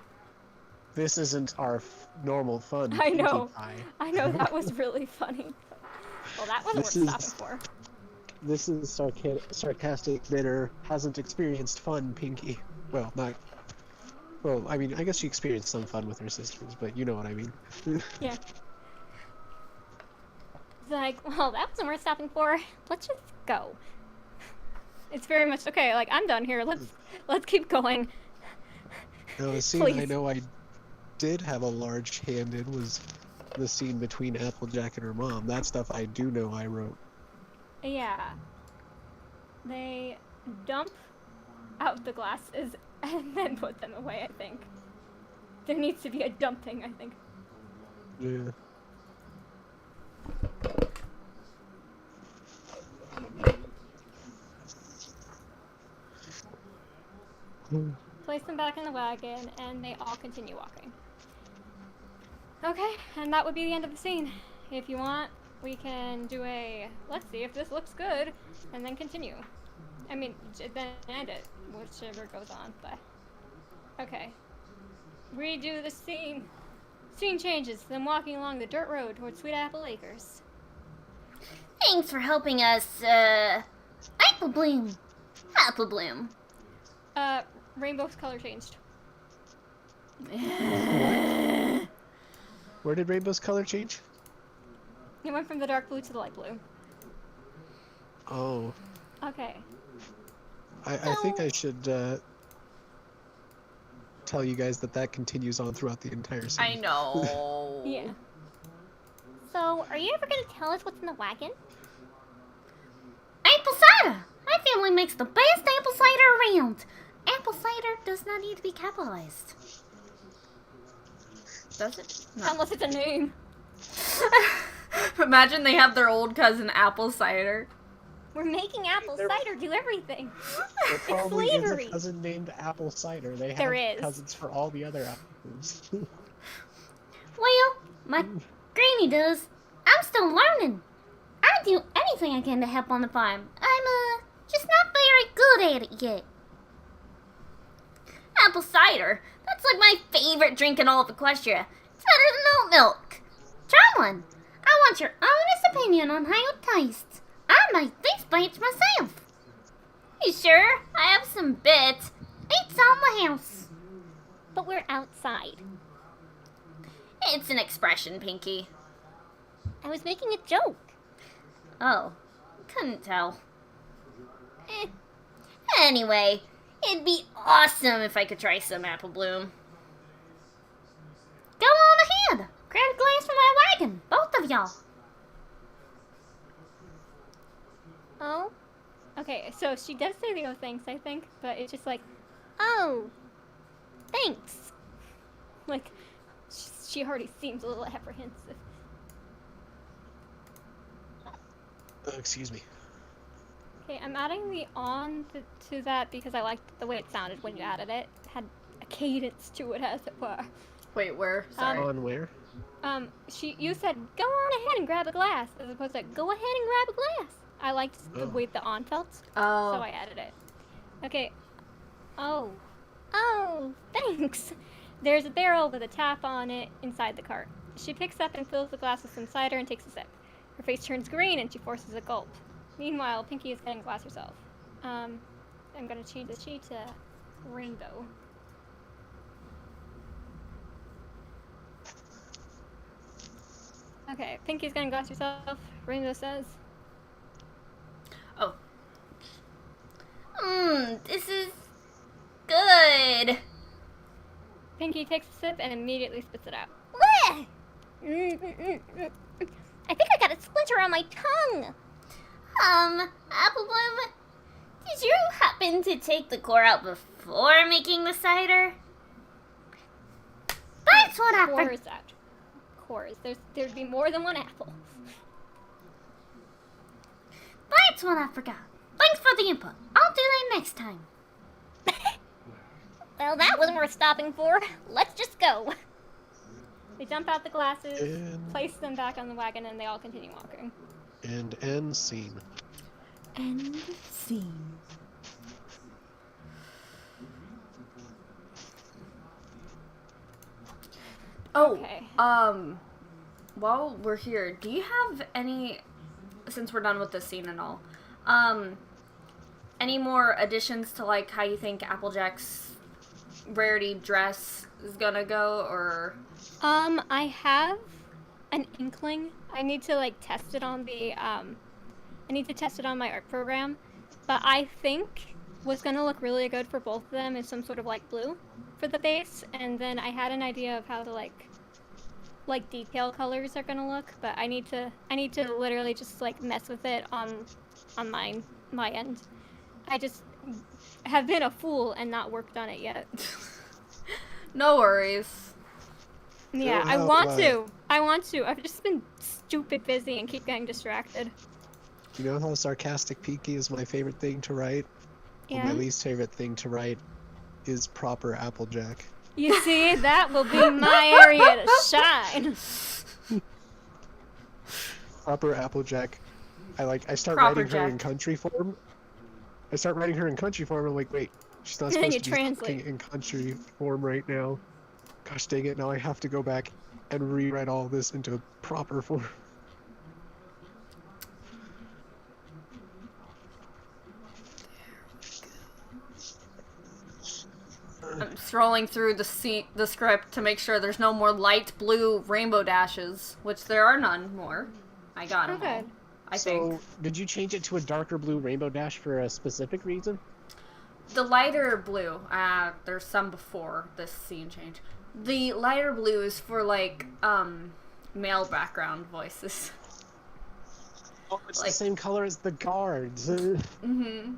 this isn't our normal fun. I know. Pie. I know, that was really funny. Well, that wasn't worth stopping for. This is sarcastic, bitter, hasn't experienced fun, Pinky. Well, not... Well, I mean, I guess she experienced some fun with her sisters, but you know what I mean. Yeah. It's like, well, that wasn't worth stopping for. Let's just go. It's very much, okay, like, I'm done here. Let's keep going. Now, a scene I know I did have a large hand in was the scene between Applejack and her mom. That stuff I do know I wrote. Yeah. They dump out the glasses and then put them away, I think. There needs to be a dumping, I think. Yeah. Place them back in the wagon, and they all continue walking. Okay, and that would be the end of the scene. If you want, we can do a, let's see if this looks good, and then continue. I mean, then end it, whichever goes on, but... Okay. Redo the scene. Scene changes, them walking along the dirt road towards Sweet Apple Acres. Thanks for helping us, Apple Bloom. Apple Bloom. Rainbow's color changed. Where did Rainbow's color change? It went from the dark blue to the light blue. Oh. Okay. I think I should tell you guys that continues on throughout the entire scene. I know. Yeah. So, are you ever gonna tell us what's in the wagon? Apple cider! My family makes the best apple cider around. Apple cider does not need to be capitalized. Does it? No. Unless it's a name. Imagine they have their old cousin Apple Cider. We're making apple cider do everything. There probably is slavery. a cousin named Apple Cider. They have There is. cousins for all the other apples. Well, my granny does. I'm still learning. I do anything I can to help on the farm. I'm, just not very good at it yet. Apple cider? That's like my favorite drink in all of Equestria. It's better than oat milk. Try one. I want your honest opinion on how it tastes. I made this batch myself. You sure? I have some bits. It's on the house. But we're outside. It's an expression, Pinky. I was making a joke. Oh, couldn't tell. Anyway, it'd be awesome if I could try some Apple Bloom. ahead. Grab a glass from my wagon, both of y'all. Oh? Okay, so she does say the oh thanks, I think, but it's just like, oh, thanks. Like, she already seems a little apprehensive. Excuse me. Okay, I'm adding the to that because I liked the way it sounded when you added it. It had a cadence to it, as it were. Wait, where? Sorry. On where? You said, go on ahead and grab a glass, as opposed to, go ahead and grab a glass. I liked the way the on felt, so I added it. Okay. Oh, thanks. There's a barrel with a tap on it inside the cart. She picks up and fills the glass with some cider and takes a sip. Her face turns green and she forces a gulp. Meanwhile, Pinky is getting a glass herself. I'm gonna change the she to rainbow. Okay, Pinky's getting a glass herself. Rainbow says, Oh. This is good. Pinky takes a sip and immediately spits it out. Bleh! I think I got a splinter on my tongue. Applebloom, did you happen to take the core out before making the cider? That's what I forgot. Cores out. Cores. There'd be more than one apple. That's what I forgot. Thanks for the input. I'll do that next time. Well, that wasn't worth stopping for. Let's just go. They dump out the glasses, And- place them back on the wagon, and they all continue walking. And end scene. End scene. Oh, Okay. while we're here, do you have any, since we're done with this scene and all, any more additions to, like, how you think Applejack's rarity dress is gonna go, or? I have an inkling. I need to, like, test it on the, I need to test it on my art program, but I think what's gonna look really good for both of them is some sort of, like, blue for the base, and then I had an idea of how to, like detail colors are gonna look, but I need to literally just, like, mess with it on my end. I just have been a fool and not worked on it yet. No worries. Yeah, Oh, I how- want to. I've just been stupid busy and keep getting distracted. You know how sarcastic Pinky is my favorite thing to write? Well, my Yeah. least favorite thing to write is proper Applejack. You see, that will be my area to shine. Proper Applejack. I start Proper writing her in Jack. country form. I'm like, wait, she's not And then supposed you to be translate. talking in country form right now. Gosh dang it, now I have to go back and rewrite all this into proper form. I'm scrolling through the script to make sure there's no more light blue rainbow dashes, which there are none more. I got them all, Okay. I So, think. did you change it to a darker blue rainbow dash for a specific reason? The lighter blue, there's some before this scene change. The lighter blue is for, like, male background voices. Oh, it's Like- the same color as the guards. Mm-hmm.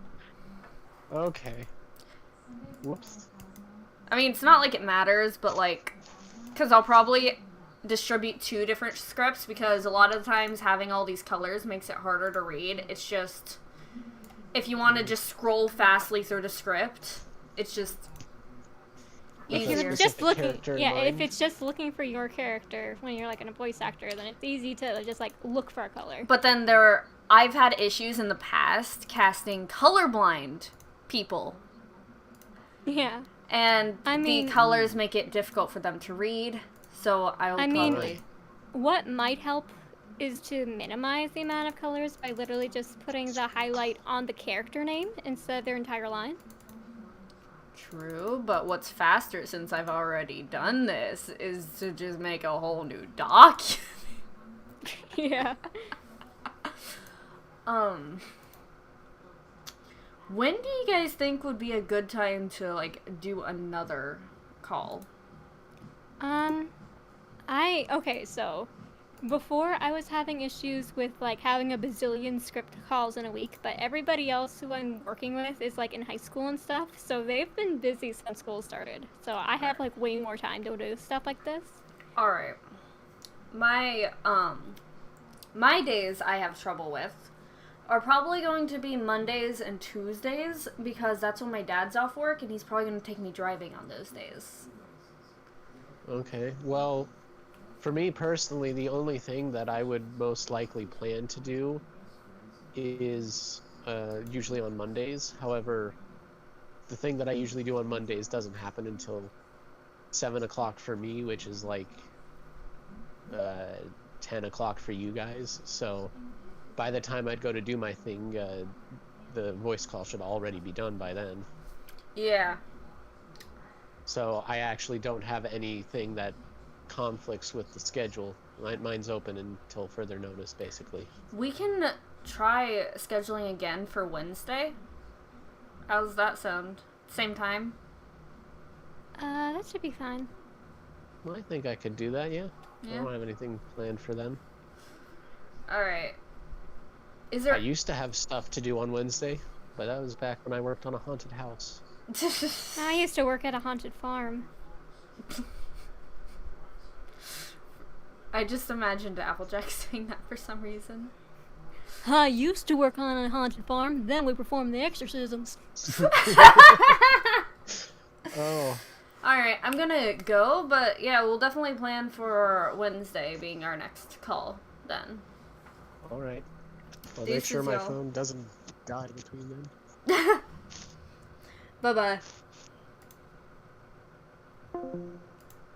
Okay. Whoops. I mean, it's not like it matters, but, like, because I'll probably distribute 2 different scripts, because a lot of the times having all these colors makes it harder to read. It's just, if you want to just scroll fastly through the script, it's just With a If easier. you're specific just looking, character in yeah, if mind. it's just looking for your character when you're like a voice actor, then it's easy to just like look for a color. But then I've had issues in the past casting colorblind people, Yeah. and I mean- the colors make it difficult for them to read. So I mean- probably. What might help is to minimize the amount of colors by literally just putting the highlight on the character name instead of their entire line. True, but what's faster, since I've already done this, is to just make a whole new doc. Yeah. When do you guys think would be a good time to, like, do another call? Okay, so before I was having issues with like having a bazillion script calls in a week, but everybody else who I'm working with is like in high school and stuff, so they've been busy since school started. So I have like way more time to do stuff like this. All right. My days I have trouble with are probably going to be Mondays and Tuesdays because that's when my dad's off work and he's probably going to take me driving on those days. Okay, well, for me personally, the only thing that I would most likely plan to do is usually on Mondays. However, the thing that I usually do on Mondays doesn't happen until 7 o'clock for me, which is like 10 o'clock for you guys. So by the time I'd go to do my thing, the voice call should already be done by then. Yeah. So I actually don't have anything that conflicts with the schedule. Mine's open until further notice, basically. We can try scheduling again for Wednesday. How does that sound? Same time? That should be fine. Well, I think I could do that, yeah. I don't have anything planned for them. Alright. Is there... I used to have stuff to do on Wednesday, but that was back when I worked on a haunted house. I used to work at a haunted farm. I just imagined Applejack saying that for some reason. I used to work on a haunted farm, then we performed the exorcisms. Oh. Alright, I'm gonna go, but yeah, we'll definitely plan for Wednesday being our next call then. Alright. I'll make sure my phone doesn't die between them. Bye-bye.